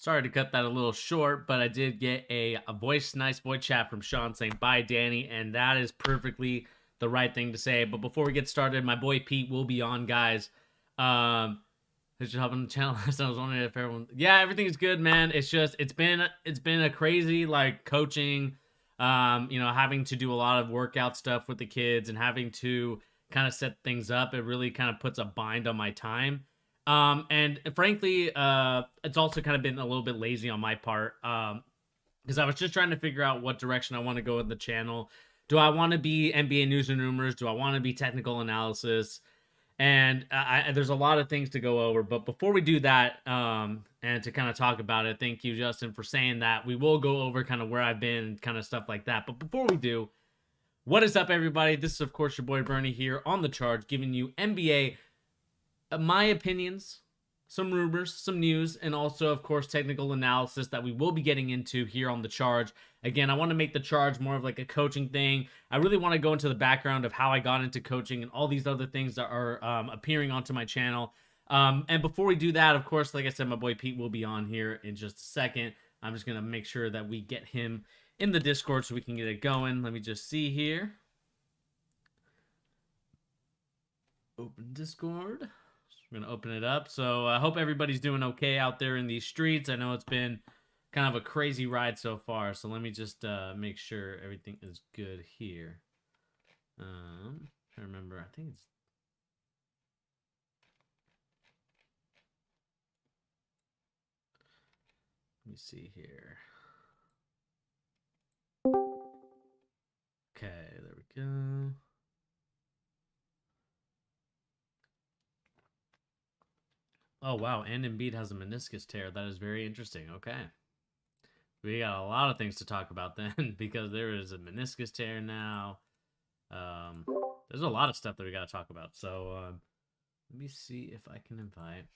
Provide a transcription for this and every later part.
Sorry to cut that a little short, but I did get a nice voice chat from Sean saying bye, Danny, and that is perfectly the right thing to say. But before we get started, my boy Pete will be on, guys. Who's just helping the channel? So I was wondering if everyone, yeah, everything's good, man. It's just it's been a crazy like coaching, having to do a lot of workout stuff with the kids and having to kind of set things up. It really kind of puts a bind on my time. And frankly, it's also kind of been a little bit lazy on my part. Because I was just trying to figure out what direction I want to go with the channel. Do I want to be NBA news and rumors? Do I want to be technical analysis? And there's a lot of things to go over. But before we do that, and to kind of talk about it, thank you, Justin, for saying that. We will go over kind of where I've been, kind of stuff like that. But before we do, what is up, everybody? This is, of course, your boy Bernie here on The Charge, giving you NBA, my opinions, some rumors, some news, and also, of course, technical analysis that we will be getting into here on The Charge. Again, I want to make The Charge more of like a coaching thing. I really want to go into the background of how I got into coaching and all these other things that are appearing onto my channel. And before we do that, of course, like I said, my boy Pete will be on here in just a second. I'm just going to make sure that we get him in the Discord so we can get it going. Let me just see here. Open Discord. We're going to open it up. So I hope everybody's doing okay out there in these streets. I know it's been kind of a crazy ride so far. So let me just make sure everything is good here. I remember, I think it's... Let me see here. Okay, there we go. Oh, wow. And Embiid has a meniscus tear. That is very interesting. Okay. We got a lot of things to talk about then because there is a meniscus tear now. There's a lot of stuff that we got to talk about. So let me see if I can invite.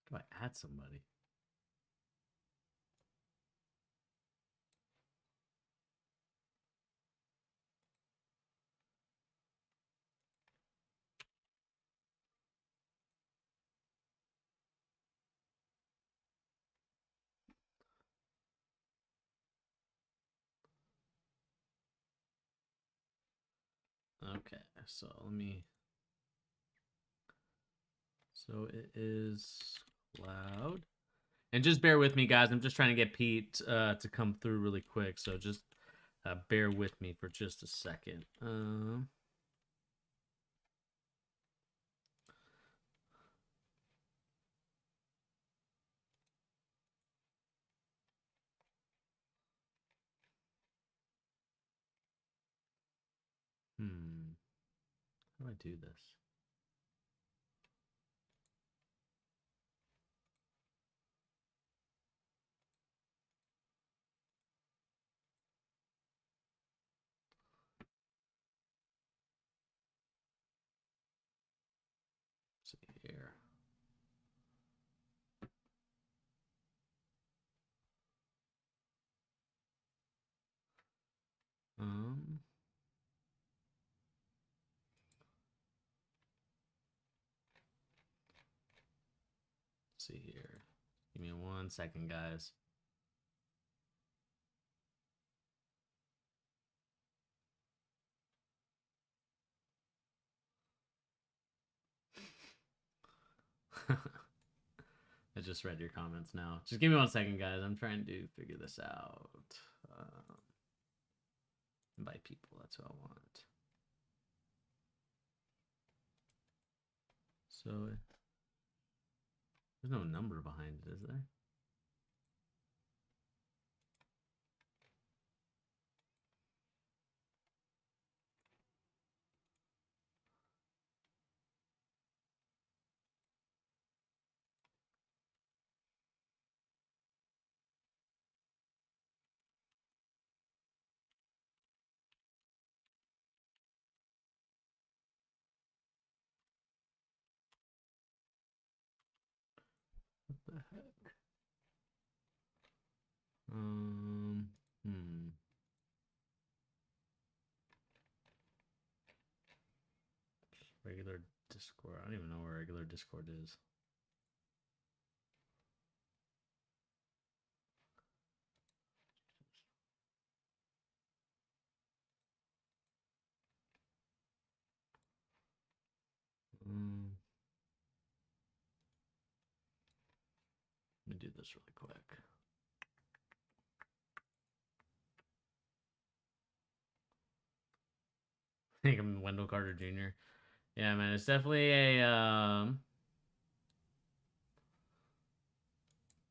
Do I add somebody? Okay, so let me. So it is loud. And just bear with me, guys. I'm just trying to get Pete to come through really quick. So just bear with me for just a second. How do I do this? Let's see here. Let's see here. Give me 1 second, guys. I just read your comments now. Just give me 1 second, guys. I'm trying to figure this out. Invite people. That's what I want. So there's no number behind it, is there? What the heck? Regular Discord. I don't even know where regular Discord is. Let me do this really quick. I think I'm Wendell Carter Jr. Yeah, man, it's definitely a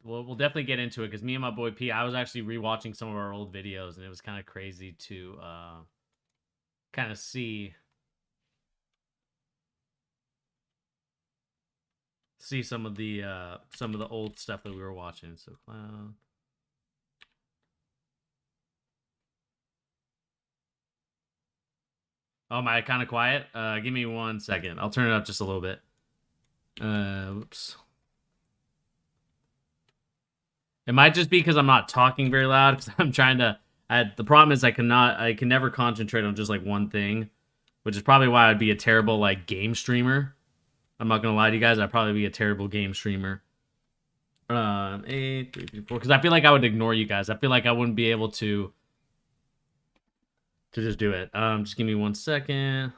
we'll definitely get into it because me and my boy P, I was actually rewatching some of our old videos and it was kind of crazy to kind of see some of the old stuff that we were watching. So Cloud. Oh, am I kind of quiet? Give me 1 second. I'll turn it up just a little bit. Whoops. It might just be because I'm not talking very loud because I'm trying to. The problem is I can never concentrate on just like one thing, which is probably why I'd be a terrible like game streamer. I'm not gonna lie to you guys. I'd probably be a terrible game streamer. 8, 3, 4. Because I feel like I would ignore you guys. I feel like I wouldn't be able to just do it. Just give me 1 second.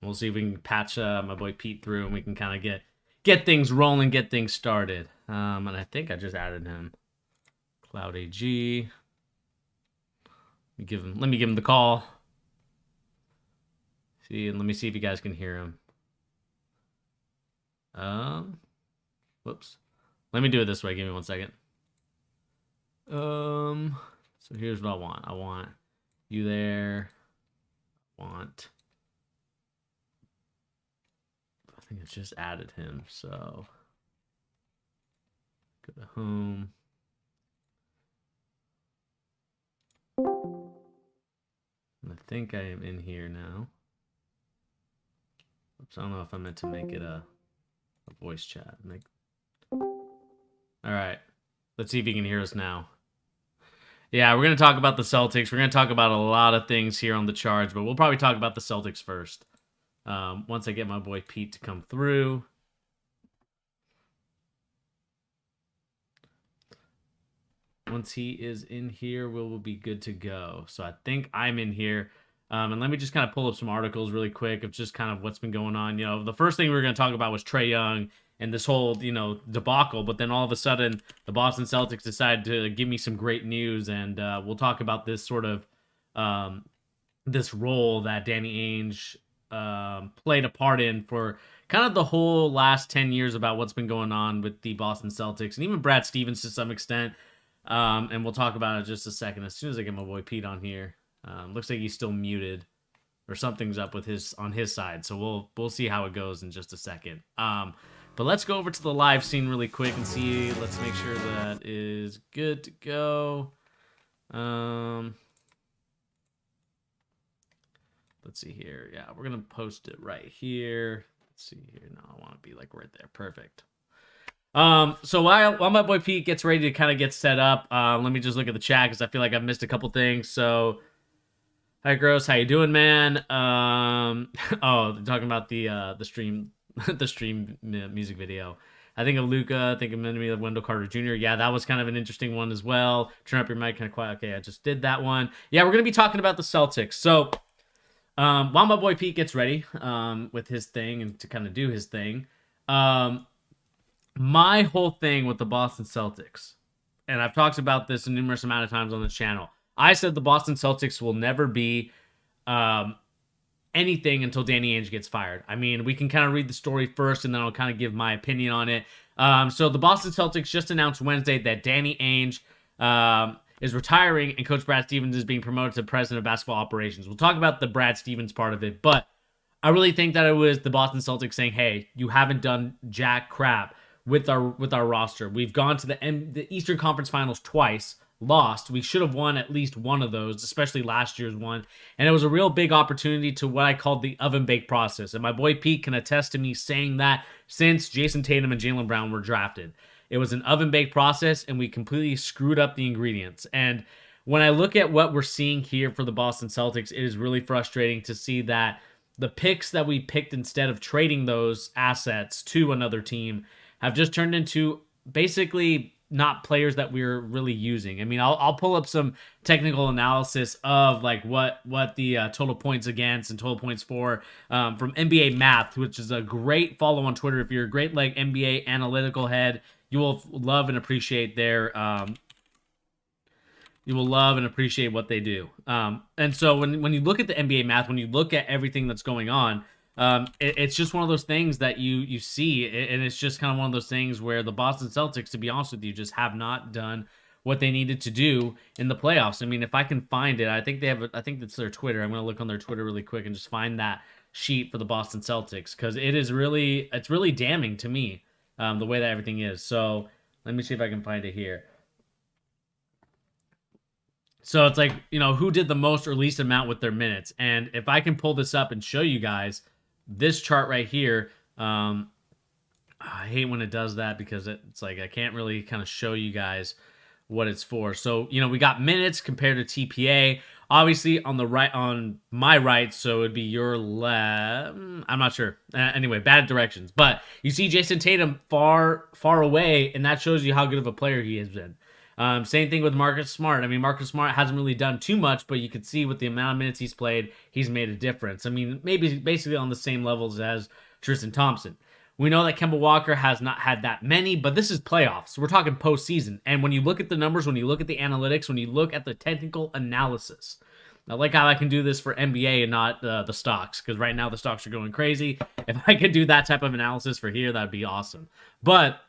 We'll see if we can patch my boy Pete through and we can kind of get things rolling, get things started. And I think I just added him. Cloud AG. Let me give him the call. See, and let me see if you guys can hear him. Whoops. Let me do it this way. Give me 1 second. So here's what I want. I want you there. I think I just added him, so go to home. And I think I am in here now. Oops, I don't know if I meant to make it a voice chat. All right. Let's see if you can hear us now. Yeah, we're going to talk about the Celtics. We're going to talk about a lot of things here on the charge, but we'll probably talk about the Celtics first. Once I get my boy Pete to come through. Once he is in here, we'll be good to go. So I think I'm in here. And let me just kind of pull up some articles really quick of just kind of what's been going on. You know, the first thing we were going to talk about was Trae Young and this whole, debacle. But then all of a sudden, the Boston Celtics decided to give me some great news. And we'll talk about this sort of, this role that Danny Ainge played a part in for kind of the whole last 10 years about what's been going on with the Boston Celtics and even Brad Stevens to some extent. And we'll talk about it in just a second as soon as I get my boy Pete on here. Looks like he's still muted or something's up with on his side. So we'll see how it goes in just a second. But let's go over to the live scene really quick and see. Let's make sure that is good to go. Let's see here. Yeah, we're going to post it right here. Let's see here. No, I want to be like right there. Perfect. So while my boy Pete gets ready to kind of get set up, let me just look at the chat because I feel like I've missed a couple things. So, hi Gross, how you doing, man? Oh, they're talking about the stream, the stream music video. I think of Luka. I think of Wendell Carter Jr. Yeah, that was kind of an interesting one as well. Turn up your mic, kind of quiet. Okay, I just did that one. Yeah, we're gonna be talking about the Celtics. So, while my boy Pete gets ready, with his thing and to kind of do his thing, my whole thing with the Boston Celtics, and I've talked about this a numerous amount of times on the channel. I said the Boston Celtics will never be anything until Danny Ainge gets fired. I mean, we can kind of read the story first, and then I'll kind of give my opinion on it. So the Boston Celtics just announced Wednesday that Danny Ainge is retiring, and Coach Brad Stevens is being promoted to President of Basketball Operations. We'll talk about the Brad Stevens part of it, but I really think that it was the Boston Celtics saying, hey, you haven't done jack crap with our roster. We've gone to the Eastern Conference Finals twice, lost. We should have won at least one of those, especially last year's one. And it was a real big opportunity to what I called the oven bake process. And my boy Pete can attest to me saying that since Jason Tatum and Jaylen Brown were drafted. It was an oven bake process, and we completely screwed up the ingredients. And when I look at what we're seeing here for the Boston Celtics, it is really frustrating to see that the picks that we picked instead of trading those assets to another team have just turned into basically not players that we're really using. I mean, I'll pull up some technical analysis of like what the total points against and total points for from NBA Math, which is a great follow on Twitter. If you're a great like NBA analytical head, you will love and appreciate their you will love and appreciate what they do. And so when you look at the NBA Math, when you look at everything that's going on, it's just one of those things that you see, and it's just kind of one of those things where the Boston Celtics, to be honest with you, just have not done what they needed to do in the playoffs. I mean, if I can find it, I think they have. I think it's their Twitter. I'm gonna look on their Twitter really quick and just find that sheet for the Boston Celtics, because it's really damning to me, the way that everything is. So let me see if I can find it here. So it's like, who did the most or least amount with their minutes. And if I can pull this up and show you guys this chart right here, I hate when it does that because it's like I can't really kind of show you guys what it's for. So, we got minutes compared to TPA. Obviously on the right, on my right, so it'd be your left. I'm not sure. Anyway, bad directions. But you see Jason Tatum far away, and that shows you how good of a player he has been. Same thing with Marcus Smart. I mean, Marcus Smart hasn't really done too much, but you could see with the amount of minutes he's played, he's made a difference. I mean, maybe basically on the same levels as Tristan Thompson. We know that Kemba Walker has not had that many, but this is playoffs. We're talking postseason. And when you look at the numbers, when you look at the analytics, when you look at the technical analysis, I like how I can do this for NBA and not the stocks, because right now the stocks are going crazy. If I could do that type of analysis for here, that'd be awesome. But,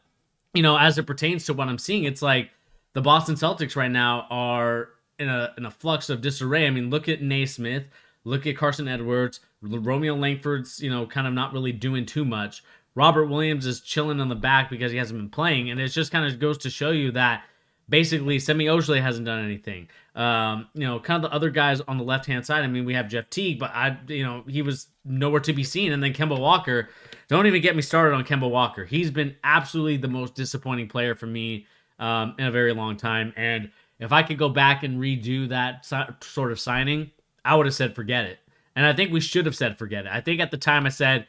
as it pertains to what I'm seeing, it's like, the Boston Celtics right now are in a flux of disarray. I mean, look at Naismith, look at Carson Edwards, Romeo Langford's, kind of not really doing too much. Robert Williams is chilling on the back because he hasn't been playing, and it just kind of goes to show you that basically Semi Ojeleye hasn't done anything. Kind of the other guys on the left-hand side, I mean, we have Jeff Teague, but he was nowhere to be seen. And then Kemba Walker, don't even get me started on Kemba Walker. He's been absolutely the most disappointing player for me in a very long time. And if I could go back and redo that sort of signing, I would have said forget it. And I think we should have said forget it. I think at the time I said,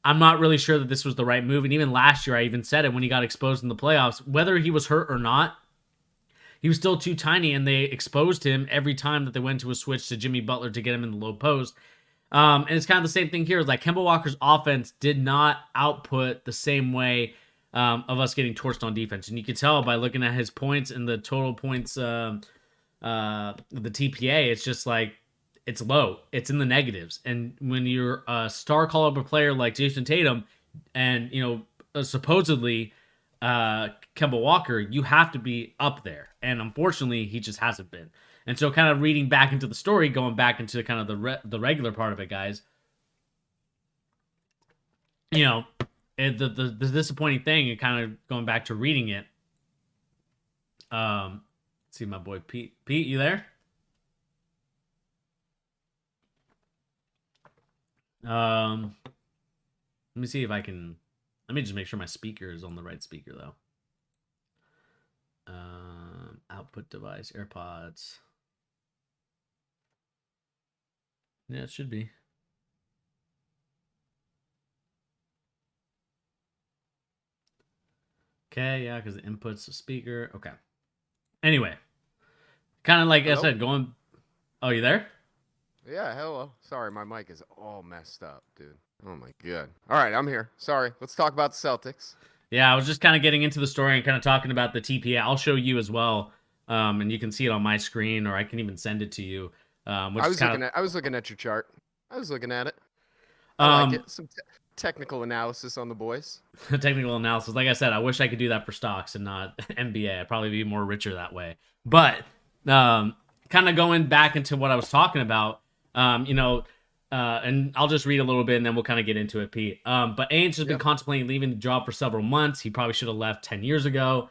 I'm not really sure that this was the right move. And even last year, I even said it when he got exposed in the playoffs. Whether he was hurt or not, he was still too tiny, and they exposed him every time that they went to a switch to Jimmy Butler to get him in the low post. And it's kind of the same thing here. It's like Kemba Walker's offense did not output the same way of us getting torched on defense. And you can tell by looking at his points and the total points, the TPA, it's just like, it's low. It's in the negatives. And when you're a star caliber player like Jason Tatum and, supposedly Kemba Walker, you have to be up there. And unfortunately, he just hasn't been. And so kind of reading back into the story, going back into kind of the regular part of it, guys, the disappointing thing, and kind of going back to reading it. Let's see my boy Pete. Pete, you there? Let me see if I can. Let me just make sure my speaker is on the right speaker though. Output device, AirPods. Yeah, it should be. Okay, yeah, because the input's a speaker. Okay. Anyway, kind of like hello? I said, going. Oh, you there? Yeah, hello. Sorry, my mic is all messed up, dude. Oh my god. All right, I'm here. Sorry. Let's talk about the Celtics. Yeah, I was just kind of getting into the story and kind of talking about the TPA. I'll show you as well, and you can see it on my screen, or I can even send it to you. I was looking at your chart. I was looking at it. I like it. Some technical analysis on the boys. Technical analysis. Like I said, I wish I could do that for stocks and not NBA. I'd probably be more richer that way. But kind of going back into what I was talking about, and I'll just read a little bit and then we'll kind of get into it, Pete. But Ainge has been contemplating leaving the job for several months. He probably should have left 10 years ago,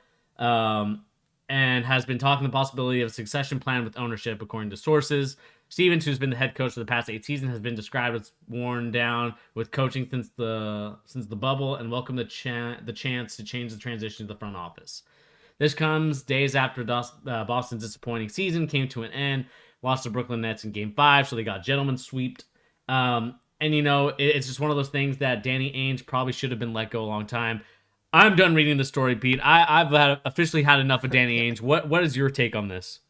and has been talking the possibility of a succession plan with ownership, according to sources. Stevens, who's been the head coach for the past 8 seasons, has been described as worn down with coaching since the bubble, and welcomed the chance to change the transition to the front office. This comes days after Boston's disappointing season came to an end, lost to Brooklyn Nets in Game 5, so they got gentlemen sweeped. And, it's just one of those things that Danny Ainge probably should have been let go a long time. I'm done reading the story, Pete. I've officially had enough of Danny Ainge. What is your take on this?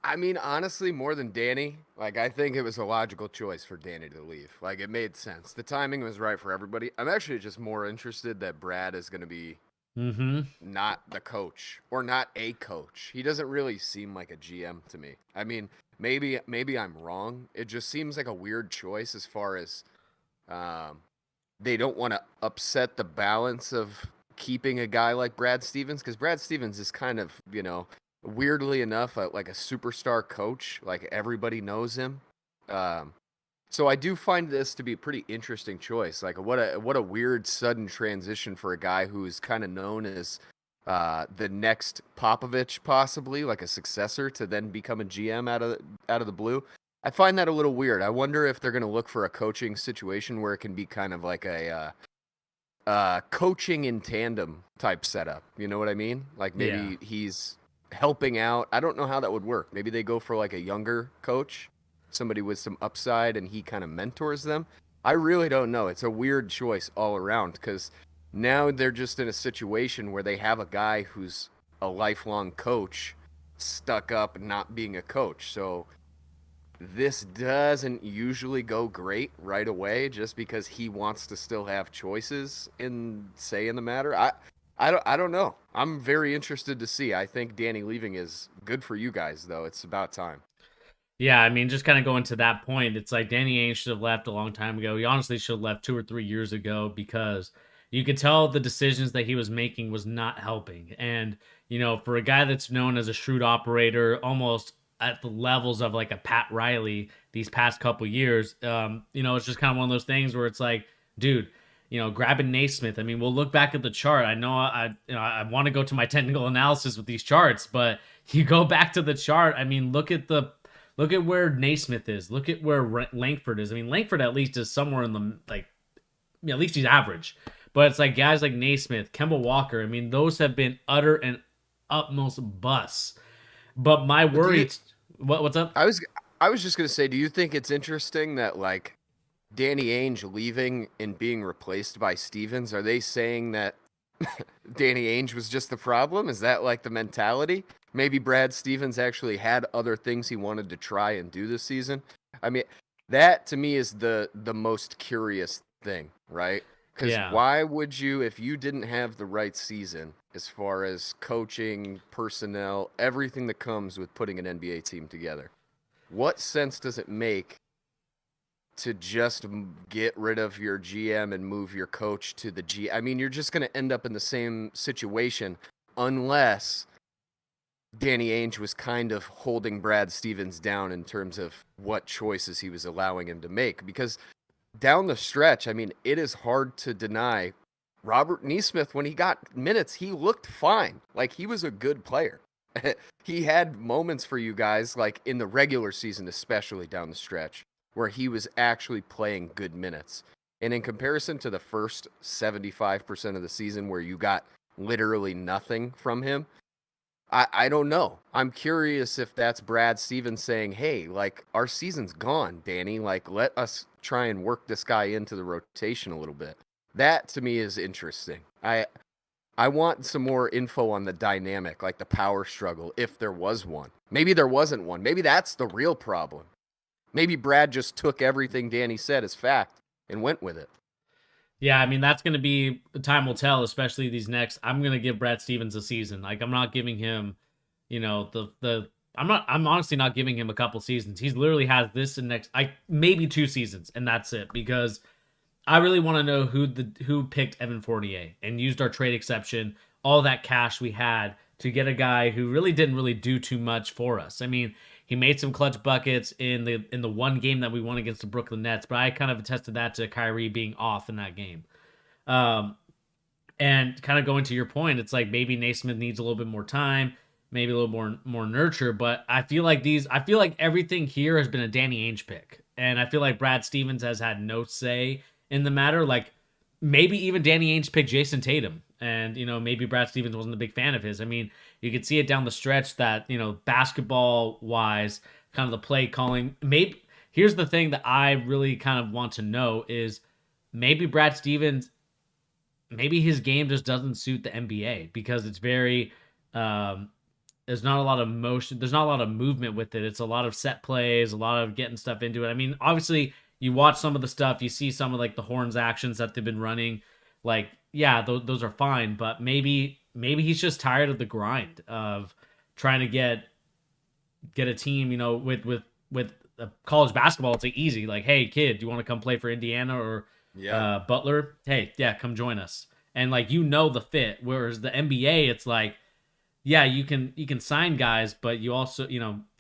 I mean, honestly, more than Danny, like, I think it was a logical choice for Danny to leave. Like, it made sense. The timing was right for everybody. I'm actually just more interested that Brad is going to be not the coach or not a coach. He doesn't really seem like a GM to me. I mean, maybe I'm wrong. It just seems like a weird choice as far as they don't want to upset the balance of keeping a guy like Brad Stevens, because Brad Stevens is kind of, weirdly enough, like a superstar coach. Like, everybody knows him. So I do find this to be a pretty interesting choice. Like, what a weird sudden transition for a guy who's kind of known as the next Popovich, possibly like a successor, to then become a GM out of the blue. I find that a little weird. I wonder if they're going to look for a coaching situation where it can be kind of like a coaching in tandem type setup. You know what I mean? Like, maybe he's helping out. I don't know how that would work. Maybe they go for like a younger coach, somebody with some upside, and he kind of mentors them. I really don't know. It's a weird choice all around, because now they're just in a situation where they have a guy who's a lifelong coach stuck up not being a coach. So this doesn't usually go great right away, just because he wants to still have choices in the matter. I don't know. I'm very interested to see. I think Danny leaving is good for you guys, though. It's about time. Yeah, I mean, just kind of going to that point, it's like Danny Ainge should have left a long time ago. He honestly should have left 2 or 3 years ago, because you could tell the decisions that he was making was not helping. And, for a guy that's known as a shrewd operator, almost at the levels of like a Pat Riley these past couple years, it's just kind of one of those things where it's like, dude, grabbing Naismith. I mean, we'll look back at the chart. I know I want to go to my technical analysis with these charts, but you go back to the chart. I mean, look at where Naismith is. Look at where Langford is. I mean, Langford at least is somewhere in the, like, at least he's average. But it's like guys like Naismith, Kemba Walker. I mean, those have been utter and utmost busts. But my worry, what's up? I was just gonna say, do you think it's interesting that, like, Danny Ainge leaving and being replaced by Stevens, are they saying that Danny Ainge was just the problem? Is that like the mentality? Maybe Brad Stevens actually had other things he wanted to try and do this season. I mean, that to me is the most curious thing, right? Because why would you, if you didn't have the right season as far as coaching, personnel, everything that comes with putting an NBA team together, what sense does it make to just get rid of your GM and move your coach to the G? I mean, you're just going to end up in the same situation unless Danny Ainge was kind of holding Brad Stevens down in terms of what choices he was allowing him to make. Because down the stretch, I mean, it is hard to deny Robert Naismith, when he got minutes, he looked fine. Like, he was a good player. He had moments for you guys, like in the regular season, especially down the stretch, where he was actually playing good minutes. And in comparison to the first 75% of the season, where you got literally nothing from him, I don't know. I'm curious if that's Brad Stevens saying, hey, like, our season's gone, Danny. Like, let us try and work this guy into the rotation a little bit. That, to me, is interesting. I want some more info on the dynamic, like the power struggle, if there was one. Maybe there wasn't one. Maybe that's the real problem. Maybe Brad just took everything Danny said as fact and went with it. Yeah, I mean, that's going to be, time will tell, especially these next. I'm going to give Brad Stevens a season. Like, I'm not giving him, I'm honestly not giving him a couple seasons. He's literally has this and next, maybe 2 seasons, and that's it, because I really want to know who picked Evan Fournier and used our trade exception, all that cash we had, to get a guy who really didn't really do too much for us. I mean, he made some clutch buckets in the one game that we won against the Brooklyn Nets, but I kind of attested that to Kyrie being off in that game. And kind of going to your point, it's like maybe Naismith needs a little bit more time, maybe a little more nurture, but I feel like everything here has been a Danny Ainge pick. And I feel like Brad Stevens has had no say in the matter. Like, maybe even Danny Ainge picked Jason Tatum. And, maybe Brad Stevens wasn't a big fan of his. I mean, you could see it down the stretch that, basketball wise, kind of the play calling. Maybe here's the thing that I really kind of want to know is maybe Brad Stevens, maybe his game just doesn't suit the NBA because it's very, there's not a lot of motion. There's not a lot of movement with it. It's a lot of set plays, a lot of getting stuff into it. I mean, obviously, you watch some of the stuff, you see some of like the horns actions that they've been running. Like, yeah, those are fine, but maybe he's just tired of the grind of trying to get a team. With college basketball, it's like easy. Like, hey, kid, do you want to come play for Indiana or Butler? Hey, yeah, come join us. And like the fit. Whereas the NBA, it's like, yeah, you can sign guys, but you also,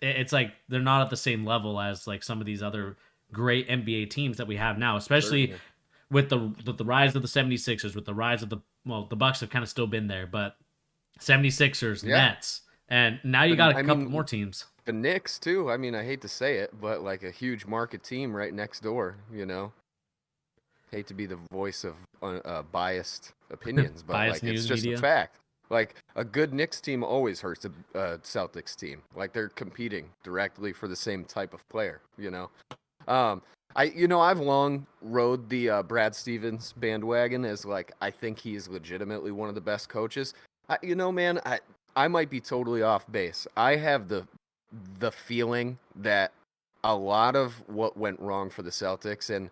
it's like they're not at the same level as like some of these other great NBA teams that we have now, especially with the rise of the 76ers, with the rise of the Bucks have kind of still been there, but 76ers, Nets, and now you got a couple more teams. The Knicks too. I mean, I hate to say it, but like a huge market team right next door, Hate to be the voice of biased opinions, but biased like it's just media. a fact. Like a good Knicks team always hurts a Celtics team. Like they're competing directly for the same type of player, I've long rode the Brad Stevens bandwagon as like I think he is legitimately one of the best coaches. Man, I might be totally off base. I have the feeling that a lot of what went wrong for the Celtics, and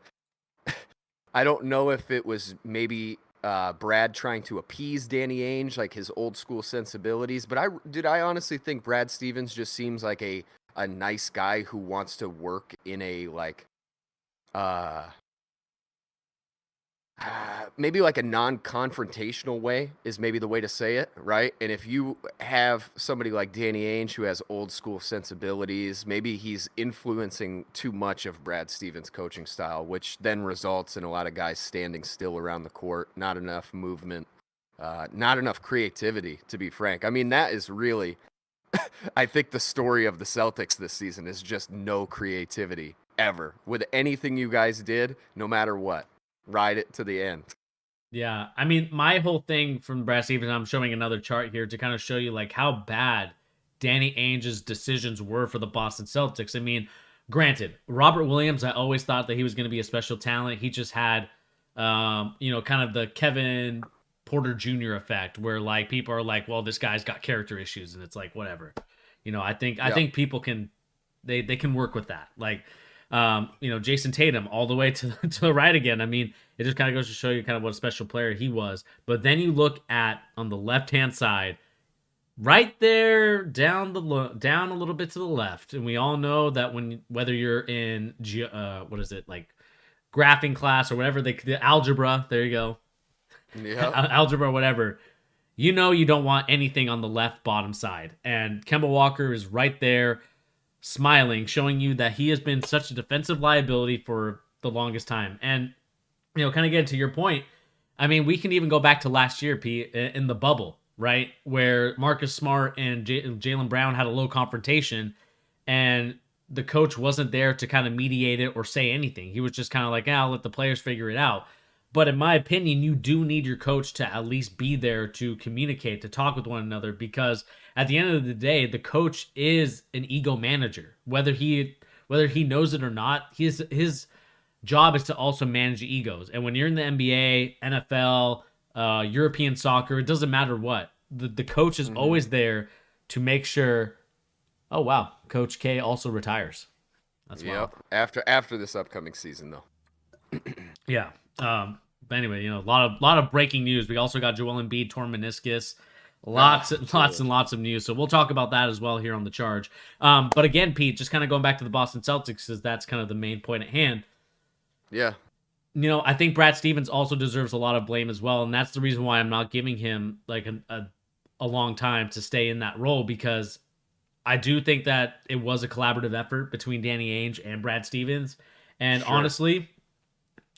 I don't know if it was maybe Brad trying to appease Danny Ainge, like his old school sensibilities, but I honestly think Brad Stevens just seems like a nice guy who wants to work in a like maybe like a non-confrontational way is maybe the way to say it, right? And if you have somebody like Danny Ainge who has old school sensibilities, maybe he's influencing too much of Brad Stevens' coaching style, which then results in a lot of guys standing still around the court, not enough movement, not enough creativity, to be frank. I mean, that is really, I think the story of the Celtics this season is just no creativity ever. With anything you guys did, no matter what. Ride it to the end. Yeah, I mean, my whole thing from Brad Stevens, I'm showing another chart here to kind of show you like how bad Danny Ainge's decisions were for the Boston Celtics. I mean, granted, Robert Williams, I always thought that he was going to be a special talent. He just had, kind of the Kevin Porter Jr. effect, where like people are like, well, this guy's got character issues, and it's like whatever. I think people can, they can work with that. Like. Jason Tatum all the way to the right again. I mean, it just kind of goes to show you kind of what a special player he was. But then you look at on the left-hand side, right there down a little bit to the left, and we all know that whether you're in like graphing class or whatever, the algebra, there you go, algebra, whatever. You don't want anything on the left bottom side, and Kemba Walker is right there. Smiling, showing you that he has been such a defensive liability for the longest time. And, kind of get to your point. I mean, we can even go back to last year, Pete, in the bubble, right? Where Marcus Smart and Jaylen Brown had a low confrontation, and the coach wasn't there to kind of mediate it or say anything. He was just kind of like, I'll let the players figure it out. But in my opinion, you do need your coach to at least be there to communicate, to talk with one another, because at the end of the day, the coach is an ego manager. Whether he knows it or not, his job is to also manage egos. And when you're in the NBA, NFL, European soccer, it doesn't matter what. The coach is always there to make sure, oh, wow, Coach K also retires. That's wild. After this upcoming season, though. Yeah. But anyway, a lot of breaking news. We also got Joel Embiid torn meniscus. Lots and lots of news. So we'll talk about that as well here on the charge. But again, Pete, just kind of going back to the Boston Celtics, because that's kind of the main point at hand. Yeah. I think Brad Stevens also deserves a lot of blame as well, and that's the reason why I'm not giving him like a long time to stay in that role, because I do think that it was a collaborative effort between Danny Ainge and Brad Stevens. And honestly,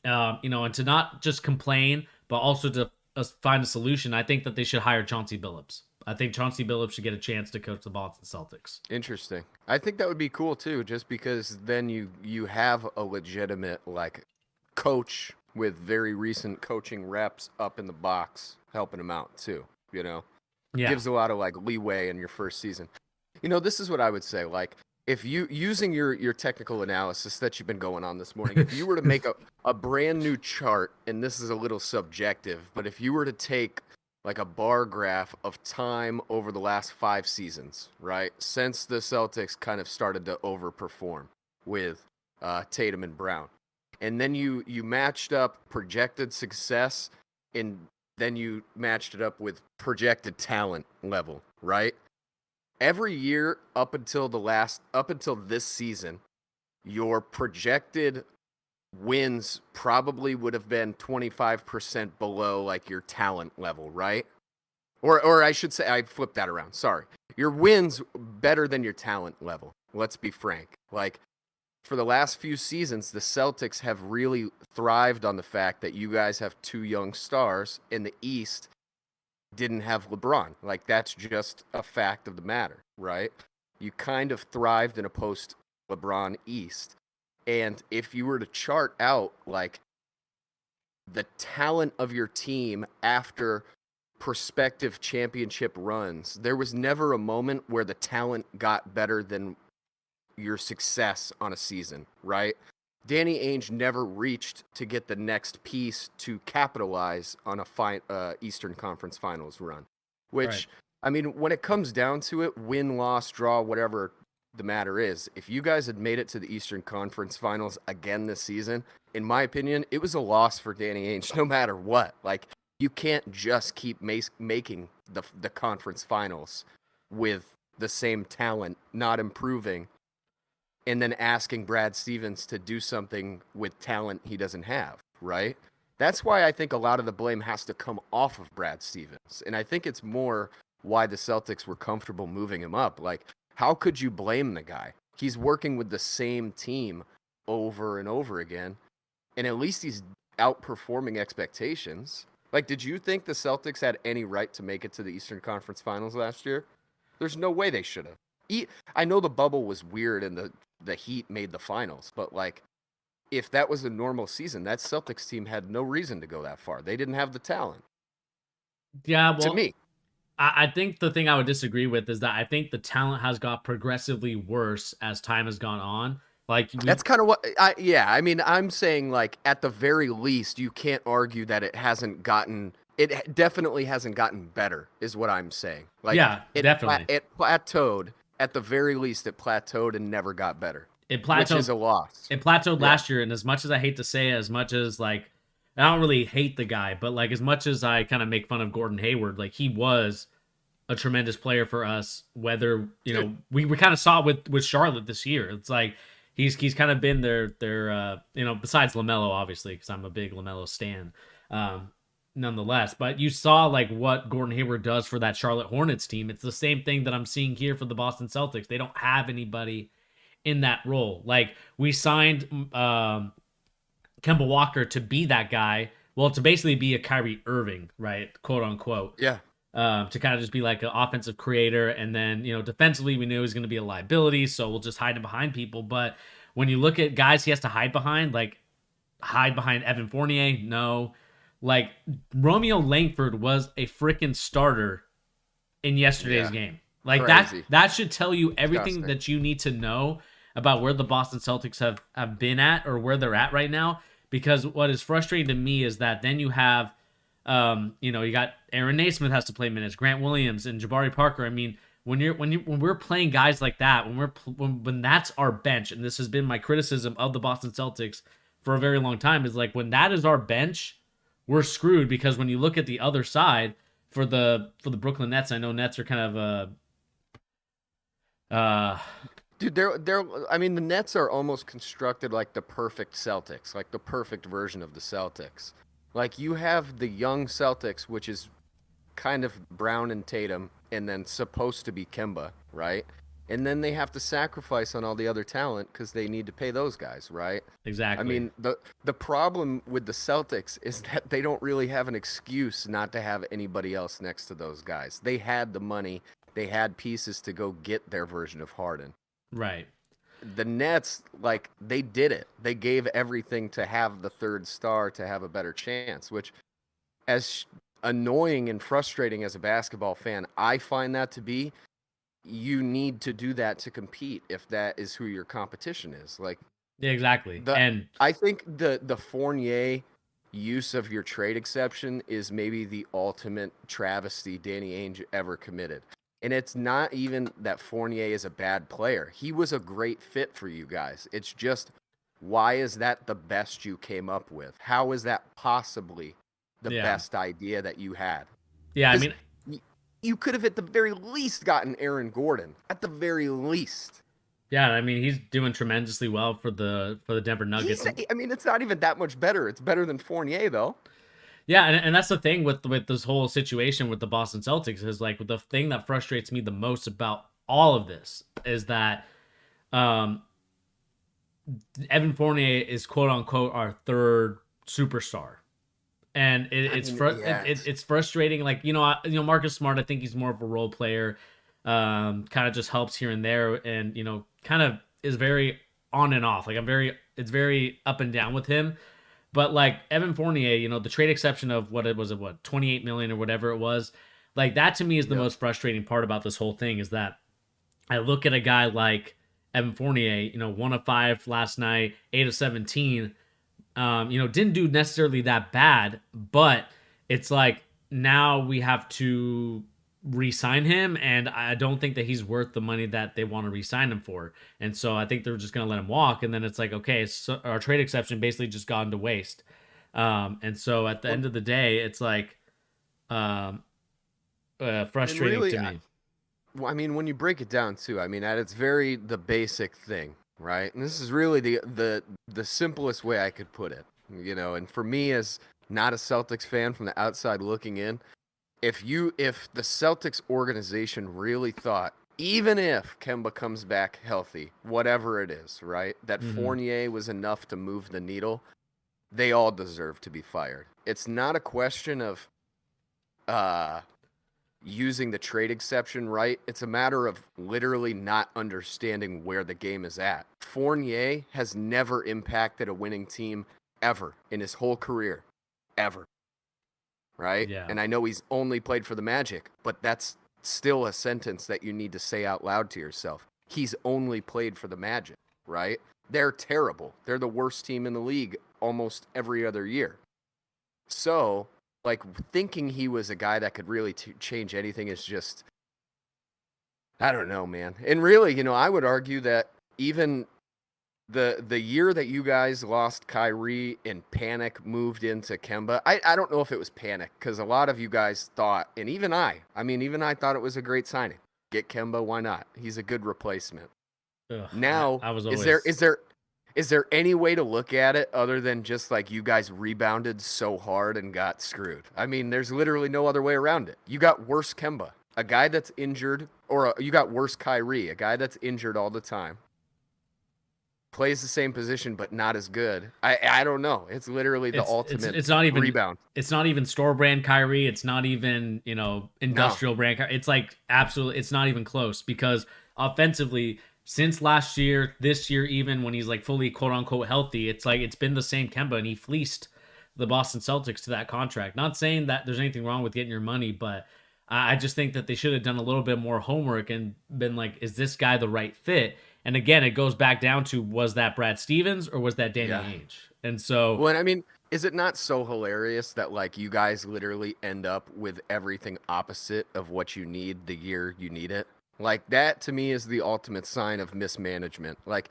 and to not just complain, but also to find a solution, I think that they should hire Chauncey Billups. I think Chauncey Billups should get a chance to coach the Boston Celtics. Interesting. I think that would be cool too, just because then you have a legitimate like coach with very recent coaching reps up in the box. helping him out too. Yeah. Gives a lot of like leeway in your first season. This is what I would say. Like, if you using your technical analysis that you've been going on this morning, if you were to make a brand new chart, and this is a little subjective, but if you were to take like a bar graph of time over the last 5 seasons, right, since the Celtics kind of started to overperform with Tatum and Brown, and then you matched up projected success, and then you matched it up with projected talent level, right? Every year up until this season, your projected wins probably would have been 25% below like your talent level, right? Or I should say, I flipped that around. Sorry. Your wins better than your talent level. Let's be frank. Like, for the last few seasons, the Celtics have really thrived on the fact that you guys have 2 young stars in the East. Didn't have LeBron. Like, that's just a fact of the matter, right? You kind of thrived in a post LeBron East. And if you were to chart out like the talent of your team after prospective championship runs, there was never a moment where the talent got better than your success on a season, right? Danny Ainge never reached to get the next piece to capitalize on a Eastern Conference Finals run, which, Right. I mean, when it comes down to it, win, loss, draw, whatever the matter is, if you guys had made it to the Eastern Conference Finals again this season, in my opinion, it was a loss for Danny Ainge no matter what. Like, you can't just keep making the conference finals with the same talent, not improving, and then asking Brad Stevens to do something with talent he doesn't have, right? That's why I think a lot of the blame has to come off of Brad Stevens. And I think it's more why the Celtics were comfortable moving him up. Like, how could you blame the guy? He's working with the same team over and over again, and at least he's outperforming expectations. Like, did you think the Celtics had any right to make it to the Eastern Conference Finals last year? There's no way they should have. I know the bubble was weird and the Heat made the finals, but like, if that was a normal season, that Celtics team had no reason to go that far. They didn't have the talent. Yeah, To well, me, I think the thing I would disagree with is that I think the talent has got progressively worse as time has gone on. Like that's we, kind of what I mean, I'm saying, like, at the very least, you can't argue that it definitely hasn't gotten better, is what I'm saying. Like, yeah, definitely. it plateaued. At the very least, it plateaued and never got better, It which is plateaued. a loss. It plateaued Yeah. last year, and as much as I hate to say it, as much as like I don't really hate the guy, but like as much as I kind of make fun of Gordon Hayward, like he was a tremendous player for us. Whether Dude, we kind of saw it with Charlotte this year. It's like he's kind of been their besides LaMelo obviously because I'm a big LaMelo stan, nonetheless. But you saw like what Gordon Hayward does for that Charlotte Hornets team. It's the same thing that I'm seeing here for the Boston Celtics. They don't have anybody in that role. Like we signed Kemba Walker to be that guy. Well, to basically be a Kyrie Irving, right? Quote unquote. yeah. To kind of just be like an offensive creator. And then, defensively, we knew he was going to be a liability. So we'll just hide him behind people. But when you look at guys he has to hide behind, like hide behind Evan Fournier, no. Like Romeo Langford was a freaking starter in yesterday's Yeah. game. Like Crazy. that should tell you everything Disgusting. that you need to know about where the Boston Celtics have been at or where they're at right now. Because what is frustrating to me is that then you have you got Aaron Naismith has to play minutes, Grant Williams and Jabari Parker. I mean, when we're playing guys like that, when that's our bench, and this has been my criticism of the Boston Celtics for a very long time, is like when that is our bench, we're screwed because when you look at the other side for the Brooklyn Nets, I know Nets are kind of Dude, they're I mean, the Nets are almost constructed like the perfect Celtics, like the perfect version of the Celtics. Like, you have the young Celtics, which is kind of Brown and Tatum, and then supposed to be Kemba, right? And then they have to sacrifice on all the other talent because they need to pay those guys, right? I exactly. mean, the problem with the Celtics is that they don't really have an excuse not to have anybody else next to those guys. They had the money, they had pieces to go get their version of Harden. Right. The Nets, like, they did it. They gave everything to have the third star to have a better chance, which, as annoying and frustrating as a basketball fan. I find that to be, you need to do that to compete if that is who your competition is. Like, Yeah, exactly. And I think the Fournier use of your trade exception is maybe the ultimate travesty Danny Ainge ever committed. And it's not even that Fournier is a bad player. He was a great fit for you guys. It's just, why is that the best you came up with? How is that possibly the best idea that you had? Yeah, I Because mean, you could have at the very least gotten Aaron Gordon. At the very least. yeah, I mean, he's doing tremendously well for the Denver Nuggets. I mean, it's not even that much better. It's better than Fournier, though. Yeah, and that's the thing with this whole situation with the Boston Celtics is like the thing that frustrates me the most about all of this is that Evan Fournier is quote unquote our third superstar. And it's frustrating. Like, Marcus Smart, I think he's more of a role player, kind of just helps here and there, and kind of is very on and off. Like, it's very up and down with him. But like Evan Fournier, the trade exception of what 28 million or whatever it was, like that to me is the most frustrating part about this whole thing is that I look at a guy like Evan Fournier, 1 of 5 last night, 8 of 17. Didn't do necessarily that bad, but it's like now we have to re-sign him, and I don't think that he's worth the money that they want to re-sign him for. And so I think they're just going to let him walk, and then it's like, okay, so our trade exception basically just gone to waste. And so at the end of the day, it's like frustrating really, to me. Well, I mean, when you break it down too, I mean, at its very the basic thing, right? And this is really the simplest way I could put it, and for me as not a Celtics fan from the outside looking in, if the Celtics organization really thought, even if Kemba comes back healthy, whatever it is, right, that Fournier was enough to move the needle, they all deserve to be fired. It's not a question of using the trade exception right. It's a matter of literally not understanding where the game is at. Fournier has never impacted a winning team ever in his whole career. Ever. Right? Yeah. And I know he's only played for the Magic, but that's still a sentence that you need to say out loud to yourself. He's only played for the Magic, right? They're terrible. They're the worst team in the league almost every other year. So, like, thinking he was a guy that could really change anything is just, I don't know, man. And really, I would argue that even the year that you guys lost Kyrie and panic moved into Kemba, I don't know if it was panic, because a lot of you guys thought, and even I thought it was a great signing. Get Kemba, why not? He's a good replacement. Ugh, now, I was always... is there any way to look at it other than just like you guys rebounded so hard and got screwed? I mean, there's literally no other way around it. You got worse Kemba, a guy that's injured, or you got worse Kyrie, a guy that's injured all the time. Plays the same position but not as good. I don't know. It's literally the ultimate it's not even rebound. It's not even store brand Kyrie. It's not even, industrial brand Kyrie. It's like absolutely, it's not even close, because offensively, since last year, this year, even when he's like fully quote unquote healthy, it's like it's been the same Kemba, and he fleeced the Boston Celtics to that contract. Not saying that there's anything wrong with getting your money, but I just think that they should have done a little bit more homework and been like, is this guy the right fit? And again, it goes back down to, was that Brad Stevens or was that Danny Ainge? And so, well, I mean, is it not so hilarious that like you guys literally end up with everything opposite of what you need the year you need it? Like, that to me is the ultimate sign of mismanagement. Like,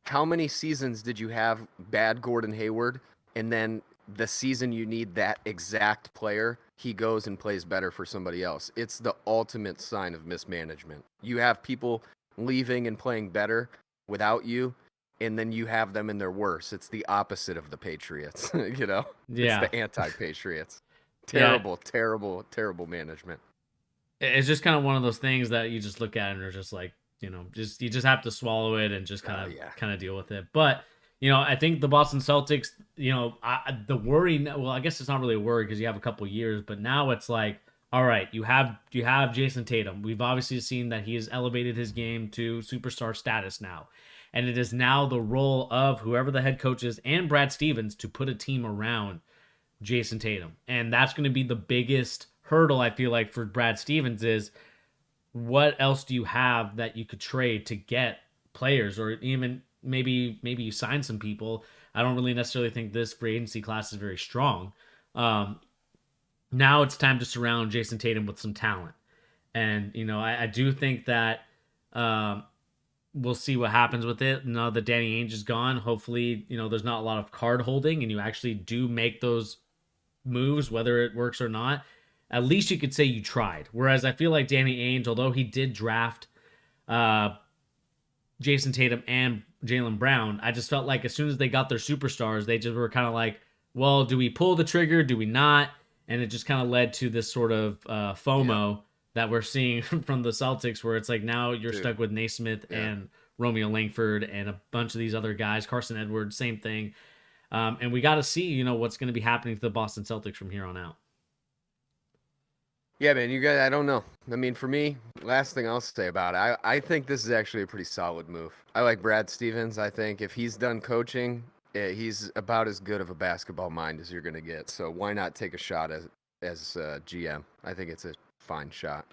how many seasons did you have bad Gordon Hayward, and then the season you need that exact player, he goes and plays better for somebody else? It's the ultimate sign of mismanagement. You have people leaving and playing better without you, and then you have them in their worse. It's the opposite of the Patriots, Yeah. It's the anti-Patriots. Terrible management. It's just kind of one of those things that you just look at and are just like, you just have to swallow it and just kind of deal with it. But, I think the Boston Celtics, the worry, well, I guess it's not really a worry because you have a couple years, but now it's like, all right, you have Jason Tatum. We've obviously seen that he has elevated his game to superstar status now. And it is now the role of whoever the head coach is and Brad Stevens to put a team around Jason Tatum. And that's going to be the biggest hurdle, I feel like, for Brad Stevens is what else do you have that you could trade to get players, or even maybe you sign some people. I don't really necessarily think this free agency class is very strong. Now it's time to surround Jason Tatum with some talent. And, I do think that we'll see what happens with it. Now that Danny Ainge is gone, hopefully, there's not a lot of card holding and you actually do make those moves, whether it works or not. At least you could say you tried. Whereas I feel like Danny Ainge, although he did draft Jason Tatum and Jaylen Brown, I just felt like as soon as they got their superstars, they just were kind of like, well, do we pull the trigger? Do we not? And it just kind of led to this sort of FOMO that we're seeing from the Celtics, where it's like now you're stuck with Naismith and Romeo Langford and a bunch of these other guys, Carson Edwards, same thing. And we got to see, what's going to be happening to the Boston Celtics from here on out. Yeah, man, you guys, I don't know. I mean, for me, last thing I'll say about it, I think this is actually a pretty solid move. I like Brad Stevens. I think if he's done coaching, he's about as good of a basketball mind as you're going to get. So why not take a shot as GM? I think it's a fine shot,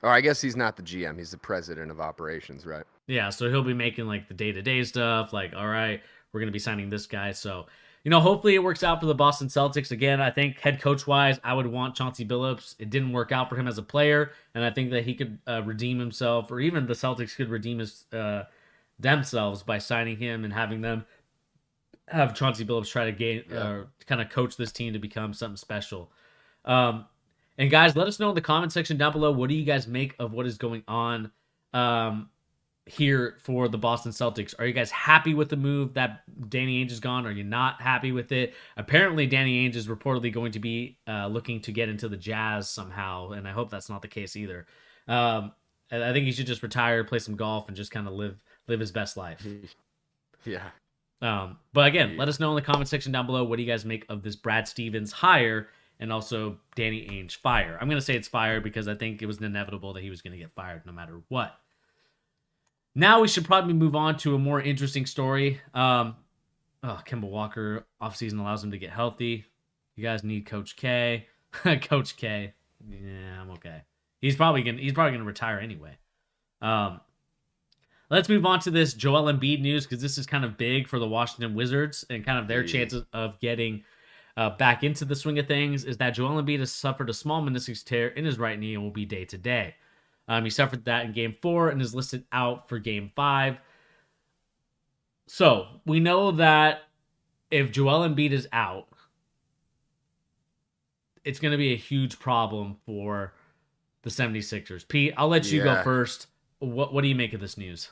Or I guess he's not the GM. He's the president of operations, right? Yeah, so he'll be making like the day-to-day stuff. Like, all right, we're going to be signing this guy. So, hopefully it works out for the Boston Celtics. Again, I think head coach-wise, I would want Chauncey Billups. It didn't work out for him as a player, and I think that he could redeem himself, or even the Celtics could redeem themselves by signing him and having them have Chauncey Billups try to kind of coach this team to become something special. And guys, let us know in the comment section down below, what do you guys make of what is going on here for the Boston Celtics? Are you guys happy with the move that Danny Ainge is gone? Are you not happy with it? Apparently, Danny Ainge is reportedly going to be looking to get into the Jazz somehow, and I hope that's not the case either. I think he should just retire, play some golf, and just kind of live his best life. Yeah. But again, let us know in the comment section down below, what do you guys make of this Brad Stevens hire and also Danny Ainge fire? I'm going to say it's fire because I think it was inevitable that he was going to get fired no matter what. Now we should probably move on to a more Interesting story. Kemba Walker offseason allows him to get healthy. You guys need Coach K. Coach K. Yeah, I'm okay. He's probably gonna retire anyway. Let's move on to this Joel Embiid news, because this is kind of big for the Washington Wizards and kind of their chances of getting back into the swing of things. Is that Joel Embiid has suffered a small meniscus tear in his right knee and will be day to day. He suffered that in Game 4 and is listed out for Game 5. So we know that if Joel Embiid is out, it's going to be a huge problem for the 76ers. Pete, I'll let you go first. What do you make of this news?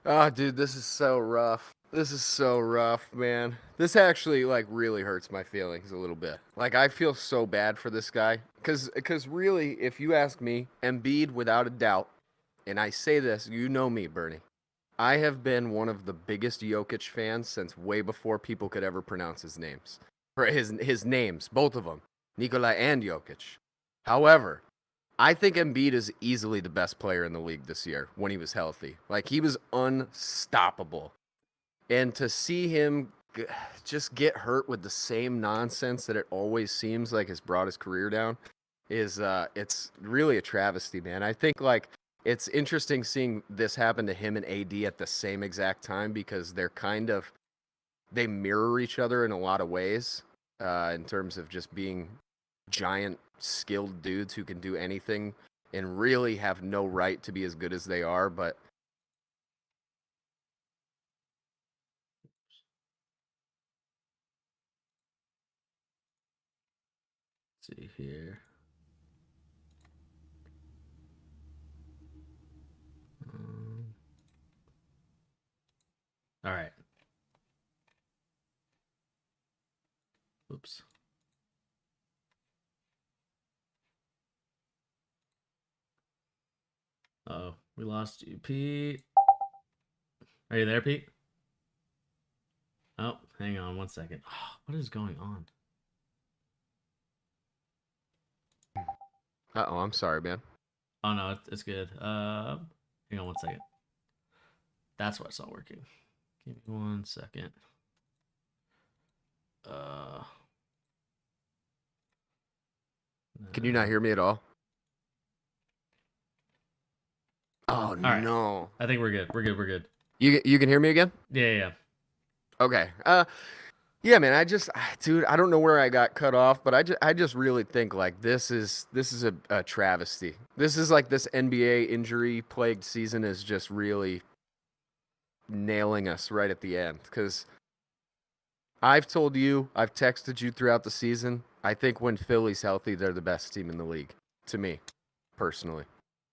Oh, dude, this is so rough. This is so rough, man. This actually, really hurts my feelings a little bit. I feel so bad for this guy. Because really, if you ask me, Embiid, without a doubt, and I say this, you know me, Bernie, I have been one of the biggest Jokic fans since way before people could ever pronounce his names. Or his names, both of them, Nikola and Jokic. However, I think Embiid is easily the best player in the league this year when he was healthy. He was unstoppable. And to see him just get hurt with the same nonsense that it always seems like has brought his career down is it's really a travesty, man. I think it's interesting seeing this happen to him and AD at the same exact time, because they mirror each other in a lot of ways in terms of just being giant skilled dudes who can do anything and really have no right to be as good as they are. But Let's see here. All right. Oops. Oh, we lost you, Pete. Are you there, Pete? Oh, hang on 1 second. Oh, what is going on? Uh-oh, I'm sorry, man. Oh, no, it's good. Hang on 1 second. That's why it's not working. Give me 1 second. Can you not hear me at all? Oh All right. no. I think we're good. We're good. We're good. You can hear me again? Yeah, yeah. Okay. Yeah, man. Dude, I don't know where I got cut off, but I just really think like this is a travesty. This is like this NBA injury plagued season is just really nailing us right at the end. Because I've told you, I've texted you throughout the season. I think when Philly's healthy, they're the best team in the league. To me, personally.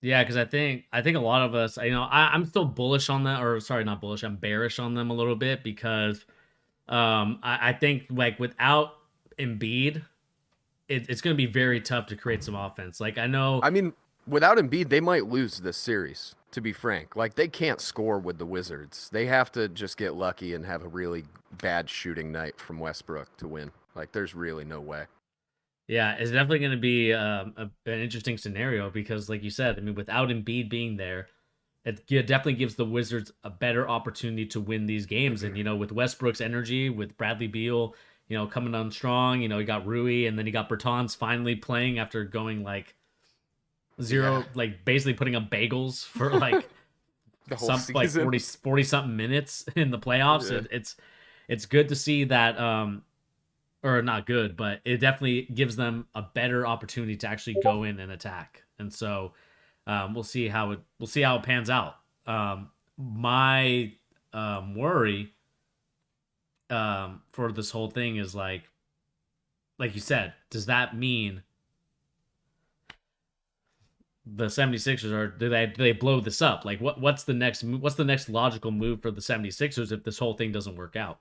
Yeah, because I think a lot of us, I'm still bullish on that, or sorry, not bullish. I'm bearish on them a little bit because I think like without Embiid, it's going to be very tough to create some offense. Like I know, I mean, without Embiid, they might lose this series, to be frank. Like, they can't score with the Wizards. They have to just get lucky and have a really bad shooting night from Westbrook to win. Like, there's really no way. yeah, it's definitely going to be an interesting scenario because, like you said, I mean, without Embiid being there, it definitely gives the Wizards a better opportunity to win these games. And with Westbrook's energy, with Bradley Beal, coming on strong, you got Rui, and then you got Bertans finally playing after going like zero, Yeah. like basically putting up bagels for like The whole some like season. 40 something minutes in the playoffs. Yeah. It's good to see that or not good, but it definitely gives them a better opportunity to actually go in and attack. And so we'll see how it pans out. My worry for this whole thing is like you said, does that mean the 76ers are do they blow this up? Like what's the next logical move for the 76ers if this whole thing doesn't work out?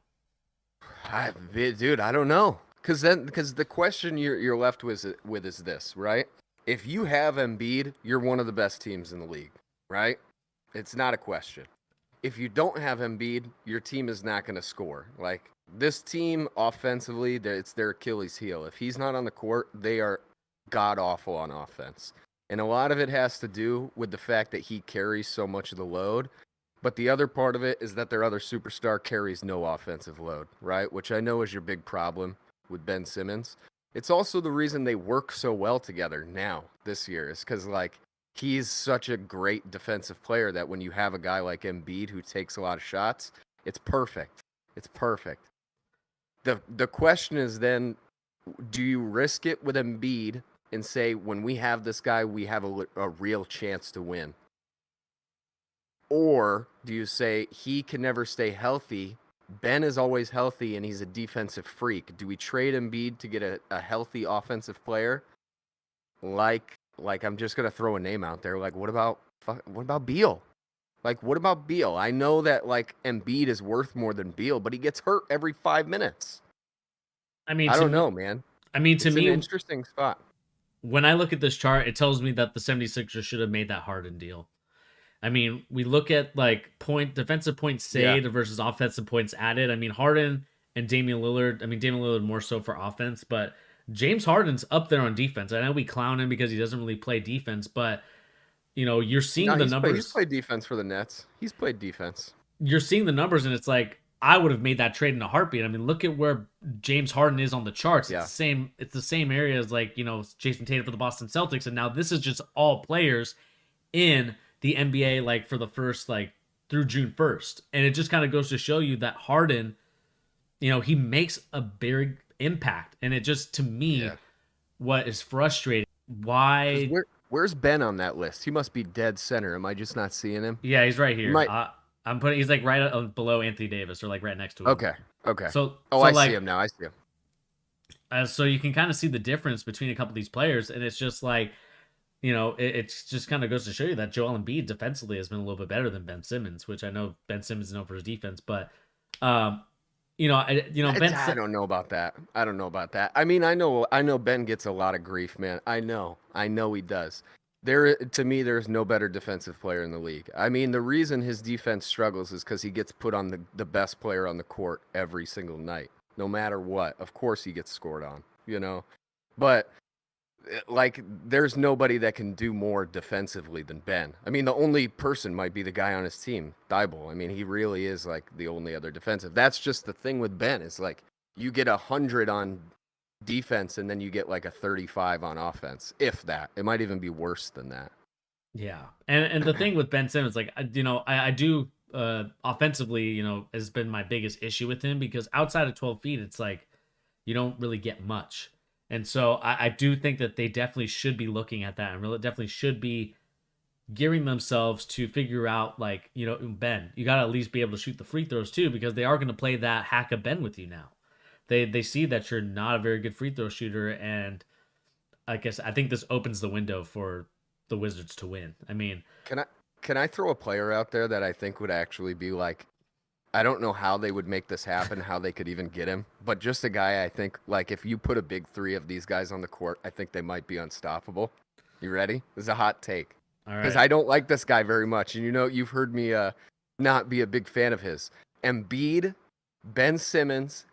Dude, I don't know. Because the question you're left with is this, right? If you have Embiid, you're one of the best teams in the league, right? It's not a question. If you don't have Embiid, your team is not going to score. Like, this team offensively, it's their Achilles heel. If he's not on the court, they are god awful on offense. And a lot of it has to do with the fact that he carries so much of the load. But the other part of it is that their other superstar carries no offensive load, right? Which I know is your big problem with Ben Simmons. It's also the reason they work so well together now this year is because, like, he's such a great defensive player that when you have a guy like Embiid who takes a lot of shots, it's perfect. It's perfect. The question is then, do you risk it with Embiid and say, when we have this guy, we have a real chance to win? Or do you say he can never stay healthy? Ben is always healthy and he's a defensive freak. Do we trade Embiid to get a healthy offensive player? Like I'm just gonna throw a name out there. Like, what about Beal? Like, what about Beal? I know that like Embiid is worth more than Beal, but he gets hurt every 5 minutes. I mean, I to don't me, know, man. I mean, to It's an me, interesting spot. when I look at this chart, it tells me that the 76ers should have made that Harden deal. I mean, we look at like defensive points Yeah. saved versus offensive points added. I mean, Harden and Damian Lillard. I mean, Damian Lillard more so for offense, but James Harden's up there on defense. I know we clown him because he doesn't really play defense, but you're seeing No, the he's numbers. played defense for the Nets. He's played defense. You're seeing the numbers, and it's like I would have made that trade in a heartbeat. I mean, look at where James Harden is on the charts. It's Yeah. the same. It's the same area as like Jason Tatum for the Boston Celtics, and now this is just all players in the NBA like for the first like through June 1st. And it just kind of goes to show you that Harden, he makes a big impact. And it just to me Yeah. what is frustrating why Where's Ben on that list? He must be dead center. Am I just not seeing him? yeah, he's right here. Might. He's like right below Anthony Davis or like right next to him. Okay. Okay. So Oh, so I like see him now. I see him. so you can kind of see the difference between a couple of these players and it's just like it's just kind of goes to show you that Joel Embiid defensively has been a little bit better than Ben Simmons, which I know Ben Simmons is known for his defense, but Ben. I don't know about that. I don't know about that. I mean, I know Ben gets a lot of grief, man. I know he does. To me, there's no better defensive player in the league. I mean, the reason his defense struggles is because he gets put on the best player on the court every single night, no matter what. Of course, he gets scored on, but like, there's nobody that can do more defensively than Ben. I mean, the only person might be the guy on his team, Thibault. I mean, he really is like the only other defensive. That's just the thing with Ben is like you get 100 on defense, and then you get like a 35 on offense, if that. It might even be worse than that. Yeah, and the thing with Ben Simmons, like I do offensively, has been my biggest issue with him because outside of 12 feet, it's like you don't really get much, and so I do think that they definitely should be looking at that and really definitely should be gearing themselves to figure out like Ben, you got to at least be able to shoot the free throws too because they are going to play that hack of Ben with you now. They see that you're not a very good free throw shooter, and I guess I think this opens the window for the Wizards to win. I mean, can I throw a player out there that I think would actually be like, I don't know how they would make this happen, how they could even get him, but just a guy I think like if you put a big three of these guys on the court, I think they might be unstoppable. You ready? This is a hot take. all right. Because I don't like this guy very much, and you've heard me not be a big fan of his. Embiid, Ben Simmons,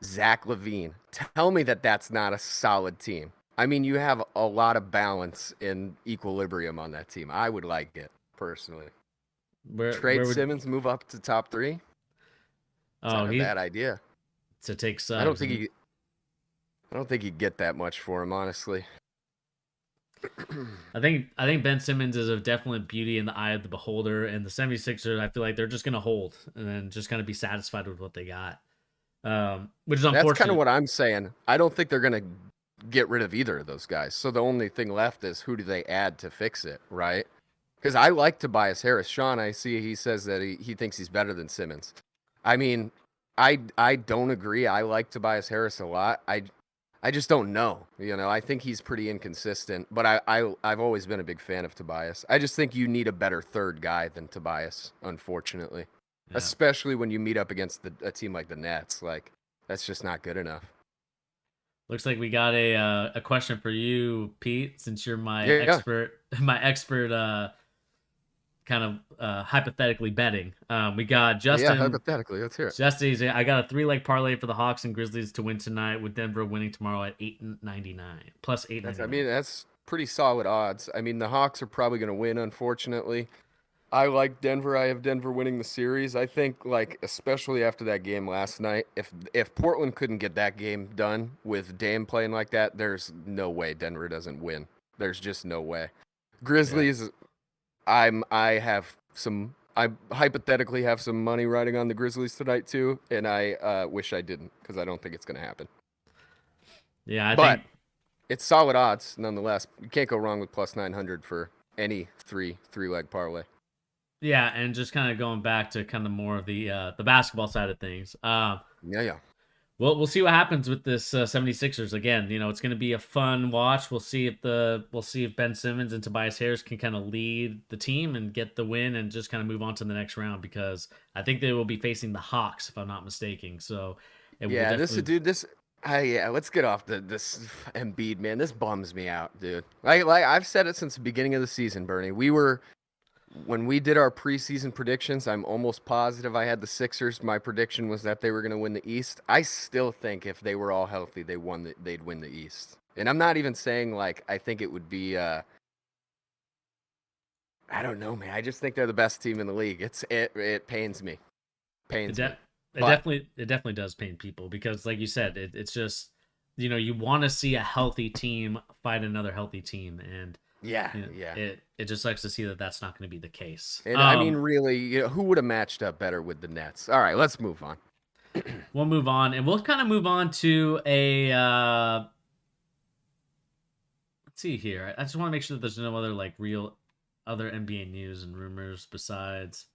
Zach LaVine. Tell me that that's not a solid team. I mean, you have a lot of balance and equilibrium on that team. I would like it, personally. Trade Simmons, move up to top 3? It's not a bad idea. To take subs. I don't think he'd get that much for him, honestly. I think Ben Simmons is a definite beauty in the eye of the beholder, and the 76ers, I feel like they're just going to hold and then just kind of be satisfied with what they got, which is unfortunate. That's kind of what I'm saying. I don't think they're going to get rid of either of those guys. So the only thing left is who do they add to fix it, right? Because I like Tobias Harris. Sean, I see he says that he thinks he's better than Simmons. I mean, I don't agree. I like Tobias Harris a lot. I just don't know. I think he's pretty inconsistent, but I've always been a big fan of Tobias. I just think you need a better third guy than Tobias, unfortunately. Yeah. Especially when you meet up against a team like the Nets. Like, that's just not good enough. Looks like we got a question for you, Pete, since you're my expert kind of hypothetically betting. We got Justin. Yeah, hypothetically, let's hear it. Justin, I got a 3-leg parlay for the Hawks and Grizzlies to win tonight, with Denver winning tomorrow at $8.99 plus $8.99. I mean, that's pretty solid odds. I mean, the Hawks are probably going to win, unfortunately. I like Denver. I have Denver winning the series. I think, like, especially after that game last night, if Portland couldn't get that game done with Dame playing like that, there's no way Denver doesn't win. There's just no way. Grizzlies. Yeah. I hypothetically have some money riding on the Grizzlies tonight too, and I wish I didn't because I don't think it's going to happen. Yeah, I think it's solid odds nonetheless. You can't go wrong with plus 900 for any three-leg parlay. Yeah, and just kind of going back to kind of more of the basketball side of things. Yeah. Well, we'll see what happens with this 76ers. Again, it's going to be a fun watch. We'll see if Ben Simmons and Tobias Harris can kind of lead the team and get the win and just kind of move on to the next round, because I think they will be facing the Hawks, if I'm not mistaken. So let's get off this Embiid, man. This bums me out, dude. Like I've said it since the beginning of the season, Bernie. When we did our preseason predictions, I'm almost positive I had the Sixers. My prediction was that they were going to win the East. I still think if they were all healthy, they'd win the East. And I'm not even saying like I think it would be. I don't know, man. I just think they're the best team in the league. It pains me. It definitely does pain people because, like you said, it's just you want to see a healthy team fight another healthy team, and it just sucks to see that that's not going to be the case. And I mean, really, who would have matched up better with the Nets? All right, let's move on. We'll move on, and we'll kind of move on to a. Let's see here. I just want to make sure that there's no other like real other NBA news and rumors besides.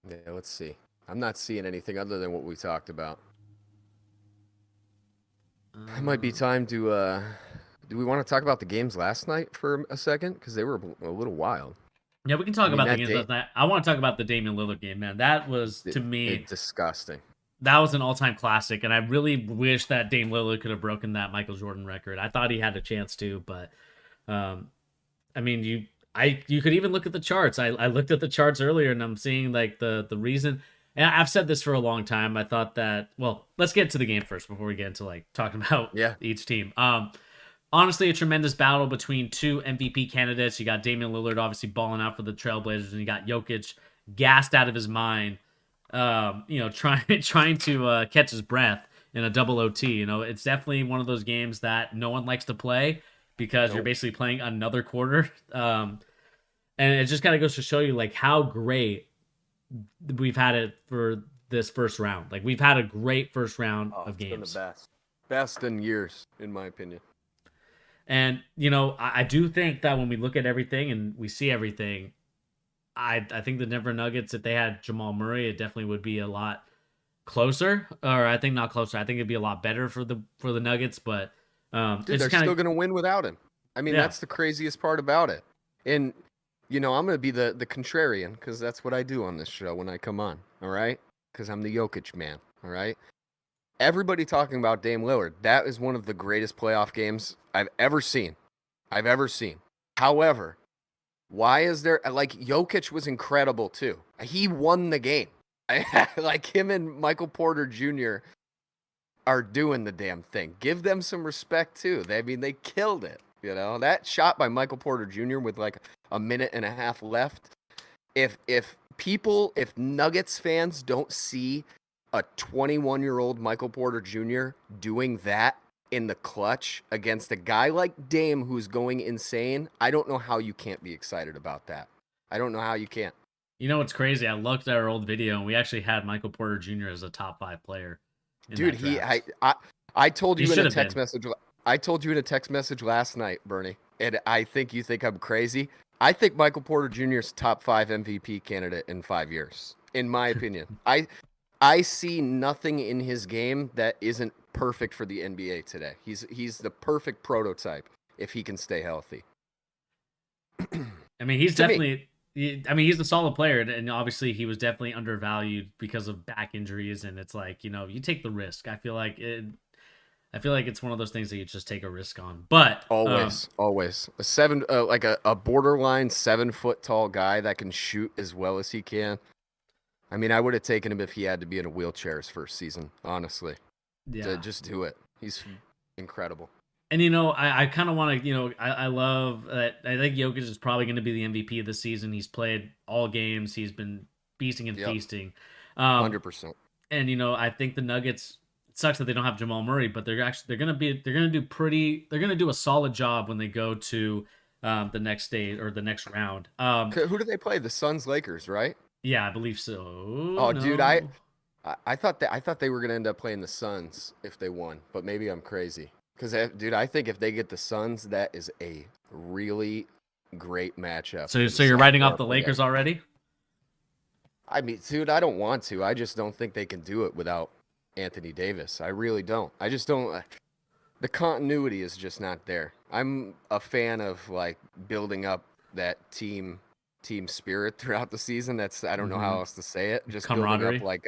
Yeah, let's see. I'm not seeing anything other than what we talked about. It might be time to. Do we want to talk about the games last night for a second? Because they were a little wild. Yeah, we can talk about the games last night. I want to talk about the Damian Lillard game, man. That was, to me, disgusting. That was an all-time classic, and I really wish that Dame Lillard could have broken that Michael Jordan record. I thought he had a chance to, but I mean, you could even look at the charts. I looked at the charts earlier, and I'm seeing like the reason. And I've said this for a long time. I thought that. Well, let's get to the game first before we get into like talking about each team. Honestly, a tremendous battle between two MVP candidates. You got Damian Lillard obviously balling out for the Trailblazers, and you got Jokic gassed out of his mind, trying to catch his breath in a double OT. You know, it's definitely one of those games that no one likes to play because you're Nope. basically playing another quarter. And it just kind of goes to show you like how great we've had it for this first round. Like we've had a great first round Oh, of it's been the games. best in years, in my opinion. And you know, I do think that when we look at everything and we see everything, I think the Denver Nuggets, if they had Jamal Murray, it definitely would be a lot closer. Or I think not closer. I think it'd be a lot better for the Nuggets. But Dude, it's they're kind still of gonna win without him. I mean, yeah. that's the craziest part about it. And I'm gonna be the contrarian because that's what I do on this show when I come on. All right, because I'm the Jokic man. All right. Everybody talking about Dame Lillard. That is one of the greatest playoff games I've ever seen. However, why is there like Jokic was incredible too. He won the game. Like him and Michael Porter Jr. are doing the damn thing. Give them some respect too. They killed it. You know, that shot by Michael Porter Jr. with like a minute and a half left. If Nuggets fans don't see a 21-year-old Michael Porter Jr. doing that in the clutch against a guy like Dame who's going insane, I don't know how you can't be excited about that. I don't know how you can't. You know what's crazy? I looked at our old video and we actually had Michael Porter Jr. as a top 5 player in Dude, that draft. I told He you in should a have text been. message. I told you in a text message last night, Bernie, and I think you think I'm crazy. I think Michael Porter Jr. is top 5 MVP candidate in 5 years, in my opinion. I see nothing in his game that isn't perfect for the NBA today. He's the perfect prototype if he can stay healthy. I mean, he's To me. definitely. I mean, he's a solid player, and obviously he was definitely undervalued because of back injuries. And it's like, you know, you take the risk. I feel like it's one of those things that you just take a risk on. But Always a borderline 7-foot tall guy that can shoot as well as he can. I mean, I would have taken him if he had to be in a wheelchair his first season, honestly. yeah, To just do it. He's incredible. and you know, I kind of want to, you know, I love that. I think Jokic is probably going to be the MVP of the season. He's played all games. He's been feasting and Yep. feasting. 100%. And you know, I think the Nuggets. It sucks that they don't have Jamal Murray, but they're gonna do a solid job when they go to the next stage or the next round. Who do they play? The Suns, Lakers, right? Yeah, I believe so. Oh, dude, I No. I thought they were gonna end up playing the Suns if they won, but maybe I'm crazy. Because, dude, I think if they get the Suns, that is a really great matchup. So For the so you're second writing off round the play-in. Lakers already? I mean, dude, I don't want to. I just don't think they can do it without Anthony Davis. I really don't. I just don't. The continuity is just not there. I'm a fan of like building up that team spirit throughout the season. I don't know how else to say it. Just building up Camaraderie. like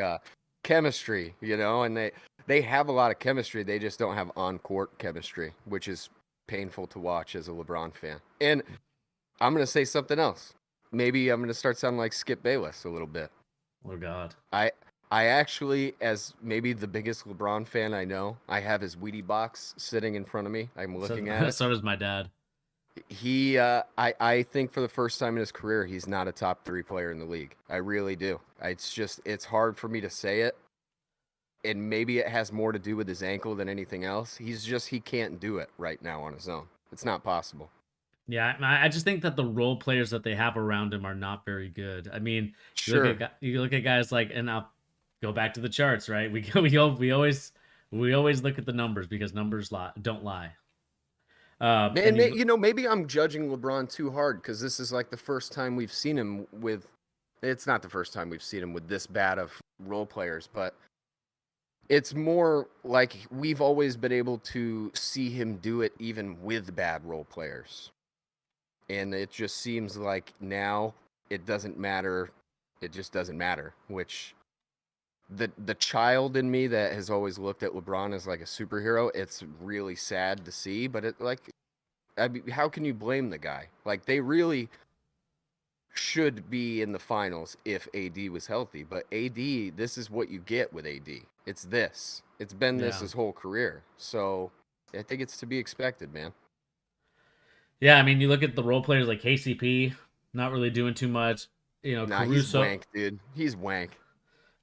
chemistry, and they have a lot of chemistry. They just don't have on-court chemistry, which is painful to watch as a LeBron fan. And I'm going to say something else. Maybe I'm going to start sounding like Skip Bayless a little bit. Oh God. I actually, as maybe the biggest LeBron fan I know, I have his Wheatie box sitting in front of me. I'm looking at it. So does my dad. I think for the first time in his career, he's not a top 3 player in the league. I really do. It's hard for me to say it. And maybe it has more to do with his ankle than anything else. He can't do it right now on his own. It's not possible. Yeah, I just think that the role players that they have around him are not very good. I mean, Sure. you look at guys like, and I'll go back to the charts, right? We always look at the numbers because numbers don't lie. And maybe I'm judging LeBron too hard because this is like the first time we've seen him with. It's not the first time we've seen him with this bad of role players, but it's more like we've always been able to see him do it even with bad role players. And it just seems like now it doesn't matter. It just doesn't matter, which the child in me that has always looked at LeBron as like a superhero, it's really sad to see, but I mean, how can you blame the guy? Like they really should be in the finals if AD was healthy, but AD, this is what you get with AD. It's this. It's been this Yeah. his whole career. So I think it's to be expected, man. Yeah, I mean, you look at the role players like KCP, not really doing too much. You know, Nah, he's wank, dude. He's wank.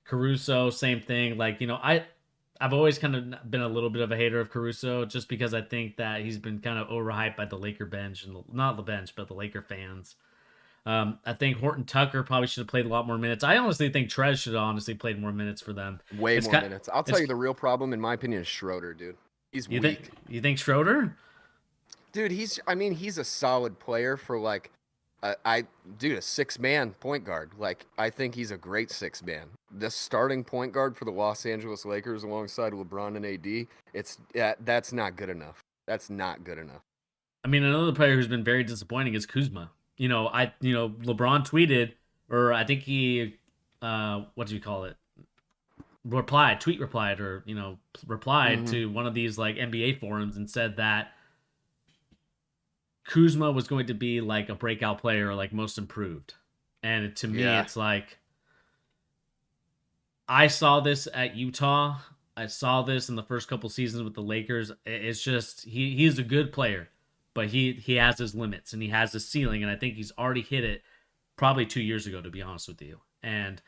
Caruso, same thing. Like, you know, I've always kind of been a little bit of a hater of Caruso, just because I think that he's been kind of overhyped by the Laker bench, and not the bench, but the Laker fans. I think Horton Tucker probably should have played a lot more minutes. I honestly think Trez should have honestly played more minutes for them. Way It's more got, minutes. I'll tell it's you the real problem, in my opinion, is Schroeder, dude. He's weak. you think Schroeder? Dude, I mean, he's a solid player for like, a 6-man point guard. Like, I think he's a great 6-man. The starting point guard for the Los Angeles Lakers alongside LeBron and AD, that's not good enough. That's not good enough. I mean, another player who's been very disappointing is Kuzma. LeBron tweeted, or I think he, what do you call it? Replied to one of these like NBA forums and said that Kuzma was going to be like a breakout player, like most improved. And to me, it's like, I saw this at Utah. I saw this in the first couple seasons with the Lakers. It's just he's a good player, but he has his limits and he has his ceiling, and I think he's already hit it probably 2 years ago, to be honest with you. And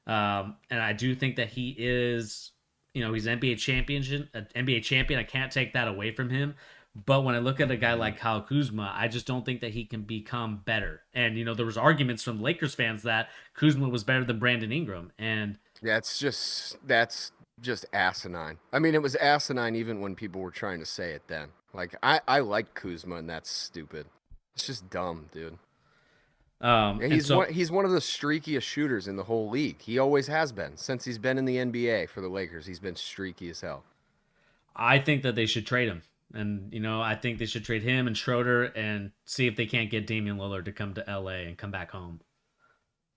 I do think that he is, he's an NBA champion. I can't take that away from him. But when I look at a guy like Kyle Kuzma, I just don't think that he can become better. And there was arguments from Lakers fans that Kuzma was better than Brandon Ingram, and that's just asinine. I mean, it was asinine even when people were trying to say it then. Like, I like Kuzma, and that's stupid. It's just dumb, dude. He's one of the streakiest shooters in the whole league. He always has been. Since he's been in the NBA for the Lakers, he's been streaky as hell. I think that they should trade him. And, I think they should trade him and Schroeder and see if they can't get Damian Lillard to come to LA and come back home.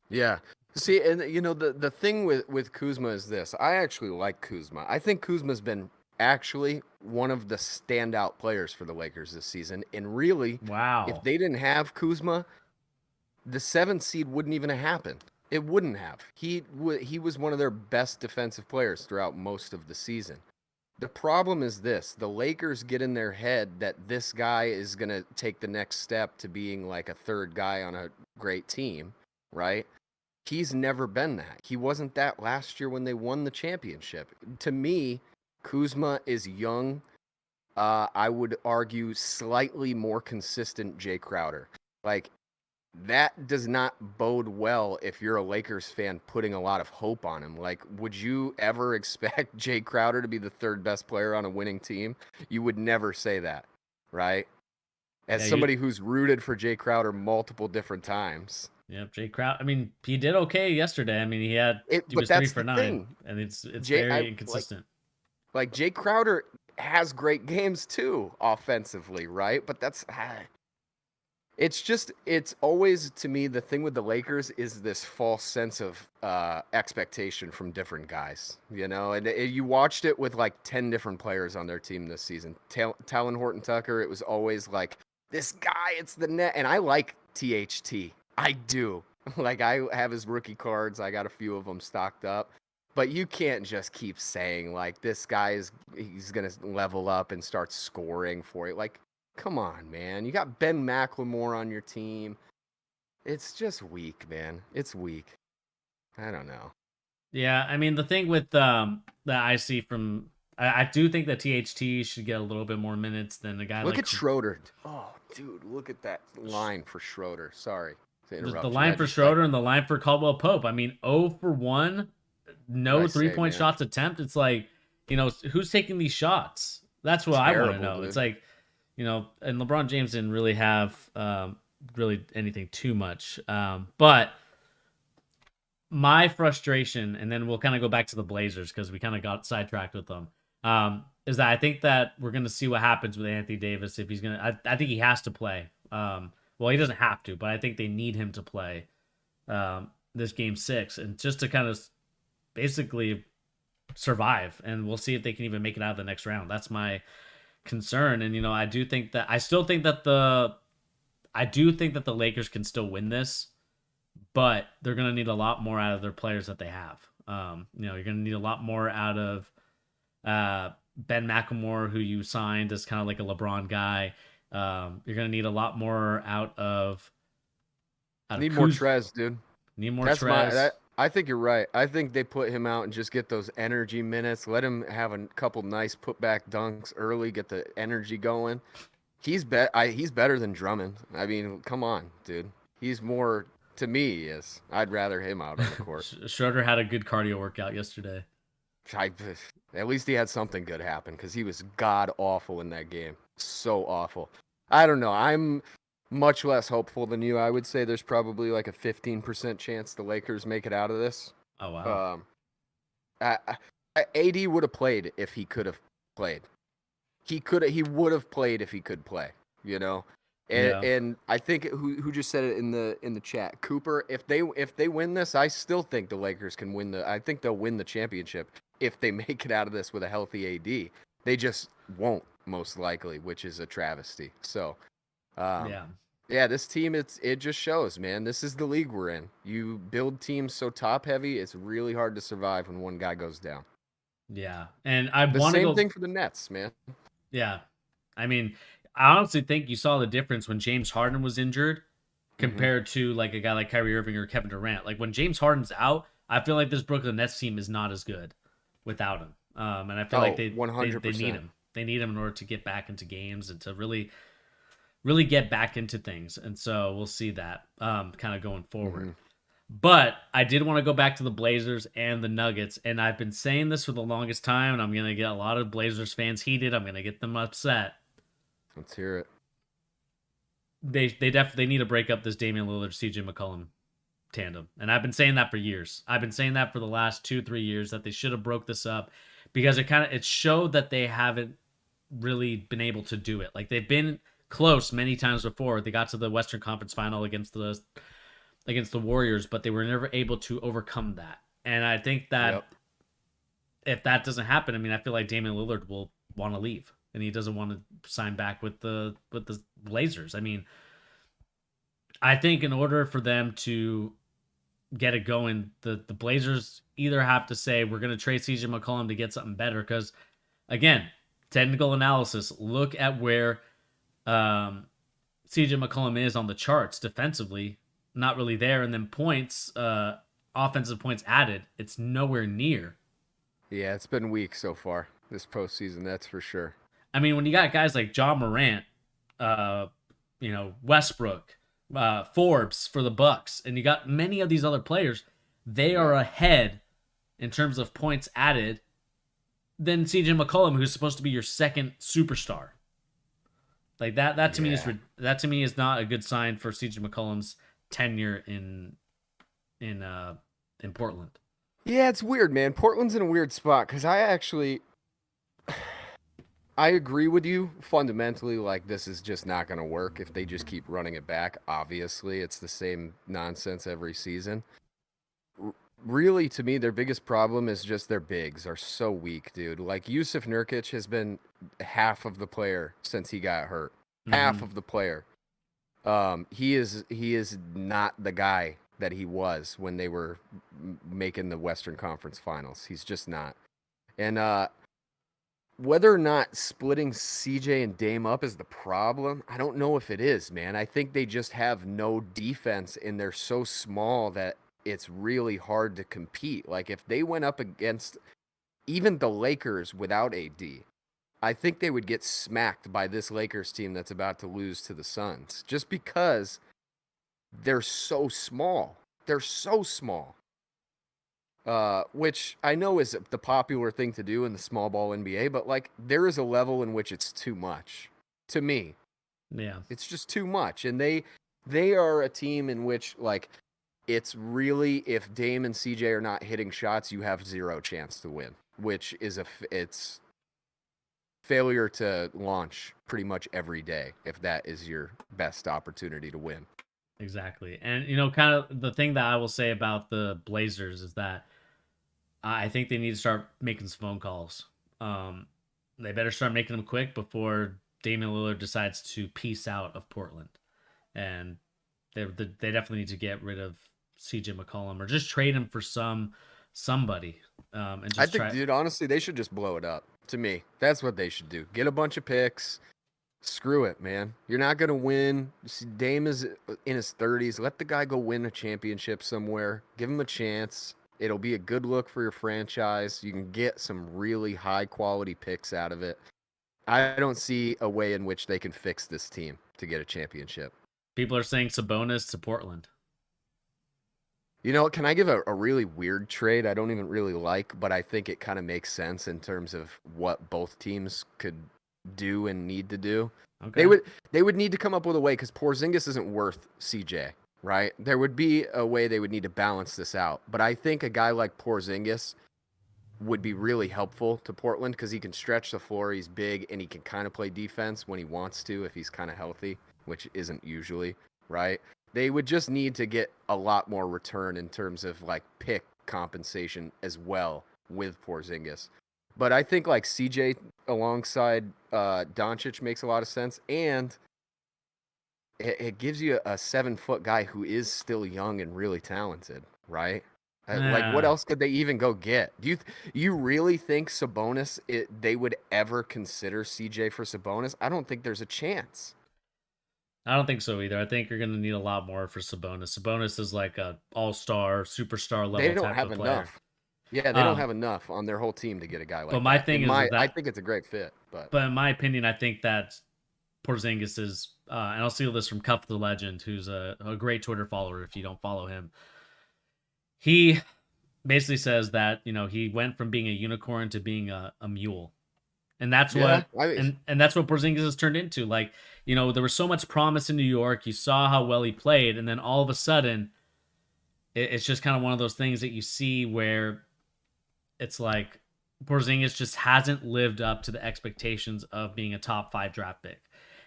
Yeah. See, and the thing with Kuzma is this. I actually like Kuzma. I think Kuzma's been actually one of the standout players for the Lakers this season. And really, wow, if they didn't have Kuzma, the 7th seed wouldn't even have happened. It wouldn't have. He was one of their best defensive players throughout most of the season. The problem is this. The Lakers get in their head that this guy is going to take the next step to being like a third guy on a great team, right? He's never been that. He wasn't that last year when they won the championship. To me, Kuzma is young. I would argue slightly more consistent Jay Crowder. Like, that does not bode well if you're a Lakers fan putting a lot of hope on him. Like, would you ever expect Jay Crowder to be the third best player on a winning team? You would never say that, right? As somebody who's rooted for Jay Crowder multiple different times. Yeah, Jay Crowder. I mean, he did okay yesterday. I mean, he was 3 for 9, and it's very inconsistent. Like Jay Crowder has great games too, offensively, right? But it's always, to me, the thing with the Lakers is this false sense of expectation from different guys, and you watched it with like 10 different players on their team this season. Talon Horton Tucker, it was always like, this guy, it's the net. And I like THT. I do. Like, I have his rookie cards. I got a few of them stocked up. But you can't just keep saying, like, this guy he's going to level up and start scoring for you. Like, come on, man. You got Ben McLemore on your team. It's just weak, man. It's weak. I don't know. Yeah, I mean, the thing with that I see from... I do think that THT should get a little bit more minutes than a guy Look at Schroeder. Oh, dude, look at that line for Schroeder. Sorry to interrupt. The line for Schroeder and the line for Caldwell Pope. I mean, 0 for 1, no three-point shots attempt. It's like, who's taking these shots? That's what I want to know. Dude. It's like, and LeBron James didn't really have really anything too much. But my frustration, and then we'll kind of go back to the Blazers because we kind of got sidetracked with them, is that I think that we're going to see what happens with Anthony Davis if he's going to... I think he has to play. Well, he doesn't have to, but I think they need him to play this Game 6, and just to kind of basically survive, and we'll see if they can even make it out of the next round. That's my concern. And I do think that the Lakers can still win this, but they're going to need a lot more out of their players that they have. You're going to need a lot more out of Ben McLemore, who you signed as kind of like a LeBron guy. You're going to need a lot more out of more Trez, dude. Need more Trez. I think you're right. I think they put him out and just get those energy minutes. Let him have a couple nice putback dunks early, get the energy going. He's better than Drummond. I mean, come on, dude. He's more to me. He is. I'd rather him out on the court. Schroeder had a good cardio workout yesterday. I, at least he had something good happen because he was god awful in that game. So awful. I don't know. I'm much less hopeful than you. I would say there's probably like a 15% chance the Lakers make it out of this. Oh wow. AD would have played if he could have played. He would have played if he could play. You know. And I think who just said it in the chat, Cooper. If they win this, I still think the Lakers can win I think they'll win the championship if they make it out of this with a healthy AD. They just won't, most likely, which is a travesty. So, yeah, this team it just shows, man. This is the league we're in. You build teams so top heavy, it's really hard to survive when one guy goes down. Yeah, and I want to go. The same thing for the Nets, man. Yeah, I mean, I honestly think you saw the difference when James Harden was injured compared to like a guy like Kyrie Irving or Kevin Durant. Like when James Harden's out, I feel like this Brooklyn Nets team is not as good without him. And I feel like they need him. They need him in order to get back into games and to really get back into things. And so we'll see that kind of going forward. But I did want to go back to the Blazers and the Nuggets, and I've been saying this for the longest time, and I'm going to get a lot of Blazers fans heated. I'm going to get them upset. Let's hear it. They definitely need to break up this Damian Lillard, CJ McCollum tandem, and I've been saying that for years. I've been saying that for the last 2-3 years that they should have broke this up because it showed that they haven't really been able to do it. Like they've been close many times before. They got to the Western Conference Final against the Warriors, but they were never able to overcome that. And I think that if that doesn't happen, I mean, I feel like Damian Lillard will want to leave, and he doesn't want to sign back with the Blazers. I mean, I think in order for them to get it going, the Blazers either have to say we're going to trade CJ McCollum to get something better, because again, technical analysis, look at where CJ McCollum is on the charts defensively. Not really there, and then points, offensive points added, it's nowhere near. Yeah, it's been weak so far this postseason, that's for sure. I mean, when you got guys like John Morant, Westbrook, Forbes for the Bucks, and you got many of these other players, they are ahead in terms of points added than CJ McCollum, who's supposed to be your second superstar. Like that to me is not a good sign for CJ McCollum's tenure in Portland. Yeah, it's weird, man. Portland's in a weird spot because I agree with you fundamentally. Like, this is just not going to work if they just keep running it back. Obviously, it's the same nonsense every season. Really, to me, their biggest problem is just their bigs are so weak, dude. Like, Yusuf Nurkic has been half of the player since he got hurt. Half of the player. He is not the guy that he was when they were making the Western Conference Finals. He's just not. And whether or not splitting CJ and Dame up is the problem, I don't know if it is, man. I think they just have no defense, and they're so small that it's really hard to compete. Like, if they went up against even the Lakers without AD, I think they would get smacked by this Lakers team that's about to lose to the Suns, just because they're so small. They're so small. Which I know is the popular thing to do in the small ball NBA, but like there is a level in which it's too much to me. Yeah. It's just too much. And they are a team in which like it's really, if Dame and CJ are not hitting shots, you have zero chance to win, which is it's failure to launch pretty much every day if that is your best opportunity to win. Exactly. And, kind of the thing that I will say about the Blazers is that I think they need to start making some phone calls. They better start making them quick before Damian Lillard decides to peace out of Portland. And they definitely need to get rid of CJ McCollum or just trade him for somebody. And just dude, honestly, they should just blow it up. To me, that's what they should do. Get a bunch of picks, Screw it, man. You're not going to win. Dame is in his 30s. Let the guy go win a championship somewhere. Give him a chance. It'll be a good look for your franchise. You can get some really high quality picks out of it. I don't see a way in which they can fix this team to get a championship. People are saying Sabonis to Portland. You know, can I give a really weird trade I don't even really like, but I think it kind of makes sense in terms of what both teams could do and need to do. Okay. They would need to come up with a way because Porzingis isn't worth CJ, right? There would be a way they would need to balance this out. But I think a guy like Porzingis would be really helpful to Portland because he can stretch the floor. He's big and he can kind of play defense when he wants to if he's kind of healthy, which isn't usually, right? They would just need to get a lot more return in terms of like pick compensation as well with Porzingis. But I think like CJ alongside Doncic makes a lot of sense, and it gives you a 7-foot guy who is still young and really talented, right? Like, what else could they even go get? Do you really think Sabonis? They would ever consider CJ for Sabonis? I don't think there's a chance. I don't think so either. I think you're going to need a lot more for Sabonis. Sabonis is like a all-star, superstar level They don't type have of player. enough. Yeah, they don't have enough on their whole team to get a guy like that. But my thing is that I think it's a great fit. But in my opinion, I think that Porzingis is, and I'll steal this from Cuff the Legend, who's a great Twitter follower if you don't follow him. He basically says that, you know, he went from being a unicorn to being a mule. And that's what and that's what Porzingis has turned into. Like, you know, there was so much promise in New York. You saw how well he played, and then all of a sudden, it's just kind of one of those things that you see where it's like Porzingis just hasn't lived up to the expectations of being a top 5 draft pick.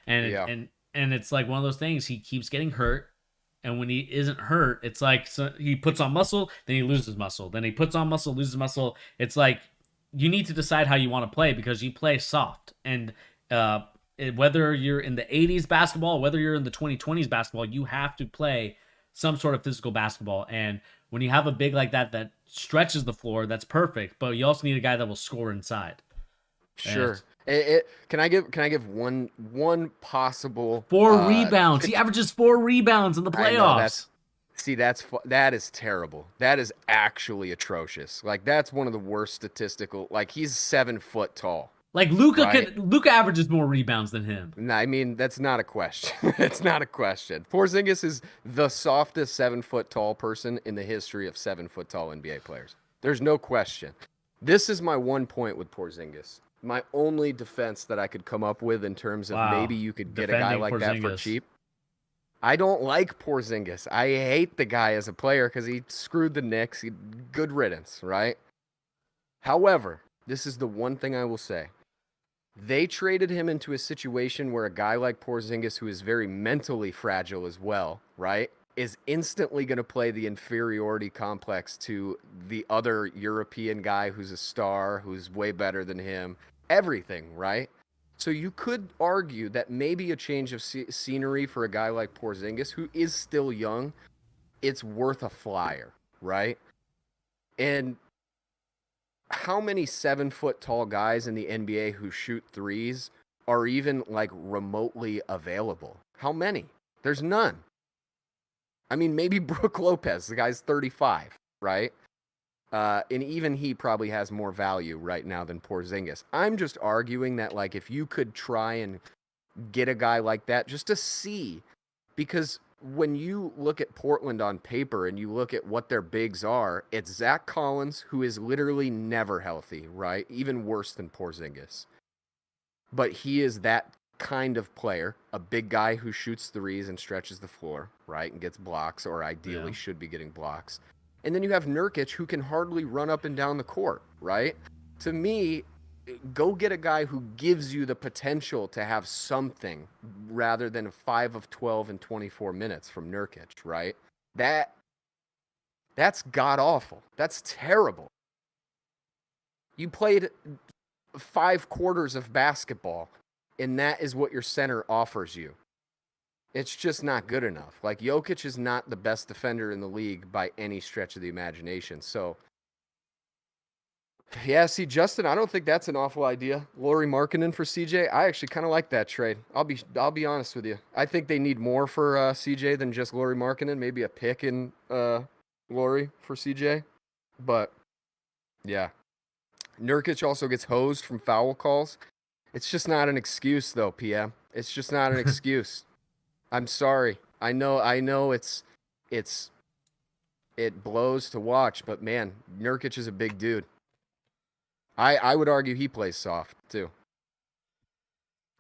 And it's like one of those things, he keeps getting hurt. And when he isn't hurt, it's like he puts on muscle, then he loses muscle. Then he puts on muscle, loses muscle. It's like you need to decide how you want to play because you play soft. And whether you're in the 80s basketball, whether you're in the 2020s basketball, you have to play some sort of physical basketball. And when you have a big like that stretches the floor, that's perfect. But you also need a guy that will score inside. Sure. Can I give one possible 4 rebounds? He averages 4 rebounds in the playoffs. That is terrible. That is actually atrocious. Like, that's one of the worst statistical. Like, he's 7 foot tall. Like Luka Luka averages more rebounds than him. No, I mean, that's not a question. It's not a question. Porzingis is the softest 7 foot tall person in the history of 7 foot tall NBA players. There's no question. This is my one point with Porzingis. My only defense that I could come up with in terms of maybe you could get a guy like that for cheap. I don't like Porzingis. I hate the guy as a player because he screwed the Knicks. Good riddance, right? However, this is the one thing I will say. They traded him into a situation where a guy like Porzingis, who is very mentally fragile as well, right, is instantly going to play the inferiority complex to the other European guy who's a star, who's way better than him. Everything, right? So you could argue that maybe a change of scenery for a guy like Porzingis, who is still young, it's worth a flyer, right? And how many 7 foot tall guys in the NBA who shoot threes are even like remotely available? How many? There's none. I mean, maybe Brook Lopez, the guy's 35, right? And even he probably has more value right now than Porzingis. I'm just arguing that, like, if you could try and get a guy like that just to see, because when you look at Portland on paper and you look at what their bigs are, it's Zach Collins, who is literally never healthy, right? Even worse than Porzingis. But he is that kind of player, a big guy who shoots threes and stretches the floor, right? And gets blocks, or ideally should be getting blocks. And then you have Nurkic, who can hardly run up and down the court, right? To me, go get a guy who gives you the potential to have something rather than 5 of 12 in 24 minutes from Nurkic, right? That's god-awful. That's terrible. You played 5 quarters of basketball, and that is what your center offers you. It's just not good enough. Like, Jokic is not the best defender in the league by any stretch of the imagination. So Yeah, see, Justin, I don't think that's an awful idea. Lauri Markkanen for CJ. I actually kind of like that trade. I'll be honest with you. I think they need more for CJ than just Lauri Markkanen. Maybe a pick in Lauri for CJ. But yeah, Nurkic also gets hosed from foul calls. It's just not an excuse, though, PM. It's just not an excuse. I'm sorry. I know it blows to watch, but man, Nurkic is a big dude. I would argue he plays soft too.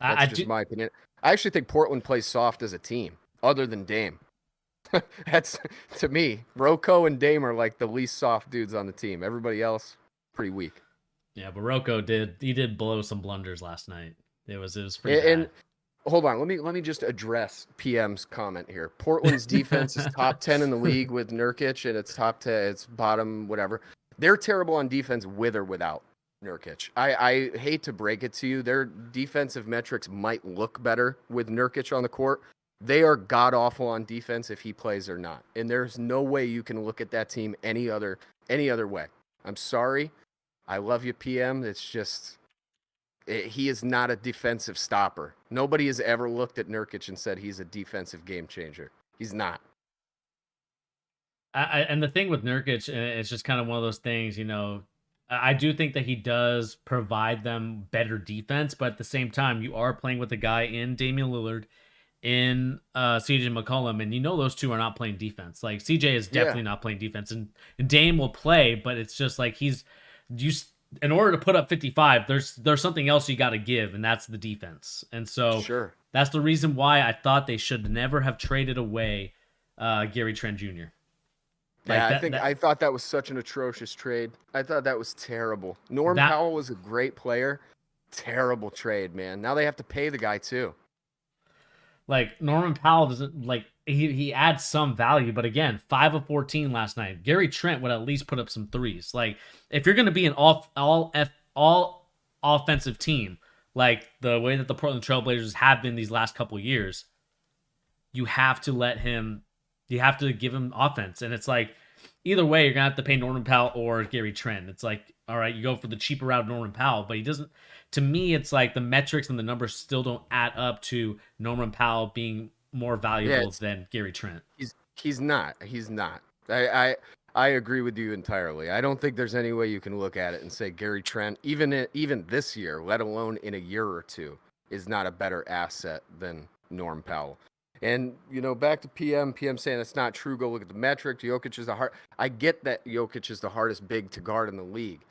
That's I just do. my opinion. I actually think Portland plays soft as a team, other than Dame. That's to me. Rocco and Dame are like the least soft dudes on the team. Everybody else, pretty weak. Yeah, but Rocco did blow some blunders last night. It was pretty And bad. hold on, let me just address PM's comment here. Portland's defense is top 10 in the league with Nurkic, and it's top 10, it's bottom, whatever. They're terrible on defense with or without Nurkic. I hate to break it to you. Their defensive metrics might look better with Nurkic on the court. They are god awful on defense if he plays or not. And there's no way you can look at that team any other way. I'm sorry. I love you, PM. It's just he is not a defensive stopper. Nobody has ever looked at Nurkic and said he's a defensive game changer. He's not. And the thing with Nurkic, it's just kind of one of those things, I do think that he does provide them better defense, but at the same time, you are playing with a guy in Damian Lillard, in CJ McCollum, and those two are not playing defense. Like CJ is definitely not playing defense, and Dame will play, but it's just like in order to put up 55, there's something else you got to give, and that's the defense. And so that's the reason why I thought they should never have traded away Gary Trent Jr. I thought that was such an atrocious trade. I thought that was terrible. Norm Powell was a great player. Terrible trade, man. Now they have to pay the guy too. Like Norman Powell doesn't he adds some value, but again, 5 of 14 last night. Gary Trent would at least put up some threes. Like if you're gonna be an all offensive team, like the way that the Portland Trailblazers have been these last couple years, you have to give him offense. And it's like, either way, you're going to have to pay Norman Powell or Gary Trent. It's like, all right, you go for the cheaper route of Norman Powell, but he doesn't. To me, it's like the metrics and the numbers still don't add up to Norman Powell being more valuable than Gary Trent. He's not. I agree with you entirely. I don't think there's any way you can look at it and say Gary Trent, even this year, let alone in a year or two, is not a better asset than Norm Powell. And, back to PM saying it's not true. Go look at the metric. Jokic is I get that Jokic is the hardest big to guard in the league.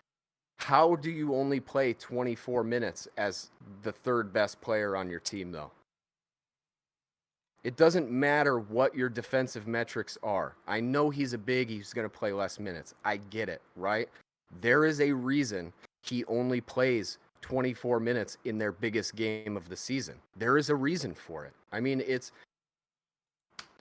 How do you only play 24 minutes as the third best player on your team, though? It doesn't matter what your defensive metrics are. I know he's a big, he's going to play less minutes. I get it, right? There is a reason he only plays 24 minutes in their biggest game of the season. There is a reason for it. I mean,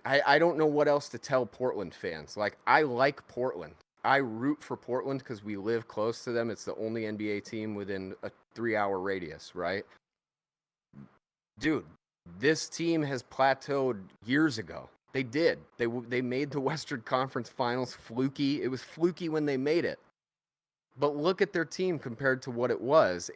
I don't know what else to tell Portland fans. Like, I like Portland. I root for Portland because we live close to them. It's the only NBA team within a 3-hour radius, right? Dude, this team has plateaued years ago. They did. They made the Western Conference Finals fluky. It was fluky when they made it. But look at their team compared to what it was.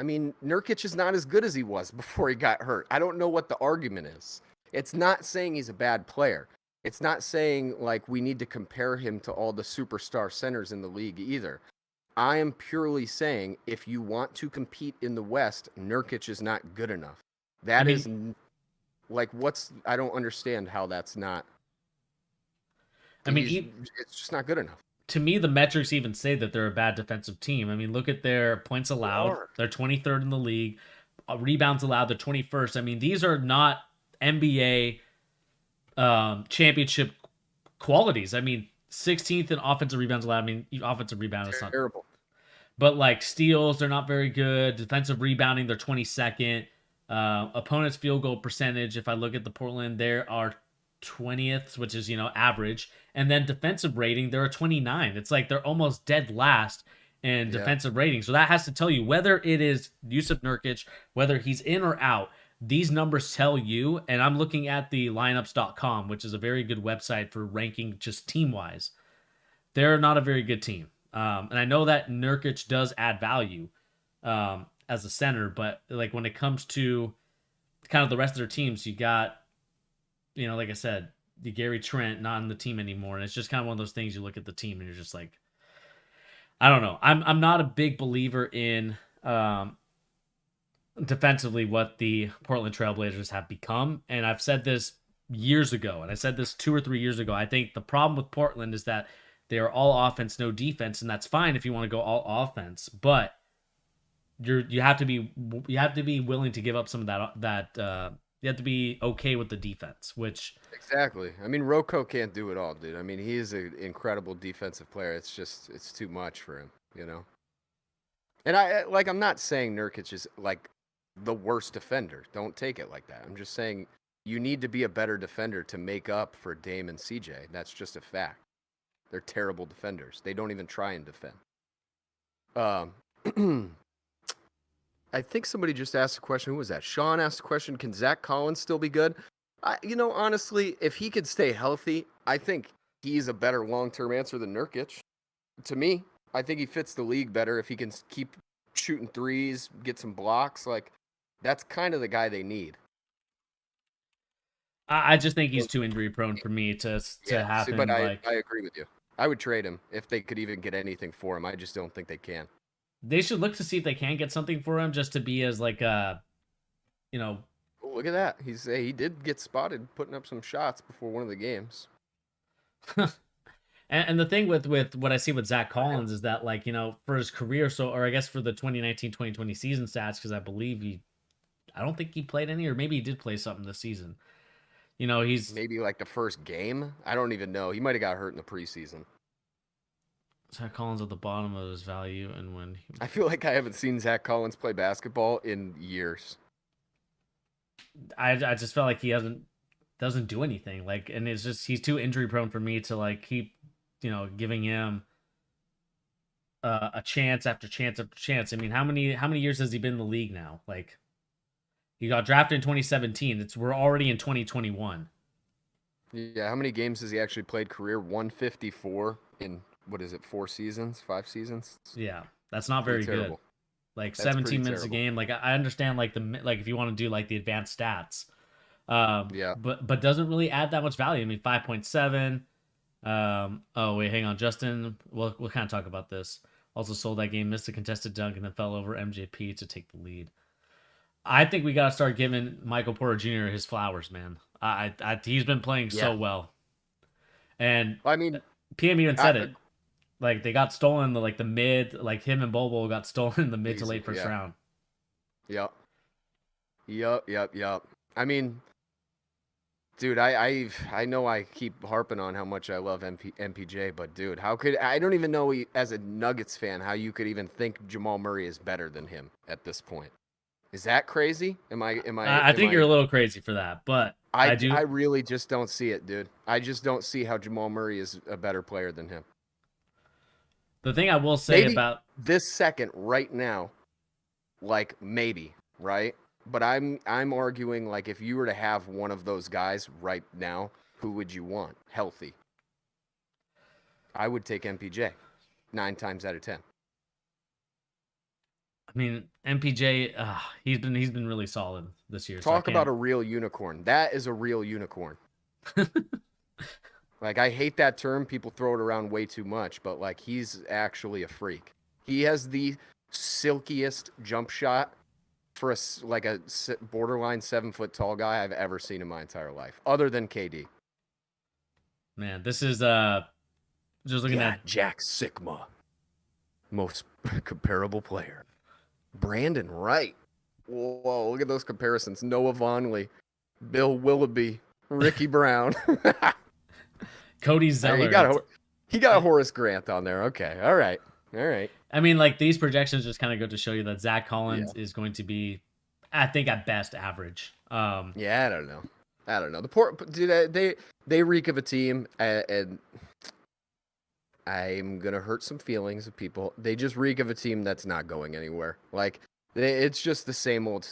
Nurkic is not as good as he was before he got hurt. I don't know what the argument is. It's not saying he's a bad player. It's not saying, like, we need to compare him to all the superstar centers in the league either. I am purely saying if you want to compete in the West, Nurkic is not good enough. I don't understand how that's not. It's just not good enough. To me, the metrics even say that they're a bad defensive team. I mean, look at their points allowed. They're 23rd in the league. Rebounds allowed, they're 21st. I mean, these are not NBA championship qualities. I mean, 16th in offensive rebounds allowed. I mean, offensive rebound is not terrible. But like steals, they're not very good. Defensive rebounding, they're 22nd. Opponent's field goal percentage, if I look at the Portland, there are 20th, which is, average. And then defensive rating, they're a 29. It's like they're almost dead last in defensive rating. So that has to tell you whether it is Jusuf Nurkic, whether he's in or out. These numbers tell you, and I'm looking at the lineups.com, which is a very good website for ranking just team-wise. They're not a very good team. And I know that Nurkic does add value as a center, but like when it comes to kind of the rest of their teams, you got, like I said, the Gary Trent not on the team anymore, and it's just kind of one of those things. You look at the team and you're just like, I don't know. I'm not a big believer in defensively what the Portland Trailblazers have become, and I've said this years ago, and I said this 2 or 3 years ago. I think the problem with Portland is that they are all offense, no defense, and that's fine if you want to go all offense, but you have to be willing to give up some of that. You have to be okay with the defense, which Exactly. I mean, Rocco can't do it all, dude. I mean, he is an incredible defensive player. It's too much for him, you know. And I'm not saying Nurkic is like the worst defender. Don't take it like that. I'm just saying you need to be a better defender to make up for Dame and CJ. That's just a fact. They're terrible defenders. They don't even try and defend. I think somebody just asked a question. Who was that? Sean asked a question. Can Zach Collins still be good? Honestly, if he could stay healthy, I think he's a better long-term answer than Nurkic. To me, I think he fits the league better if he can keep shooting threes, get some blocks. Like, that's kind of the guy they need. I just think he's too injury prone for me to have him. But I agree with you. I would trade him if they could even get anything for him. I just don't think they can. They should look to see if they can get something for him, just to be as like a, Look at that. He did get spotted putting up some shots before one of the games. and the thing with what I see with Zach Collins is that, like, for his career, or I guess for the 2019-2020 season stats, because I don't think he played any, or maybe he did play something this season. He's maybe like the first game. I don't even know. He might have got hurt in the preseason. Zach Collins at the bottom of his value, and I feel like I haven't seen Zach Collins play basketball in years. I just felt like he doesn't do anything, like, and it's just he's too injury prone for me to like keep giving him a chance after chance after chance. I mean, how many years has he been in the league now? Like, he got drafted in 2017. We're already in 2021. Yeah, how many games has he actually played career? 154 in, what is it, 4 seasons, 5 seasons? Yeah, that's not very good. Like, that's 17 minutes a game. Like, I understand, like, if you want to do like the advanced stats, yeah, but doesn't really add that much value. I mean, 5.7. Oh wait, hang on, Justin. We'll kind of talk about this. Also sold that game, missed a contested dunk, and then fell over MJP to take the lead. I think we got to start giving Michael Porter Jr. his flowers, man. He's been playing so well. And I mean, PM even said it. Like, they got stolen the mid, like him and Bobo got stolen in the mid to late first round. Yep. I mean, dude, I know I keep harping on how much I love MPJ, but dude, I don't even know as a Nuggets fan how you could even think Jamal Murray is better than him at this point. Is that crazy? I think you're a little crazy for that, but I really just don't see it, dude. I just don't see how Jamal Murray is a better player than him. The thing I will say maybe about this second right now, like, maybe, right? But I'm arguing, like, if you were to have one of those guys right now, who would you want healthy? I would take MPJ 9 times out of 10. I mean, MPJ, he's been really solid this year. Talk about a real unicorn. That is a real unicorn. Like, I hate that term. People throw it around way too much, but, like, he's actually a freak. He has the silkiest jump shot for a borderline 7-foot tall guy I've ever seen in my entire life, other than KD. Man, this is just looking at Jack Sigma, most comparable player. Brandon Wright. Whoa, look at those comparisons. Noah Vonleh, Bill Willoughby, Ricky Brown. Cody Zeller. He got Horace Grant on there. Okay. All right. I mean, like, these projections just kind of go to show you that Zach Collins is going to be, I think, at best, average. Yeah, I don't know. The poor dude, they reek of a team, and I'm gonna hurt some feelings of people. They just reek of a team that's not going anywhere. Like, it's just the same old.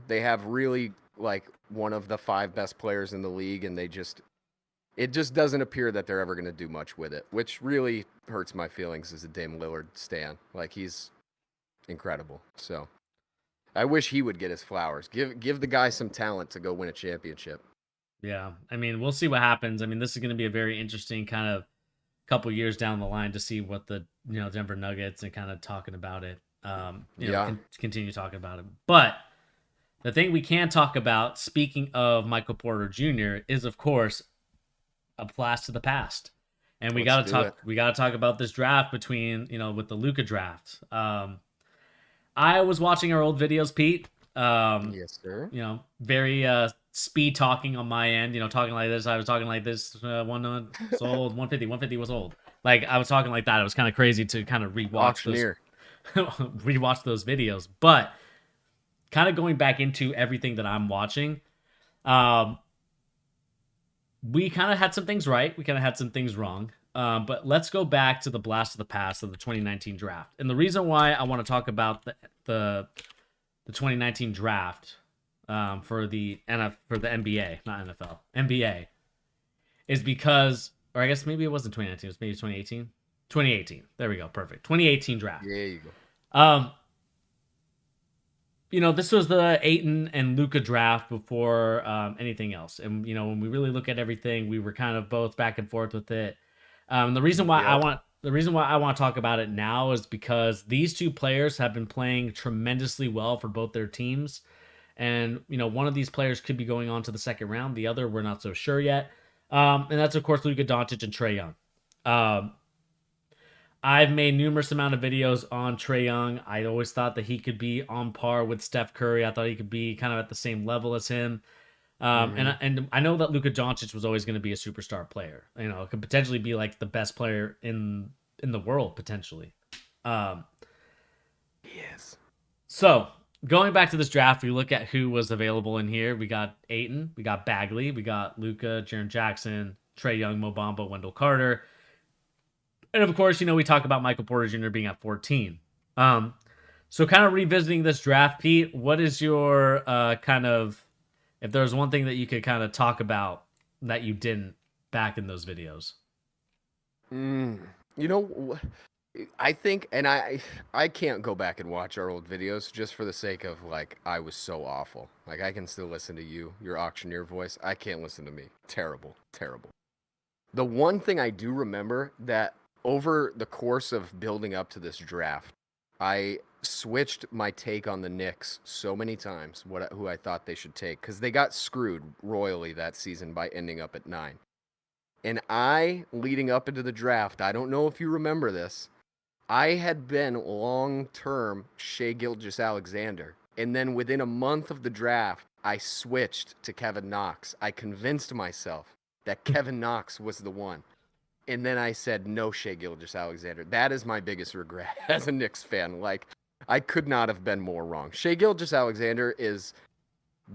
They have really, like, one of the 5 best players in the league, and they just it just doesn't appear that they're ever going to do much with it, which really hurts my feelings as a Dame Lillard stan. Like, he's incredible. So I wish he would get his flowers. Give the guy some talent to go win a championship. Yeah, I mean, we'll see what happens. I mean, this is going to be a very interesting kind of couple years down the line to see what the Denver Nuggets and kind of talking about it. Continue talking about it. But the thing we can talk about, speaking of Michael Porter Jr., is of course a blast to the past. And we got to talk. We got to talk about this draft between with the Luka draft. I was watching our old videos, Pete. Yes, sir. Very speed talking on my end. Talking like this. I was talking like this. 150 was old. Like, I was talking like that. It was kind of crazy to kind of rewatch those videos. But kind of going back into everything that I'm watching, we kind of had some things right. We kind of had some things wrong. But let's go back to the blast of the past of the 2019 draft. And the reason why I want to talk about the 2019 draft for the NBA, not NFL, NBA, is because, or I guess maybe it wasn't 2019, it was maybe 2018. 2018. There we go. Perfect. 2018 draft. There you go. This was the Ayton and Luka draft before anything else. And, when we really look at everything, we were kind of both back and forth with it. The reason why I want to talk about it now is because these two players have been playing tremendously well for both their teams. And, one of these players could be going on to the second round. The other, we're not so sure yet. And that's, of course, Luka Doncic and Trae Young. I've made numerous amount of videos on Trae Young. I always thought that he could be on par with Steph Curry. I thought he could be kind of at the same level as him. And I know that Luka Doncic was always going to be a superstar player. It could potentially be like the best player in the world, potentially. Yes. So, going back to this draft, we look at who was available in here. We got Ayton, we got Bagley, we got Luka, Jaren Jackson, Trae Young, Mo Bamba, Wendell Carter. And of course, we talk about Michael Porter Jr. being at 14. So kind of revisiting this draft, Pete, what is your if there's one thing that you could kind of talk about that you didn't back in those videos? I think, and I can't go back and watch our old videos just for the sake of, like, I was so awful. Like, I can still listen to you, your auctioneer voice. I can't listen to me. Terrible, terrible. The one thing I do remember that over the course of building up to this draft, I switched my take on the Knicks so many times, who I thought they should take, because they got screwed royally that season by ending up at 9. And leading up into the draft, I don't know if you remember this, I had been long-term Shai Gilgeous-Alexander. And then within a month of the draft, I switched to Kevin Knox. I convinced myself that Kevin Knox was the one. And then I said, no Shai Gilgeous-Alexander. That is my biggest regret as a Knicks fan. Like, I could not have been more wrong. Shai Gilgeous-Alexander is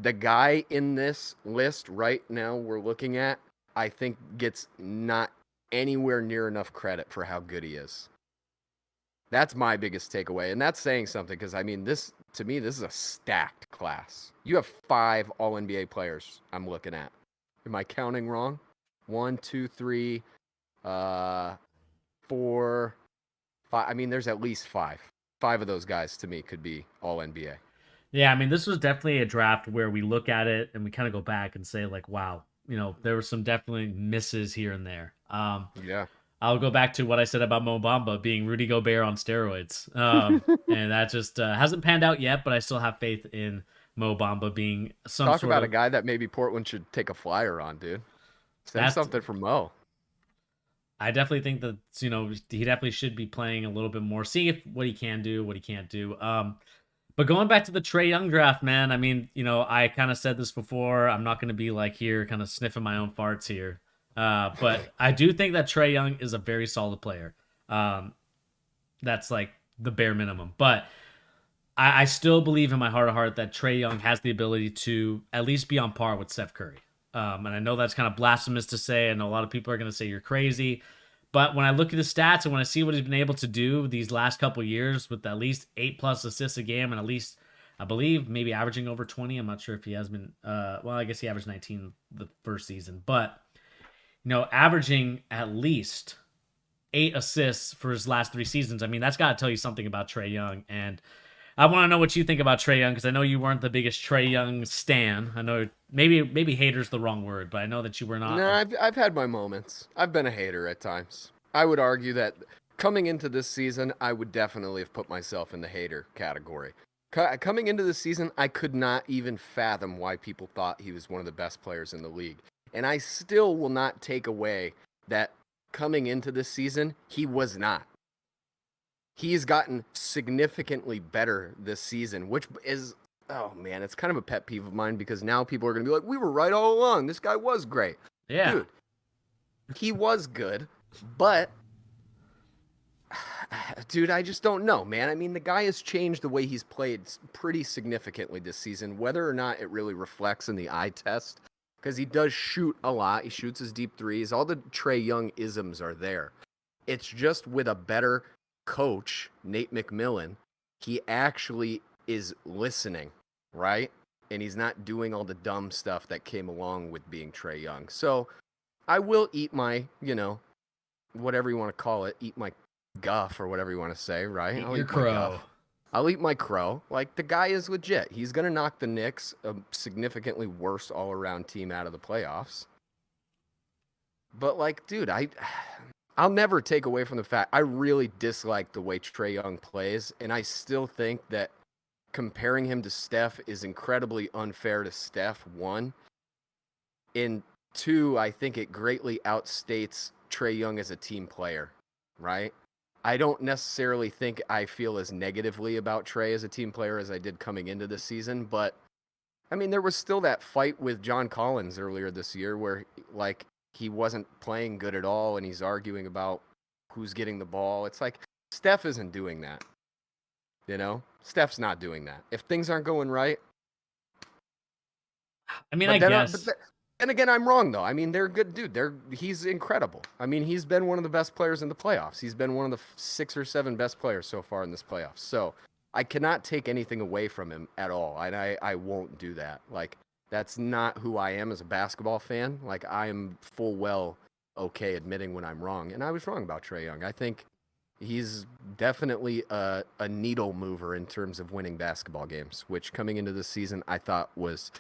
the guy in this list right now we're looking at, I think gets not anywhere near enough credit for how good he is. That's my biggest takeaway. And that's saying something because, I mean, this is a stacked class. You have 5 All-NBA players I'm looking at. Am I counting wrong? 1, 2, 3... 4, 5. I mean, there's at least 5. 5 of those guys to me could be all NBA. Yeah, I mean, this was definitely a draft where we look at it and we kind of go back and say, like, wow, there were some definitely misses here and there. Yeah. I'll go back to what I said about Mo Bamba being Rudy Gobert on steroids. And that just hasn't panned out yet, but I still have faith in Mo Bamba being Talk about a guy that maybe Portland should take a flyer on, dude. Send something for Mo. I definitely think that, he definitely should be playing a little bit more, seeing what he can do, what he can't do. But going back to the Trae Young draft, man, I mean, I kind of said this before. I'm not going to be like here kind of sniffing my own farts here. But I do think that Trae Young is a very solid player. That's like the bare minimum. But I still believe in my heart of heart that Trae Young has the ability to at least be on par with Steph Curry. And I know that's kind of blasphemous to say. I know a lot of people are going to say you're crazy. But when I look at his stats and when I see what he's been able to do these last couple years with at least 8+ assists a game and at least, I believe, maybe averaging over 20. I'm not sure if he has been. Well, I guess he averaged 19 the first season. But averaging at least 8 assists for his last 3 seasons. I mean, that's got to tell you something about Trae Young. And I want to know what you think about Trae Young, because I know you weren't the biggest Trae Young stan. I know maybe hater's the wrong word, but I know that you were not. No, I've had my moments. I've been a hater at times. I would argue that coming into this season, I would definitely have put myself in the hater category. Coming into the season, I could not even fathom why people thought he was one of the best players in the league. And I still will not take away that coming into this season, he was not. He's gotten significantly better this season, which is, oh man, it's kind of a pet peeve of mine, because now people are going to be like, we were right all along. This guy was great. Yeah. Dude, he was good, but dude, I just don't know, man. I mean, the guy has changed the way he's played pretty significantly this season, whether or not it really reflects in the eye test, because he does shoot a lot. He shoots his deep threes. All the Trae Young isms are there. It's just with a better coach, Nate McMillan, he actually is listening, right? And he's not doing all the dumb stuff that came along with being Trae Young. So I will eat my, whatever you want to call it, eat my guff or whatever you want to say, right? I'll eat your crow. I'll eat my crow. Like, the guy is legit. He's going to knock the Knicks, a significantly worse all-around team, out of the playoffs. But, like, dude, I'll never take away from the fact I really dislike the way Trae Young plays, and I still think that comparing him to Steph is incredibly unfair to Steph, one. And two, I think it greatly outstates Trae Young as a team player, right? I don't necessarily think I feel as negatively about Trae as a team player as I did coming into this season, but I mean, there was still that fight with John Collins earlier this year where, like, he wasn't playing good at all, and he's arguing about who's getting the ball. It's like, Steph isn't doing that. Steph's not doing that. If things aren't going right. I mean, I guess. And again, I'm wrong, though. I mean, they're good, dude. He's incredible. I mean, he's been one of the best players in the playoffs. He's been one of the 6 or 7 best players so far in this playoffs. So I cannot take anything away from him at all. And I won't do that. Like, that's not who I am as a basketball fan. Like, I am full well okay admitting when I'm wrong. And I was wrong about Trae Young. I think he's definitely a needle mover in terms of winning basketball games, which coming into this season I thought was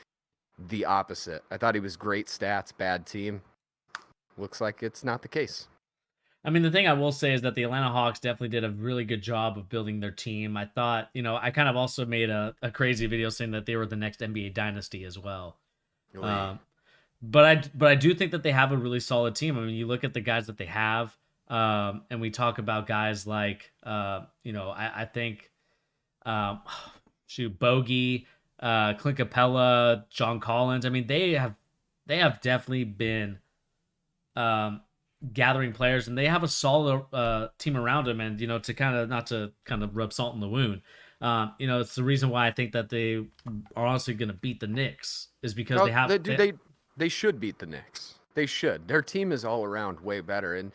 the opposite. I thought he was great stats, bad team. Looks like it's not the case. I mean, the thing I will say is that the Atlanta Hawks definitely did a really good job of building their team. I thought, I kind of also made a crazy video saying that they were the next NBA dynasty as well. But I do think that they have a really solid team. I mean, you look at the guys that they have, and we talk about guys like, I think, Bogey, Clint Capella, John Collins. I mean, they have definitely been gathering players, and they have a solid team around them. And to kind of not to kind of rub salt in the wound, it's the reason why I think that they are honestly going to beat the Knicks is because they should beat the Knicks. They should. Their team is all around way better. And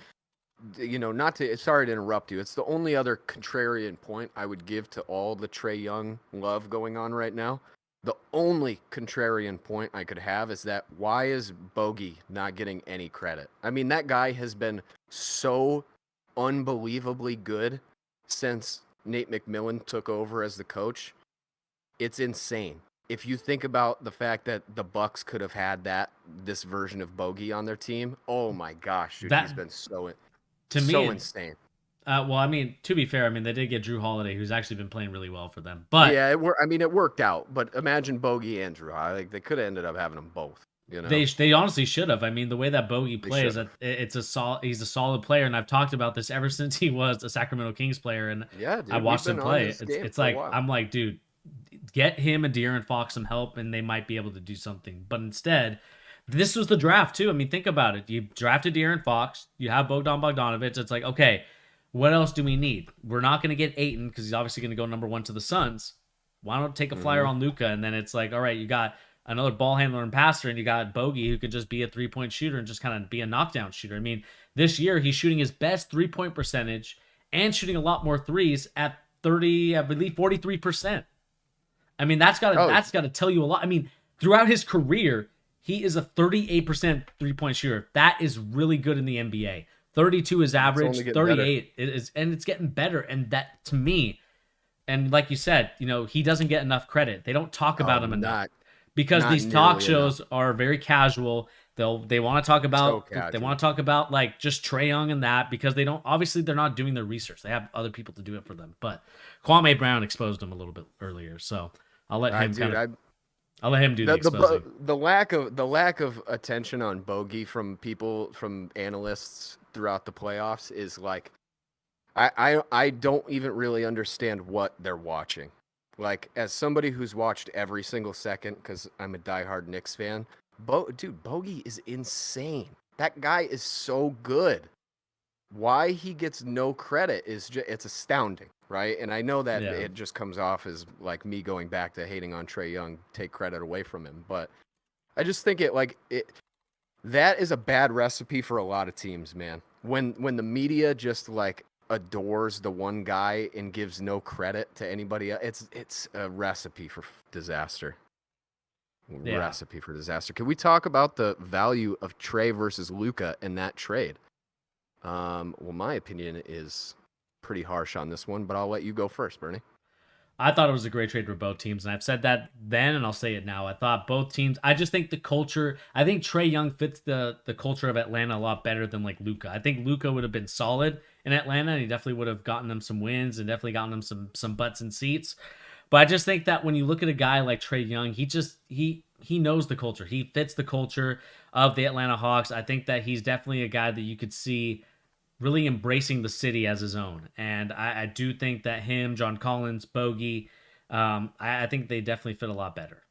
sorry to interrupt you. It's the only other contrarian point I would give to all the Trae Young love going on right now. The only contrarian point I could have is that why is Bogey not getting any credit? I mean, that guy has been so unbelievably good since Nate McMillan took over as the coach. It's insane. If you think about the fact that the Bucks could have had this version of Bogey on their team, oh my gosh, dude, he's been so insane. Well, I mean, to be fair, I mean, they did get Drew Holiday, who's actually been playing really well for them. But yeah, it worked out. But imagine Bogey and Drew. They could have ended up having them both. They honestly should have. I mean, the way that Bogey plays, he's a solid player, and I've talked about this ever since he was a Sacramento Kings player, and yeah, dude, I watched him play. It's like I'm like, dude, get him and De'Aaron Fox some help, and they might be able to do something. But instead, this was the draft too. I mean, think about it. You drafted De'Aaron Fox. You have Bogdan Bogdanovic. It's like, okay, what else do we need? We're not going to get Ayton because he's obviously going to go number 1 to the Suns. Why don't take a flyer on Luka? And then it's like, all right, you got another ball handler and passer, and you got Bogey who could just be a 3-point shooter and just kind of be a knockdown shooter. I mean, this year he's shooting his best 3-point percentage and shooting a lot more threes at 43%. I mean, that's got to tell you a lot. I mean, throughout his career, He is a 38% 3-point shooter. That is really good in the NBA. 32 is average. 38 is, and it's getting better. And that, to me, and like you said, he doesn't get enough credit. They don't talk about him enough because these talk shows are very casual. They want to talk about like just Trae Young and that, because they're not doing their research. They have other people to do it for them. But Kwame Brown exposed him a little bit earlier, so I'll let him I'll let him do the exposing. The lack of attention on Bogey from analysts throughout the playoffs is like, I don't even really understand what they're watching. Like, as somebody who's watched every single second, because I'm a diehard Knicks fan, Bogey is insane. That guy is so good. Why he gets no credit it's astounding, right? And I know that it just comes off as like me going back to hating on Trae Young, take credit away from him. But I just think that is a bad recipe for a lot of teams, man. When the media just like adores the one guy and gives no credit to anybody else, it's a recipe for disaster. Recipe for disaster. Can we talk about the value of Trae versus Luka in that trade? Well, my opinion is pretty harsh on this one, but I'll let you go first, Bernie. I thought it was a great trade for both teams, and I've said that then, and I'll say it now. I thought both teams. I just think the culture. I think Trae Young fits the culture of Atlanta a lot better than like Luka. I think Luka would have been solid in Atlanta, and he definitely would have gotten them some wins and definitely gotten them some butts and seats. But I just think that when you look at a guy like Trae Young, he knows the culture. He fits the culture of the Atlanta Hawks. I think that he's definitely a guy that you could see really embracing the city as his own. And I do think that him, John Collins, Bogey, I think they definitely fit a lot better.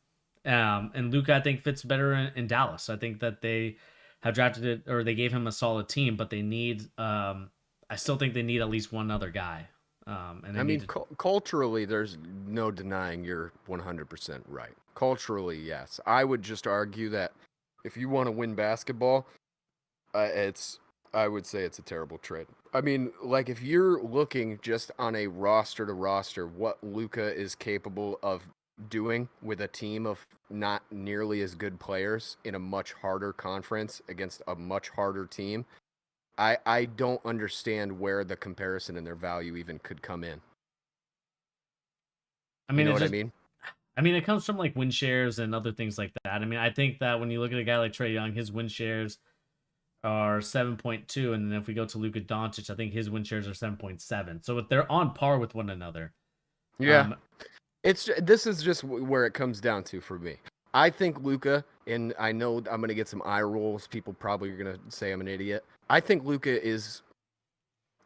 And Luka, I think, fits better in Dallas. I think that they have drafted it, or they gave him a solid team, but they need, I still think they need at least one other guy. Culturally, there's no denying you're 100% right. Culturally, yes. I would just argue that if you want to win basketball, I would say it's a terrible trade. I mean, like, if you're looking just on a roster to roster, what Luka is capable of doing with a team of not nearly as good players in a much harder conference against a much harder team, I don't understand where the comparison and their value even could come in. I mean, what I mean? I mean, it comes from like win shares and other things like that. I mean, I think that when you look at a guy like Trae Young, his win shares are 7.2, and then if we go to Luka Doncic, I think his win shares are 7.7. So if they're on par with one another. Yeah. This is just where it comes down to for me. I think Luka, and I know I'm going to get some eye rolls. People probably are going to say I'm an idiot. I think Luka is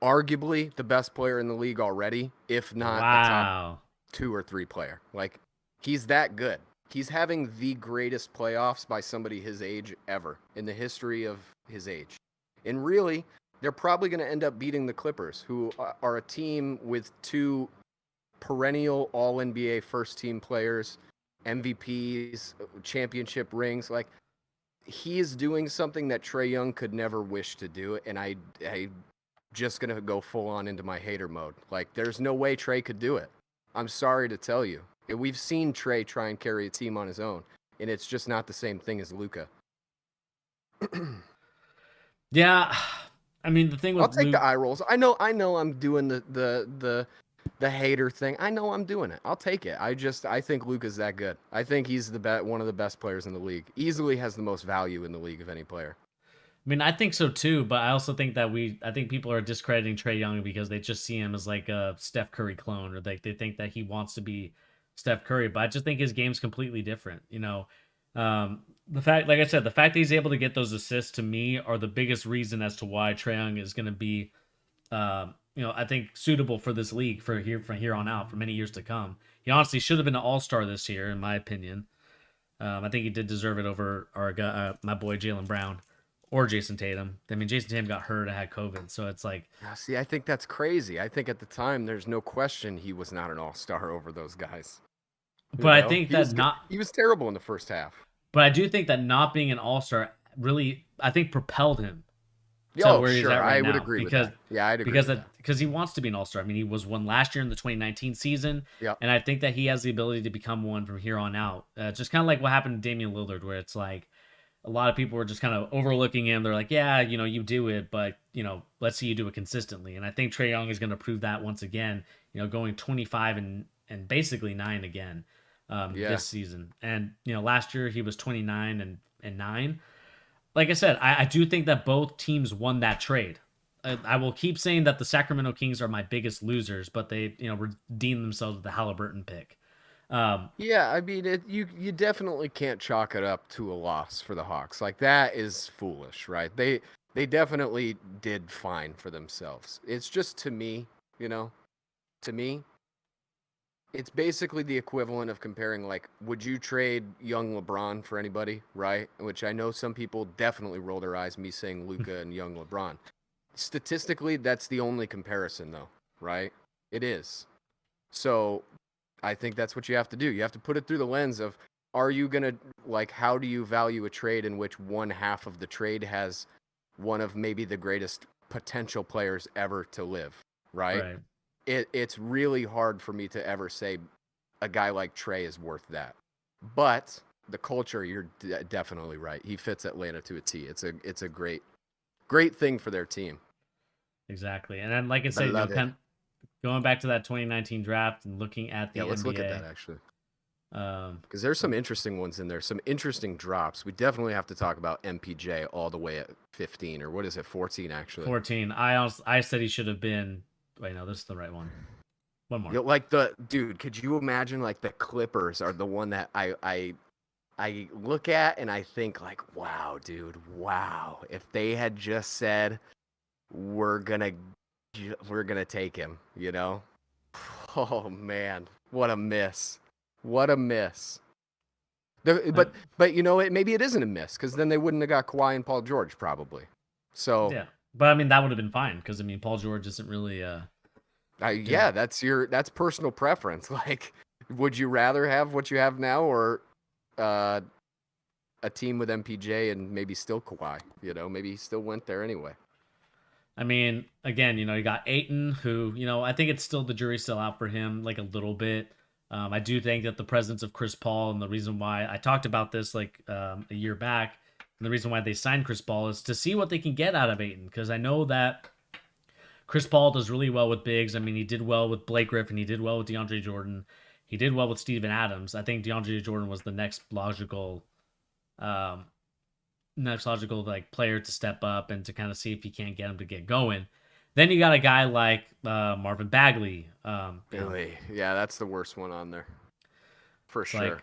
arguably the best player in the league already, if not a top 2 or 3 player. Like, he's that good. He's having the greatest playoffs by somebody his age ever in the history of his age. And really, they're probably going to end up beating the Clippers, who are a team with 2 perennial All-NBA first-team players, MVPs, championship rings. Like, he is doing something that Trae Young could never wish to do, and I just going to go full-on into my hater mode. Like, there's no way Trae could do it. I'm sorry to tell you. We've seen Trae try and carry a team on his own, and it's just not the same thing as Luka. Yeah, I mean, the thing with I'll take the eye rolls. I know I'm doing the hater thing. I know I'm doing it. I'll take it. I think Luka's that good. I think he's one of the best players in the league. Easily has the most value in the league of any player. I mean, I think so too, but I also think that I think people are discrediting Trae Young because they just see him as like a Steph Curry clone, or like they think that he wants to be Steph Curry. But I just think his game's completely different. The fact, like I said, the fact that he's able to get those assists, to me, are the biggest reason as to why Trae Young is going to be, I think, suitable for this league from here on out for many years to come. He honestly should have been an All-Star this year, in my opinion. I think he did deserve it over our guy, my boy Jaylen Brown or Jason Tatum. I mean, Jason Tatum got hurt and had COVID, so it's like. See, I think that's crazy. I think at the time, there's no question he was not an All-Star over those guys. But I think he was terrible in the first half. But I do think that not being an All-Star really, I think, propelled him to where he's at right now. I would agree with that. Yeah, I'd agree because he wants to be an All-Star. I mean, he was one last year in the 2019 season, and I think that he has the ability to become one from here on out. Just kind of like what happened to Damian Lillard, where it's like, a lot of people were just kind of overlooking him. They're like, yeah, you do it, but let's see you do it consistently. And I think Trae Young is going to prove that once again. Going 25 and basically 9 again this season. And last year he was 29 and 9. Like I said, I do think that both teams won that trade. I will keep saying that the Sacramento Kings are my biggest losers, but they redeemed themselves with the Halliburton pick. Yeah, I mean, you definitely can't chalk it up to a loss for the Hawks. Like, that is foolish, right? They definitely did fine for themselves. It's just, to me, it's basically the equivalent of comparing, like, would you trade young LeBron for anybody, right? Which I know some people definitely roll their eyes, me saying Luka and young LeBron. Statistically, that's the only comparison, though, right? It is. So I think that's what you have to do. You have to put it through the lens of, are you going to, like, how do you value a trade in which one half of the trade has one of maybe the greatest potential players ever to live, right? It's really hard for me to ever say a guy like Trae is worth that. But the culture, you're definitely right. He fits Atlanta to a T. It's a great thing for their team. Exactly. And then, like I said, going back to that 2019 draft and looking at the NBA. Let's look at that, actually. Because there's some interesting ones in there, some interesting drops. We definitely have to talk about MPJ all the way at 15, or what is it, 14, actually? 14. I said he should have been... Wait, no, this is the right one. One more. Like, dude, could you imagine, like, the Clippers are the one that I look at and I think, like, wow, dude, wow. If they had just said, we're gonna take him, Oh, man, what a miss. What a miss. But maybe it isn't a miss, because then they wouldn't have got Kawhi and Paul George, probably. So yeah, but I mean, that would have been fine, because I mean, Paul George isn't really that's personal preference. Like, would you rather have what you have now, or a team with MPJ and maybe still Kawhi? Maybe he still went there anyway. I mean, again, you got Ayton, who, I think it's still, the jury's still out for him, like, a little bit. I do think that the presence of Chris Paul, and the reason why I talked about this like a year back, and the reason why they signed Chris Paul is to see what they can get out of Ayton, because I know that Chris Paul does really well with bigs. I mean, he did well with Blake Griffin, he did well with DeAndre Jordan, he did well with Steven Adams. I think DeAndre Jordan was the next logical like player to step up and to kind of see if he can't get him to get going. Then you got a guy like Marvin Bagley. Really? Yeah, that's the worst one on there, for sure.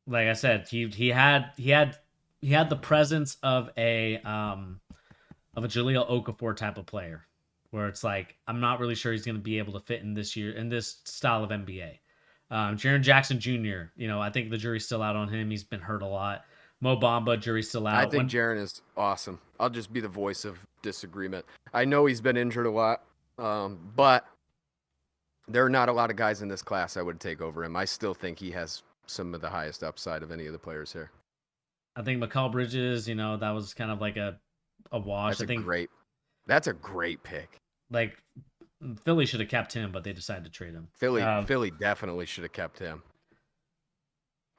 Like I said, he had the presence of a Jahlil Okafor type of player, where it's like, I'm not really sure he's going to be able to fit in this style of NBA. Jaren Jackson Jr. I think the jury's still out on him. He's been hurt a lot. Mo Bamba, jury's still out. I think Jaren is awesome. I'll just be the voice of disagreement. I know he's been injured a lot, but there are not a lot of guys in this class I would take over him. I still think he has some of the highest upside of any of the players here. I think Mikal Bridges, that was kind of like a wash. That's a great pick. Like, Philly should have kept him, but they decided to trade him. Philly definitely should have kept him.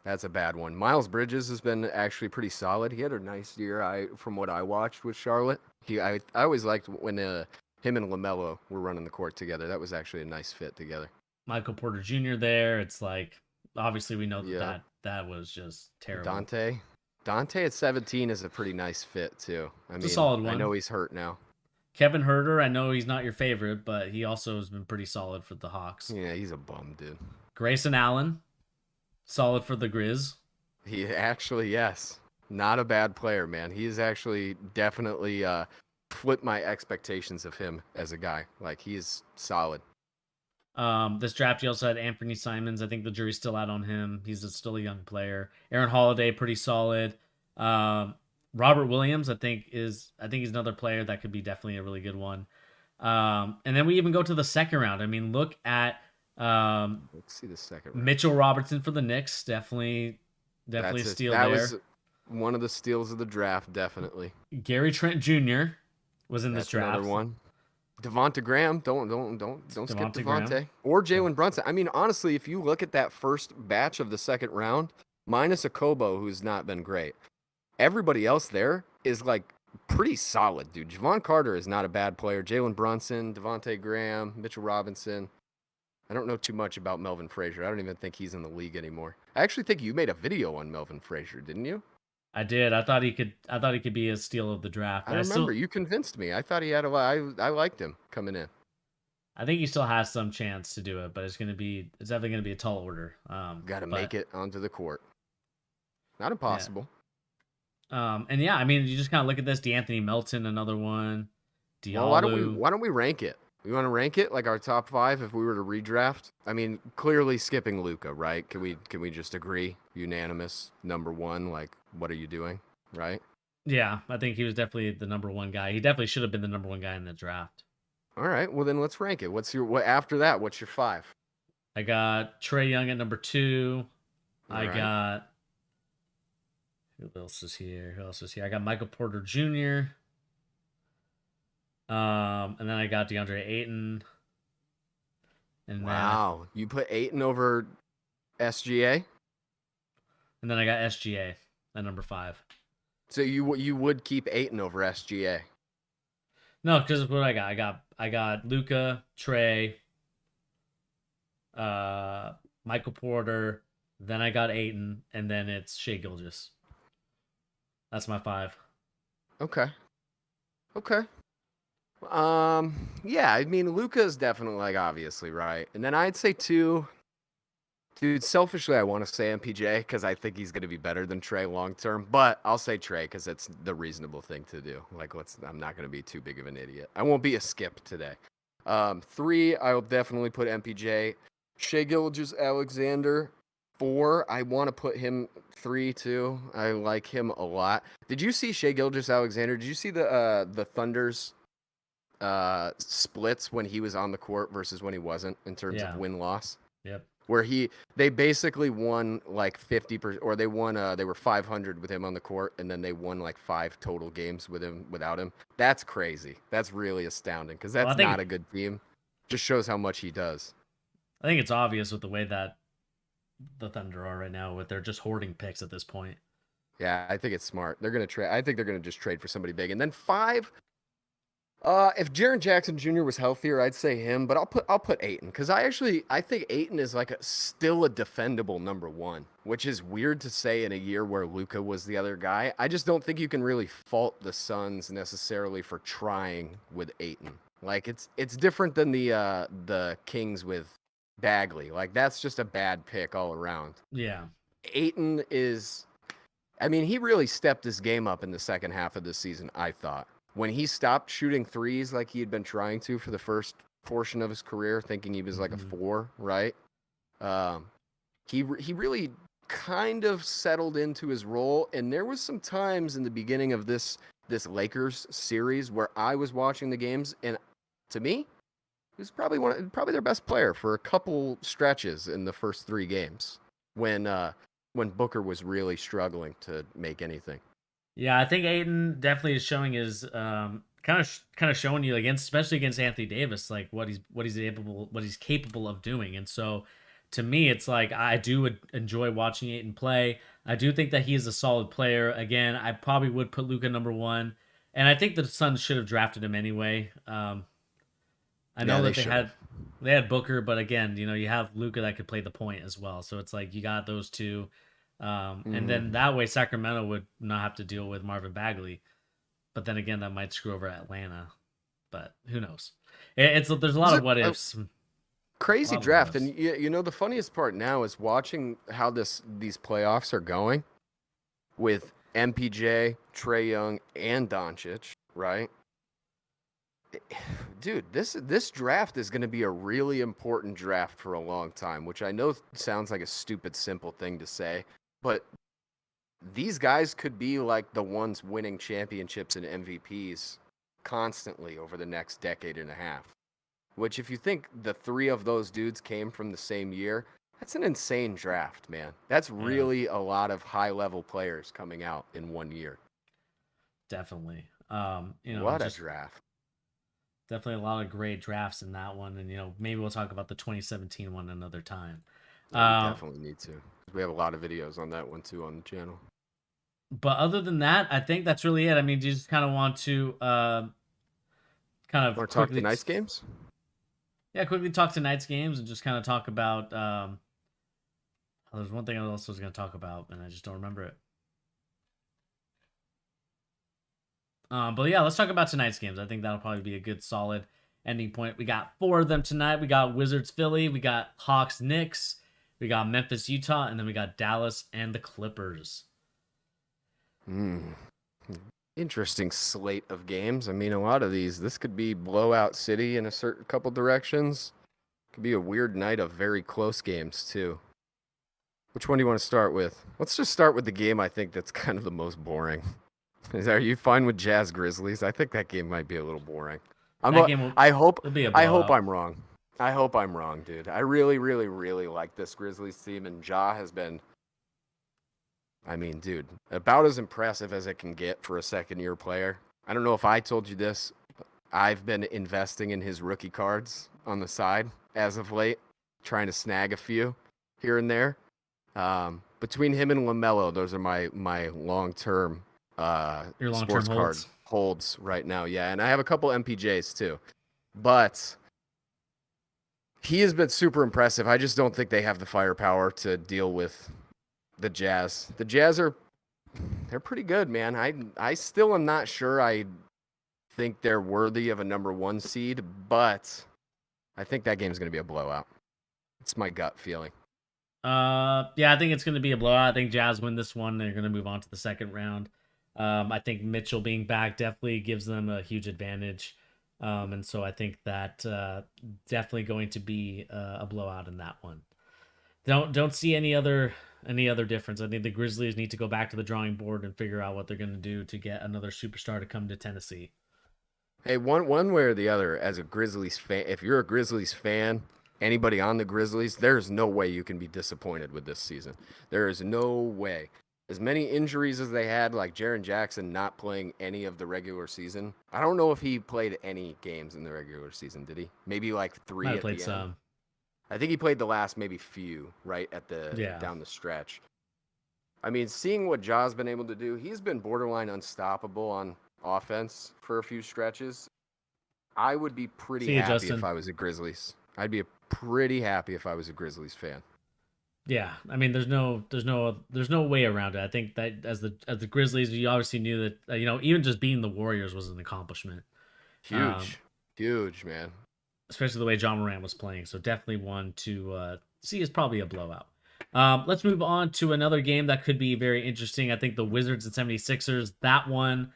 That's a bad one. Miles Bridges has been actually pretty solid. He had a nice year, from what I watched with Charlotte. I always liked when him and LaMelo were running the court together. That was actually a nice fit together. Michael Porter Jr. there. It's like, obviously we know that was just terrible. Dante at 17 is a pretty nice fit too. It's a solid one. I know he's hurt now. Kevin Huerter, I know he's not your favorite, but he also has been pretty solid for the Hawks. Yeah, he's a bum, dude. Grayson Allen, solid for the Grizz. He actually, yes. Not a bad player, man. He's actually definitely flipped my expectations of him as a guy. Like, he's solid. This draft, you also had Anthony Simons. I think the jury's still out on him. He's still a young player. Aaron Holiday, pretty solid. Robert Williams, I think he's another player that could be definitely a really good one. And then we even go to the second round. I mean, look at let's see the second round. Mitchell Robertson for the Knicks. Definitely a steal there. That was one of the steals of the draft, definitely. Gary Trent Jr. was in this draft. Another one. Devonta Graham, don't skip Devonta. Or Jalen Brunson. I mean, honestly, if you look at that first batch of the second round, minus Akobo, who's not been great, everybody else there is like pretty solid, dude. Javon Carter is not a bad player. Jalen Brunson, Devontae Graham, Mitchell Robinson. I don't know too much about Melvin Frazier. I don't even think he's in the league anymore. I actually think you made a video on Melvin Frazier, didn't you? I did. I thought he could. I thought he could be a steal of the draft. I But I remember still. you convinced me. I thought he had a lot. I liked him coming in. I think he still has some chance to do it, but it's gonna be. It's definitely gonna be a tall order. Got to But make it onto the court. Not yeah. impossible. And yeah, I mean, you just kind of look at this. DeAnthony Melton, another one. Well, Diallo. why don't we rank it? We want to rank it like our top 5 if we were to redraft. I mean, clearly skipping Luka, right? Can we just agree unanimous number 1? Like, what are you doing, right? Yeah, I think he was definitely the number one guy. He definitely should have been the number one guy in the draft. All right. Well, then let's rank it. What after that? What's your 5? I got Trae Young at number 2. All I right. got who else is here? Who else is here? I got Michael Porter Jr. And then I got DeAndre Ayton. And Wow, you put Ayton over SGA? then I got SGA at number 5. So you would keep Ayton over SGA? No, because what I got Luka, Trae, Michael Porter, then I got Ayton, and then it's Shea Gilgeous. That's my 5. Okay. Okay. Yeah, I mean, Luka is definitely like obviously right, and then I'd say 2. Dude, selfishly, I want to say MPJ because I think he's going to be better than Trae long term. But I'll say Trae because it's the reasonable thing to do. Like, I'm not going to be too big of an idiot. I won't be a skip today. 3, I'll definitely put MPJ. Shea Gilgeous-Alexander. 4, I want to put him 3 too. I like him a lot. Did you see Shea Gilgeous-Alexander? Did you see the Thunder's splits when he was on the court versus when he wasn't in terms of win-loss? Yep. Where they basically won like 50%, or they were 500 with him on the court, and then they won like 5 total games without him. That's crazy. That's really astounding because that's not a good team. Just shows how much he does. I think it's obvious with the way that the Thunder are right now, with they're just hoarding picks at this point. Yeah, I think it's smart. They're gonna trade. I think they're gonna just trade for somebody big, and then 5. If Jaren Jackson Jr. was healthier, I'd say him, but I'll put Ayton because I think Ayton is like still a defendable number 1, which is weird to say in a year where Luka was the other guy. I just don't think you can really fault the Suns necessarily for trying with Ayton. Like it's different than the Kings with Bagley. Like that's just a bad pick all around. Yeah, Ayton is. I mean, he really stepped his game up in the second half of the season, I thought. When he stopped shooting threes like he had been trying to for the first portion of his career, thinking he was like a 4, right? He really kind of settled into his role, and there was some times in the beginning of this Lakers series where I was watching the games, and to me, he was probably their best player for a couple stretches in the first 3 games when Booker was really struggling to make anything. Yeah, I think Ayton definitely is showing his kind of showing you especially against Anthony Davis, like what he's capable of doing. And so to me, it's like I do enjoy watching Ayton play. I do think that he is a solid player. Again, I probably would put Luka number 1, and I think the Suns should have drafted him anyway. I know that they had Booker, but again, you have Luka that could play the point as well. So it's like you got those two. And then that way Sacramento would not have to deal with Marvin Bagley, but then again that might screw over Atlanta, but who knows. There's a lot of what ifs. Crazy draft. And the funniest part now is watching how these playoffs are going with MPJ, Trae Young, and Doncic, right? Dude, this draft is going to be a really important draft for a long time, which I know sounds like a stupid simple thing to say, but these guys could be like the ones winning championships and MVPs constantly over the next decade and a half. Which, if you think the 3 of those dudes came from the same year, that's an insane draft, man. That's really a lot of high-level players coming out in 1 year. Definitely. What a draft. Definitely a lot of great drafts in that one, and maybe we'll talk about the 2017 one another time. Yeah, we definitely need to. We have a lot of videos on that one too on the channel. But other than that, I think that's really it. I mean, do you just kind of want to kind of Want to talk quickly, tonight's games? yeah, quickly talk tonight's games and just kind of talk about. There's one thing I also was going to talk about, and I just don't remember it. But yeah, let's talk about tonight's games. I think that'll probably be a good, solid ending point. We got 4 of them tonight. We got Wizards, Philly. We got Hawks, Knicks. We got Memphis, Utah, and then we got Dallas and the Clippers. Interesting slate of games. I mean, a lot of this could be blowout city in a certain couple directions. Could be a weird night of very close games too. Which one do you want to start with? Let's just start with the game I think that's kind of the most boring. Are you fine with Jazz Grizzlies? I think that game might be a little boring. I hope I'm wrong. I hope I'm wrong, dude. I really, really, really like this Grizzlies team, and Ja has been, I mean, dude, about as impressive as it can get for a second-year player. I don't know if I told you this. I've been investing in his rookie cards on the side as of late, trying to snag a few here and there. Between him and LaMelo, those are my long-term Your long-term sports card holds right now. Yeah, and I have a couple MPJs too. But he has been super impressive. I just don't think they have the firepower to deal with the Jazz. The Jazz they're pretty good, man. I still am not sure I think they're worthy of a number 1 seed, but I think that game's going to be a blowout. It's my gut feeling. Yeah, I think it's going to be a blowout. I think Jazz win this one. They're going to move on to the second round. I think Mitchell being back definitely gives them a huge advantage. And so I think that definitely going to be a blowout in that one. Don't see any other difference. I think the Grizzlies need to go back to the drawing board and figure out what they're going to do to get another superstar to come to Tennessee. Hey, one way or the other, as a Grizzlies fan, if you're a Grizzlies fan, anybody on the Grizzlies, there's no way you can be disappointed with this season. There is no way. As many injuries as they had, like Jaren Jackson not playing any of the regular season. I don't know if he played any games in the regular season, did he? Maybe like 3 at the end. Some. I think he played the last maybe few right at the down the stretch. I mean, seeing what Ja's been able to do, he's been borderline unstoppable on offense for a few stretches. I would be pretty happy if I was a Grizzlies. I'd be pretty happy if I was a Grizzlies fan. Yeah, I mean, there's no way around it. I think that as the Grizzlies, you obviously knew that even just beating the Warriors was an accomplishment. Huge, man. Especially the way John Morant was playing. So definitely one to see is probably a blowout. Let's move on to another game that could be very interesting. I think the Wizards and 76ers. That one,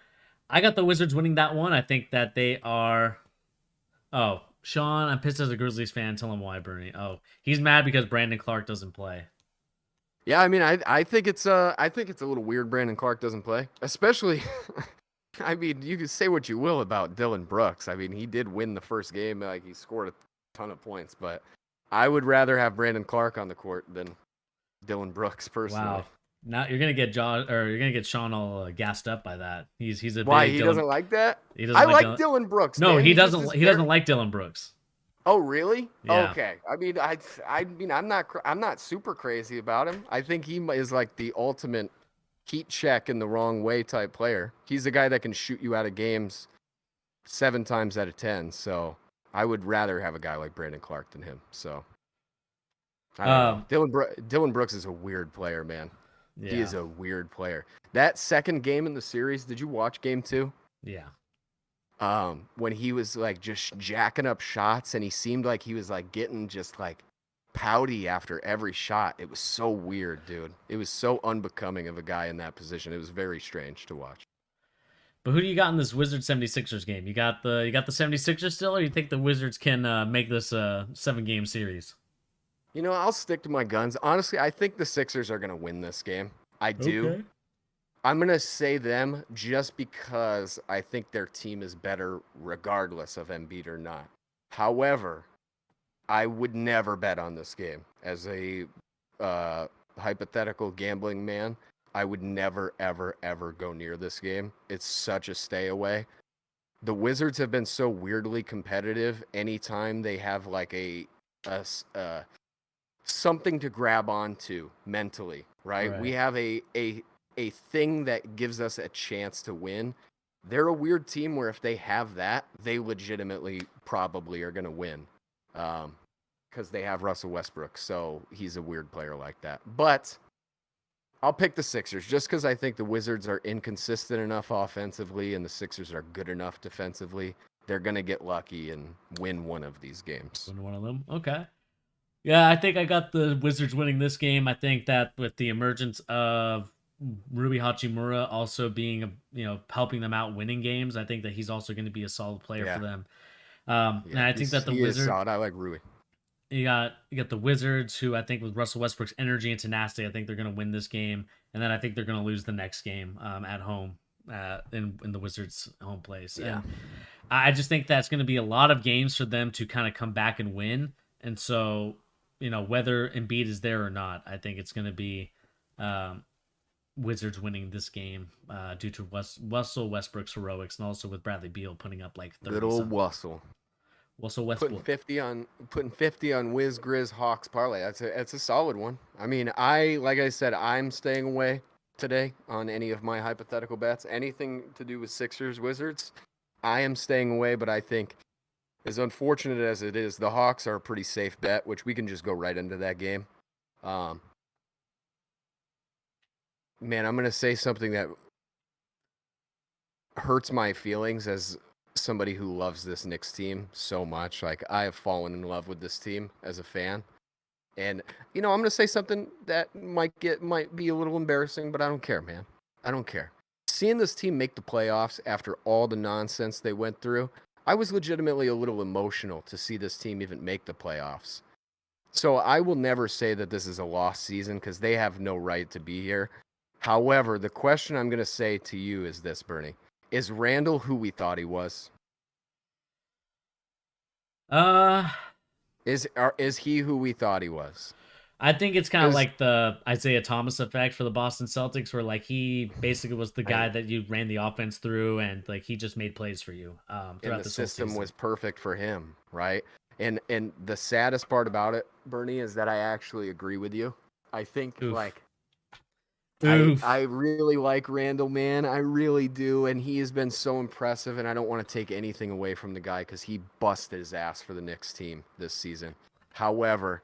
I got the Wizards winning that one. I think that they are. Oh, Sean, I'm pissed as a Grizzlies fan. Tell him why, Bernie. Oh, he's mad because Brandon Clark doesn't play. Yeah, I mean, I think it's a little weird Brandon Clark doesn't play, especially. I mean, you can say what you will about Dillon Brooks. I mean, he did win the first game, like he scored a ton of points, but I would rather have Brandon Clark on the court than Dillon Brooks personally. Wow. Now you're gonna get Sean all gassed up by that. He's a why he doesn't like that. He doesn't. I like Dillon Brooks. No, man. He doesn't. He doesn't like Dillon Brooks. Oh really? Yeah. Okay. I mean, I'm not super crazy about him. I think he is like the ultimate heat check in the wrong way type player. He's a guy that can shoot you out of games 7 times out of 10. So I would rather have a guy like Brandon Clark than him. So I don't know. Dillon Brooks is a weird player, man. Yeah. He is a weird player. That second game in the series, did you watch game 2? Yeah. When he was like just jacking up shots and he seemed like he was like getting just like pouty after every shot. It was so weird, dude. It was so unbecoming of a guy in that position. It was very strange to watch. But who do you got in this Wizards 76ers game? You got the 76ers still, or you think the Wizards can make this a 7-game series? You know, I'll stick to my guns. Honestly, I think the Sixers are going to win this game. I do. Okay. I'm going to say them just because I think their team is better regardless of Embiid or not. However, I would never bet on this game. As a hypothetical gambling man, I would never, ever, ever go near this game. It's such a stay away. The Wizards have been so weirdly competitive anytime they have like a something to grab onto mentally, right? We have a a thing that gives us a chance to win. They're a weird team where if they have that, they legitimately probably are going to win. Because they have Russell Westbrook, so he's a weird player like that. But I'll pick the Sixers just because I think the Wizards are inconsistent enough offensively and the Sixers are good enough defensively. They're going to get lucky and win one of these games. Win one of them. Okay. Yeah, I think I got the Wizards winning this game. I think that with the emergence of Rui Hachimura also being, helping them out winning games, I think that he's also going to be a solid player for them. And I think that the Wizards, solid. I like Rui. You got the Wizards, who I think with Russell Westbrook's energy and tenacity, I think they're going to win this game, and then I think they're going to lose the next game at home in the Wizards' home place. Yeah. And I just think that's going to be a lot of games for them to kind of come back and win. And so, whether Embiid is there or not, I think it's going to be Wizards winning this game due to Russell Westbrook's heroics, and also with Bradley Beal putting up like 30 Good old Russell. Russell Westbrook putting 50 on Wiz Grizz Hawks parlay. That's a solid one. I mean, like I said, I'm staying away today on any of my hypothetical bets. Anything to do with Sixers Wizards, I am staying away. But I think, as unfortunate as it is, the Hawks are a pretty safe bet, which we can just go right into that game. Man, I'm gonna say something that hurts my feelings as somebody who loves this Knicks team so much. Like, I have fallen in love with this team as a fan. And, I'm going to say something that might be a little embarrassing, but I don't care, man. I don't care. Seeing this team make the playoffs after all the nonsense they went through, I was legitimately a little emotional to see this team even make the playoffs. So I will never say that this is a lost season because they have no right to be here. However, the question I'm going to say to you is this, Bernie. Is Randall who we thought he was? Is he who we thought he was? I think it's kind of like the Isaiah Thomas effect for the Boston Celtics, where like he basically was the guy that you ran the offense through, and like he just made plays for you. And the system was perfect for him, right? And the saddest part about it, Bernie, is that I actually agree with you. I think I really like Randall, man. I really do. And he has been so impressive. And I don't want to take anything away from the guy because he busted his ass for the Knicks team this season. However,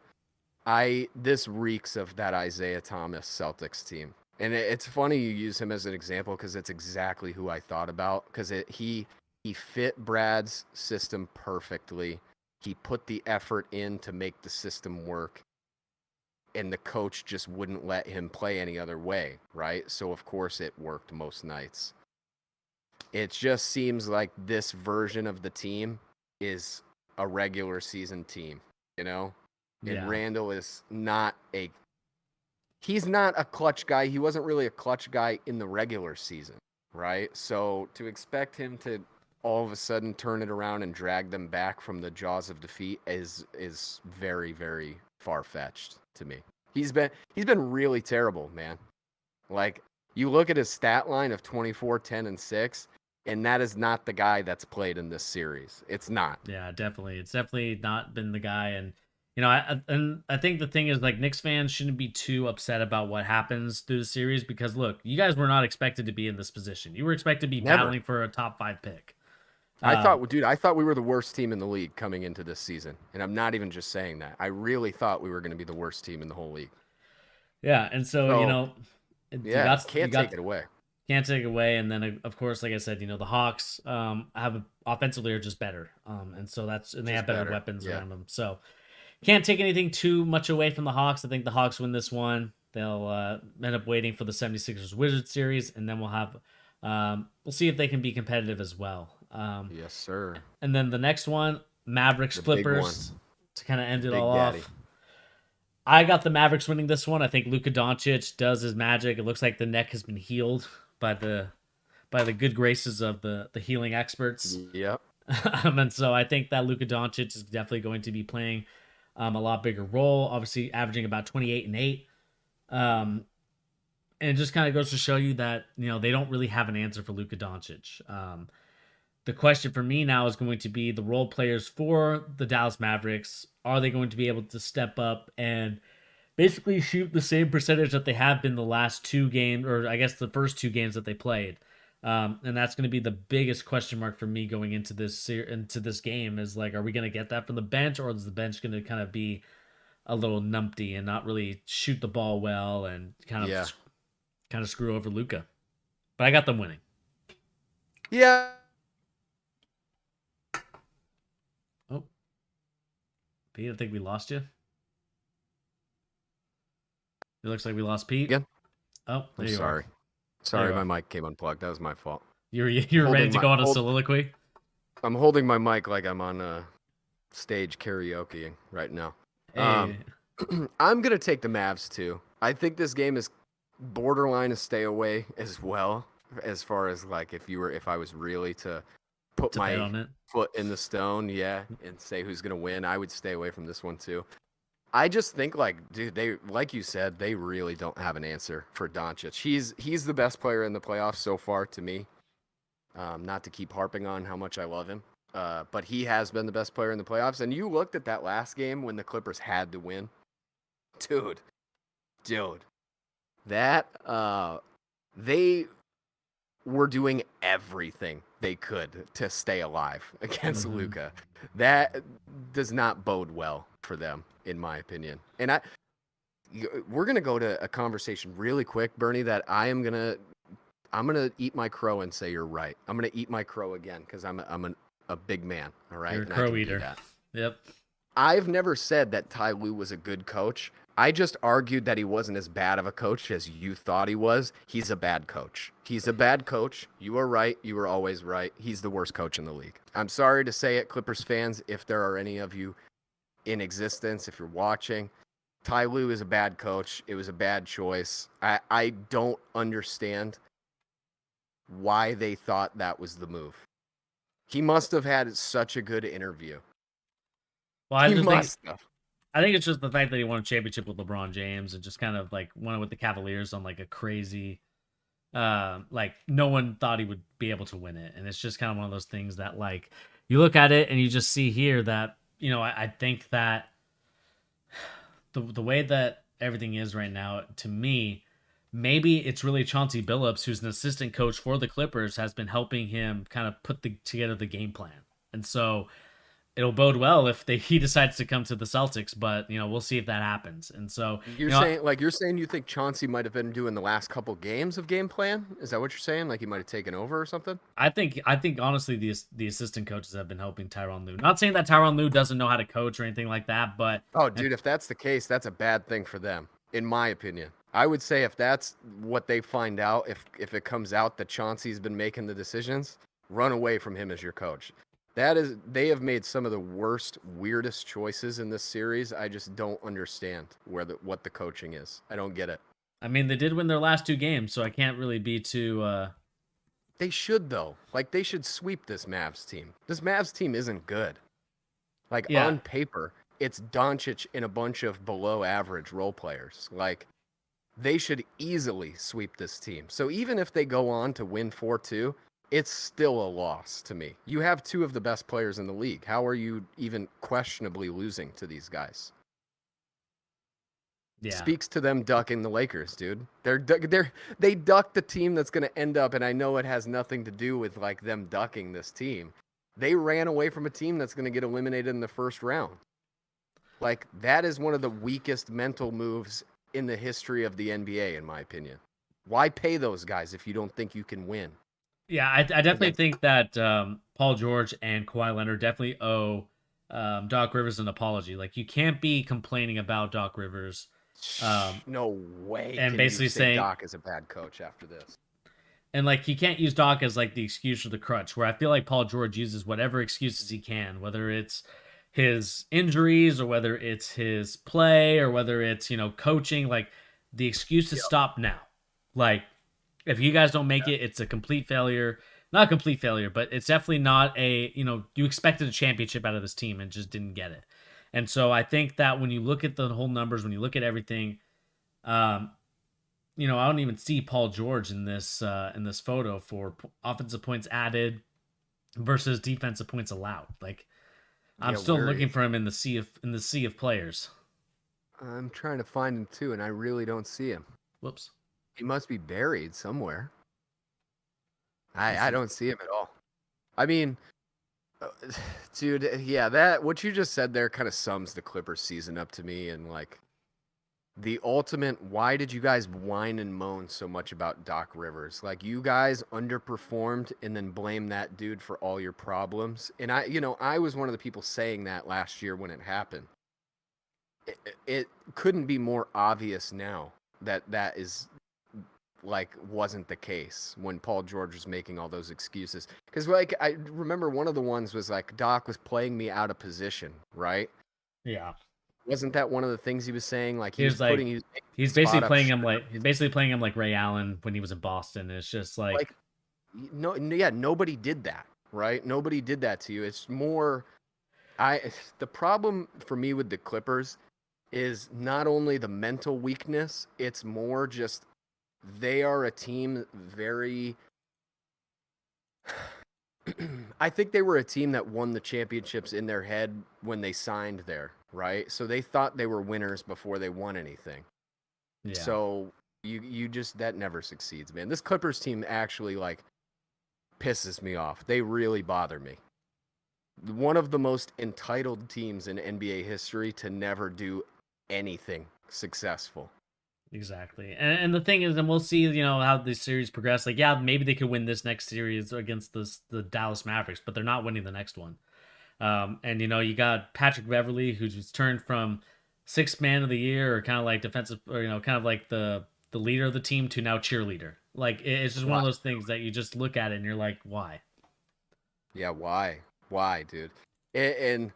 this reeks of that Isaiah Thomas Celtics team. And it's funny you use him as an example because it's exactly who I thought about. Because he fit Brad's system perfectly. He put the effort in to make the system work. And the coach just wouldn't let him play any other way, right? So, of course, it worked most nights. It just seems like this version of the team is a regular season team, And Randall is he's not a clutch guy. He wasn't really a clutch guy in the regular season, right? So, to expect him to all of a sudden turn it around and drag them back from the jaws of defeat is very, very far-fetched to me. He's been really terrible, man. Like, you look at his stat line of 24, 10, and 6, and that is not the guy that's played in this series. It's not. Yeah, definitely. It's definitely not been the guy. And, I think the thing is, like, Knicks fans shouldn't be too upset about what happens through the series because, look, you guys were not expected to be in this position. You were expected to be battling for a top 5 pick. I thought we were the worst team in the league coming into this season. And I'm not even just saying that. I really thought we were going to be the worst team in the whole league. Yeah, and so can't take it away. Can't take it away. And then, of course, like I said, the Hawks offensively are just better. And so they have better weapons around them. So can't take anything too much away from the Hawks. I think the Hawks win this one. They'll end up waiting for the 76ers Wizards series, and then we'll see if they can be competitive as well. Yes, sir. And then the next one, Mavericks Clippers, to kind of end it all off. I got the Mavericks winning this one. I think Luka Doncic does his magic. It looks like the neck has been healed by the good graces of the healing experts. Yep. And so I think that Luka Doncic is definitely going to be playing a lot bigger role, obviously averaging about 28 and 8. And it just kind of goes to show you that, they don't really have an answer for Luka Doncic. The question for me now is going to be the role players for the Dallas Mavericks. Are they going to be able to step up and basically shoot the same percentage that they have been the last two games, or I guess the first two games that they played. And that's going to be the biggest question mark for me going into this game is like, are we going to get that from the bench, or is the bench going to kind of be a little numpty and not really shoot the ball well and Yeah. kind of screw over Luka? But I got them winning. Yeah. Oh, Pete, I think we lost you. It looks like we lost Pete. Again? Oh, I'm sorry. Sorry, my mic came unplugged. That was my fault. You're ready to go on a soliloquy? I'm holding my mic like I'm on a stage karaokeing right now. Hey. I'm going to take the Mavs too. I think this game is borderline a stay away as well, as far as like if I was really to put my foot in the stone, and say who's going to win, I would stay away from this one too. I just think, like, dude, they, like you said, they really don't have an answer for Doncic. He's the best player in the playoffs so far to me. Not to keep harping on how much I love him, but he has been the best player in the playoffs. And you looked at that last game when the Clippers had to win, dude. That they were doing everything they could to stay alive against Luka. That does not bode well for them, in my opinion. And we're gonna go to a conversation really quick, Bernie, that I'm gonna eat my crow and say you're right. I'm gonna eat my crow again because I'm a big man. All right, you're a crow eater. Yep. I've never said that Ty Lue was a good coach. I just argued that he wasn't as bad of a coach as you thought he was. He's a bad coach. He's a bad coach. You are right. You were always right. He's the worst coach in the league. I'm sorry to say it, Clippers fans, if there are any of you in existence, if you're watching. Ty Lue is a bad coach. It was a bad choice. I don't understand why they thought that was the move. He must have had such a good interview. Well, I think it's just the fact that he won a championship with LeBron James and just kind of like won with the Cavaliers on like a crazy, like no one thought he would be able to win it. And it's just kind of one of those things that like you look at it and you just see here that, you know, I think that the way that everything is right now, to me, maybe it's really Chauncey Billups, who's an assistant coach for the Clippers, has been helping him kind of put together the game plan. And so it'll bode well if he decides to come to the Celtics, but you know, we'll see if that happens. And so you're saying you think Chauncey might have been doing the last couple games of game plan? Is that what you're saying? Like he might have taken over or something? I think honestly the assistant coaches have been helping Tyronn Lue. Not saying that Tyronn Lue doesn't know how to coach or anything like that, but dude, if that's the case, that's a bad thing for them, in my opinion. I would say if that's what they find out, if it comes out that Chauncey's been making the decisions, run away from him as your coach. They have made some of the worst, weirdest choices in this series. I just don't understand what the coaching is. I don't get it. I mean, they did win their last two games, so I can't really be too. They should though. Like they should sweep this Mavs team. This Mavs team isn't good. Like on paper, it's Doncic and a bunch of below average role players. Like they should easily sweep this team. So even if they go on to win 4-2. It's still a loss to me. You have two of the best players in the league. How are you even questionably losing to these guys? Yeah. Speaks to them ducking the Lakers, dude. They ducked the team that's going to end up, and I know it has nothing to do with like them ducking this team. They ran away from a team that's going to get eliminated in the first round. Like that is one of the weakest mental moves in the history of the NBA, in my opinion. Why pay those guys if you don't think you can win? Yeah, I definitely think that Paul George and Kawhi Leonard definitely owe Doc Rivers an apology. Like, you can't be complaining about Doc Rivers. No way. And basically saying Doc is a bad coach after this. And, like, you can't use Doc as, like, the excuse or the crutch, where I feel like Paul George uses whatever excuses he can, whether it's his injuries or whether it's his play or whether it's, you know, coaching. Like, the excuse is stop now. Like, if you guys don't make it, it's a complete failure. Not a complete failure, but it's definitely not a, you know, you expected a championship out of this team and just didn't get it. And so I think that when you look at the whole numbers, when you look at everything, you know, I don't even see Paul George in this photo for offensive points added versus defensive points allowed. Like, I'm still looking for him in the sea of players. I'm trying to find him too, and I really don't see him. Whoops. He must be buried somewhere. This I is don't see him at all. I mean, uh, dude, yeah, that what you just said there kind of sums the Clippers season up to me, and like the ultimate. Why did you guys whine and moan so much about Doc Rivers? Like you guys underperformed and then blame that dude for all your problems. And I was one of the people saying that last year when it happened. It couldn't be more obvious now that that is like wasn't the case when Paul George was making all those excuses. Because like I remember one of the ones was like Doc was playing me out of position, right? yeah. Wasn't that one of the things he was saying? Like He was like, he was making he's the basically spot up playing him like Ray Allen when he was in Boston. It's just like, like no, yeah, nobody did that, right? Nobody did that to you. It's more the problem for me with the Clippers is not only the mental weakness, it's more just they are a team very I think they were a team that won the championships in their head when they signed there, right? So they thought they were winners before they won anything. yeah, So you just that never succeeds, man. This Clippers team actually like pisses me off. They really bother me. One of the most entitled teams in NBA history to never do anything successful. exactly. And the thing is, and we'll see, how this series progress. Like, yeah, maybe they could win this next series against the Dallas Mavericks, but they're not winning the next one. And you got Patrick Beverly, who's turned from sixth man of the year, or kind of like defensive, or kind of like the leader of the team, to now cheerleader. Like it's just one of Why? those things that you just look at it and you're like, why? Yeah, why? Why, dude? And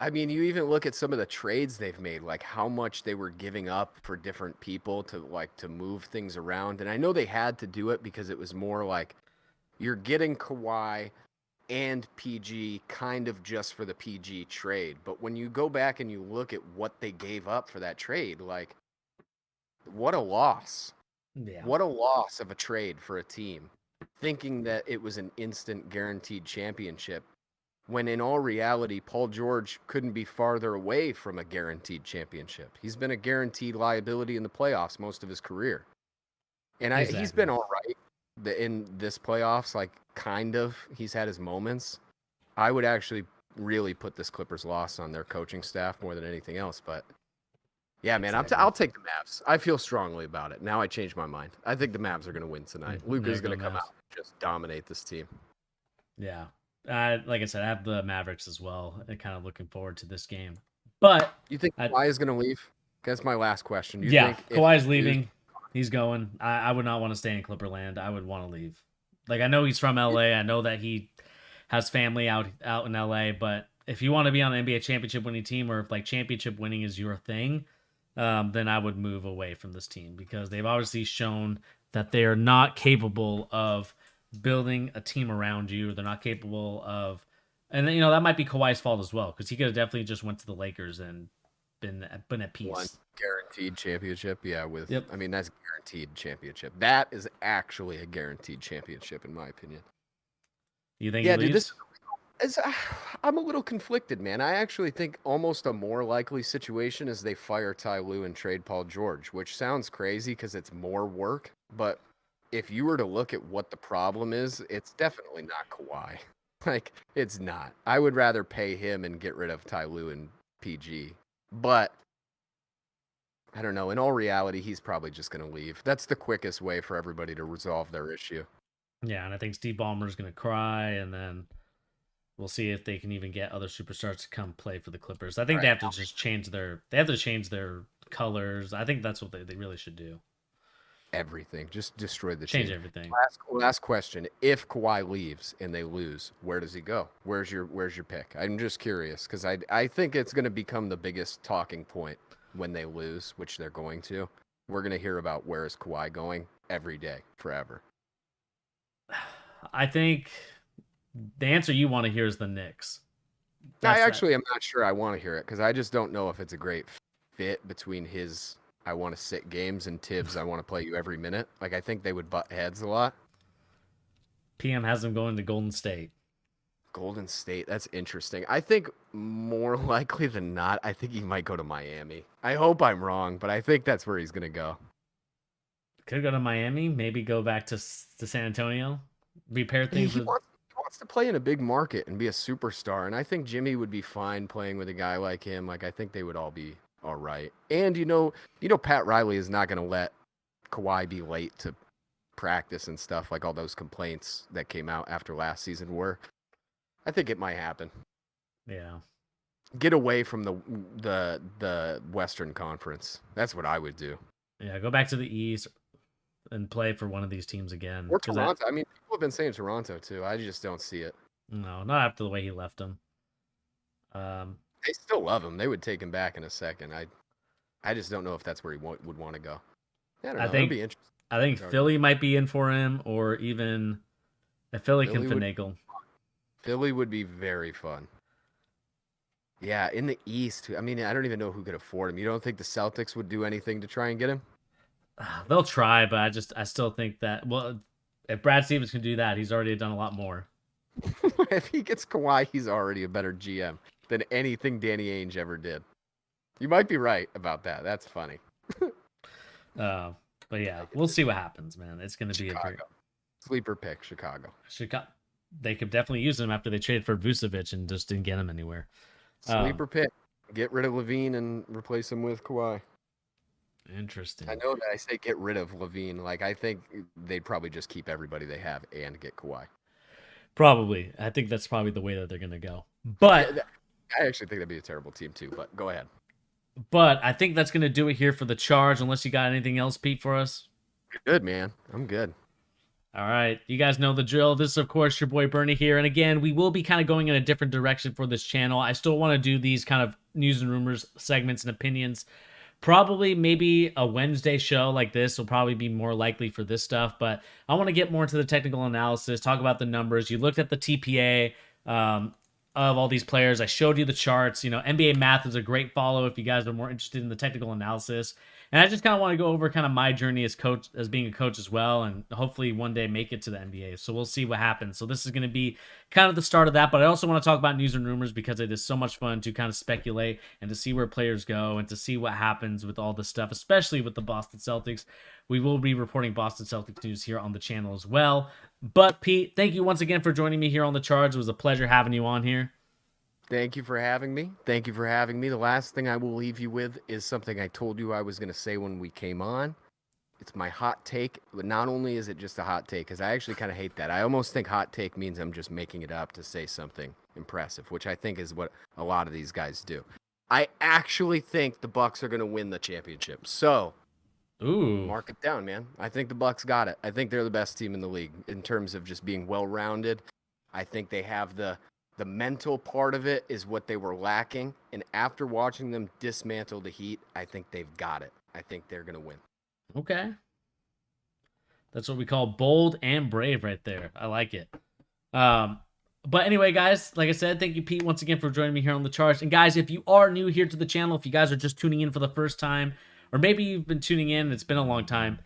I mean, you even look at some of the trades they've made, like how much they were giving up for different people to move things around. And I know they had to do it because it was more like you're getting Kawhi and PG kind of just for the PG trade. But when you go back and you look at what they gave up for that trade, like what a loss. Yeah, What a loss of a trade for a team, thinking that it was an instant guaranteed championship, when in all reality, Paul George couldn't be farther away from a guaranteed championship. He's been a guaranteed liability in the playoffs most of his career. And he's exactly. been all right in this playoffs, like kind of. He's had his moments. I would actually really put this Clippers loss on their coaching staff more than anything else. But yeah, man, Exactly. I'll take the Mavs. I feel strongly about it. Now I changed my mind. I think the Mavs are going to win tonight. There Luka's you go, going to come Mavs. out and just dominate this team. Yeah. Like I said, I have the Mavericks as well, and kind of looking forward to this game. But You think I, Kawhi is going to leave? That's my last question. Do you yeah, think if Kawhi's they lose, leaving. He's going. I would not want to stay in Clipperland. I would want to leave. Like, I know he's from LA. I know that he has family out in LA. But if you want to be on an NBA championship winning team, or if like championship winning is your thing, then I would move away from this team, because they've obviously shown that they are not capable of building a team around you. They're not capable of, and that might be Kawhi's fault as well, because he could have definitely just went to the Lakers and been at one peace. guaranteed championship, yeah, Yep. I mean that's guaranteed championship. That is actually a guaranteed championship in my opinion. You think he Yeah, dude, leaves? is I'm a little conflicted, man. I actually think almost a more likely situation is they fire Ty Lue and trade Paul George, which sounds crazy because it's more work. But if you were to look at what the problem is, it's definitely not Kawhi. Like, it's not. I would rather pay him and get rid of Ty Lue and PG. But I don't know. In all reality, he's probably just going to leave. That's the quickest way for everybody to resolve their issue. Yeah, and I think Steve Ballmer's gonna cry, and then we'll see if they can even get other superstars to come play for the Clippers. I All think they right, have to just change their colors. I think that's what they really should do. everything. Just destroy the Change team. everything. Last question. If Kawhi leaves and they lose, where does he go? Where's your pick? I'm just curious because I think it's going to become the biggest talking point when they lose, which they're going to. We're going to hear about where is Kawhi going every day, forever. I think the answer you want to hear is the Knicks. I That's that. actually am not sure I want to hear it because I just don't know if it's a great fit between his I want to sit games and Tibbs I want to play you every minute. Like I think they would butt heads a lot. PM has them going to Golden State. Golden State. That's interesting. I think more likely than not, I think he might go to Miami. I hope I'm wrong, but I think that's where he's gonna go. Could go to Miami, maybe go back to San Antonio, repair things He with. wants to play in a big market and be a superstar, and I think Jimmy would be fine playing with a guy like him. Like I think they would all be all right. And Pat Riley is not gonna let Kawhi be late to practice and stuff like all those complaints that came out after last season were. I think it might happen. Yeah. Get away from the Western Conference. That's what I would do. Yeah, go back to the East and play for one of these teams again. Or Toronto. I mean, people have been saying Toronto too. I just don't see it. No, not after the way he left them. They still love him. They would take him back in a second. I just don't know if that's where he would want to go. I don't know. It'd be interesting. I think Philly might be in for him, or even if Philly can finagle. Philly would be very fun. Yeah, in the East, I mean, I don't even know who could afford him. You don't think the Celtics would do anything to try and get him? They'll try, but I still think that, well, if Brad Stevens can do that, he's already done a lot more. If he gets Kawhi, he's already a better GM than anything Danny Ainge ever did. You might be right about that. That's funny. But yeah, we'll see what happens, man. It's going to be a great sleeper pick. Chicago. They could definitely use him after they traded for Vucevic and just didn't get him anywhere. Sleeper pick. Get rid of Levine and replace him with Kawhi. Interesting. I know that I say get rid of Levine. Like, I think they'd probably just keep everybody they have and get Kawhi. Probably. I think that's probably the way that they're going to go. But I actually think that'd be a terrible team too, but go ahead. But I think that's going to do it here for the Charge, unless you got anything else, Pete, for us. Good, man. I'm good. All right. You guys know the drill. This is, of course, your boy Bernie here. And again, we will be kind of going in a different direction for this channel. I still want to do these kind of news and rumors segments and opinions. Probably maybe a Wednesday show like this will probably be more likely for this stuff. But I want to get more into the technical analysis, talk about the numbers. You looked at the TPA of all these players. I showed you the charts. You know, NBA Math is a great follow if you guys are more interested in the technical analysis. And I just kind of want to go over kind of my journey as being a coach as well, and hopefully one day make it to the NBA. So we'll see what happens. So this is going to be kind of the start of that, but I also want to talk about news and rumors because it is so much fun to kind of speculate and to see where players go and to see what happens with all this stuff, especially with the Boston Celtics. We will be reporting Boston Celtics news here on the channel as well. But Pete, thank you once again for joining me here on The Charge. It was a pleasure having you on here. Thank you for having me. Thank you for having me. The last thing I will leave you with is something I told you I was going to say when we came on. It's my hot take, but not only is it just a hot take, because I actually kind of hate that. I almost think hot take means I'm just making it up to say something impressive, which I think is what a lot of these guys do. I actually think the Bucks are going to win the championship. So, mark it down, man. I think the Bucks got it. I think they're the best team in the league in terms of just being well-rounded. I think they have the mental part of it is what they were lacking. And after watching them dismantle the Heat, I think they've got it. I think they're going to win. Okay. That's what we call bold and brave right there. I like it. But anyway, guys, like I said, thank you, Pete, once again for joining me here on The Charge. And guys, if you are new here to the channel, if you guys are just tuning in for the first time, or maybe you've been tuning in and it's been a long time,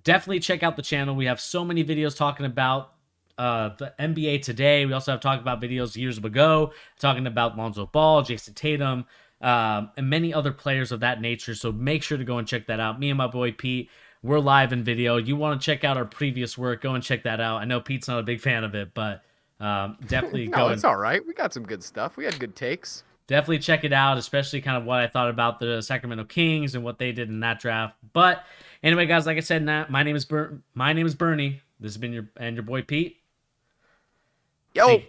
definitely check out the channel. We have so many videos talking about the NBA today. We also have talked about videos years ago, talking about Lonzo Ball, Jason Tatum, and many other players of that nature. So make sure to go and check that out. Me and my boy Pete, we're live in video. You want to check out our previous work, go and check that out. I know Pete's not a big fan of it, but definitely no, it's all right. We got some good stuff. We had good takes. Definitely check it out, especially kind of what I thought about the Sacramento Kings and what they did in that draft. But anyway, guys, like I said, my name is Bernie. This has been your boy Pete. Yo.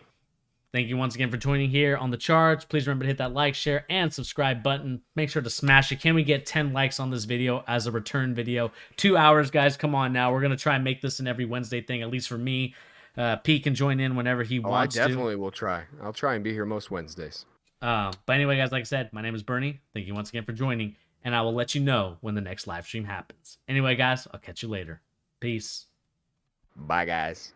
Thank you once again for joining here on The Charge. Please remember to hit that like, share, and subscribe button. Make sure to smash it. Can we get 10 likes on this video as a return video? 2 hours, guys. Come on now. We're going to try and make this an every Wednesday thing, at least for me. Pete can join in whenever he wants to. I definitely will try. I'll try and be here most Wednesdays. But anyway, guys, like I said, my name is Bernie. Thank you once again for joining, and I will let you know when the next live stream happens. Anyway, guys, I'll catch you later. Peace. Bye, guys.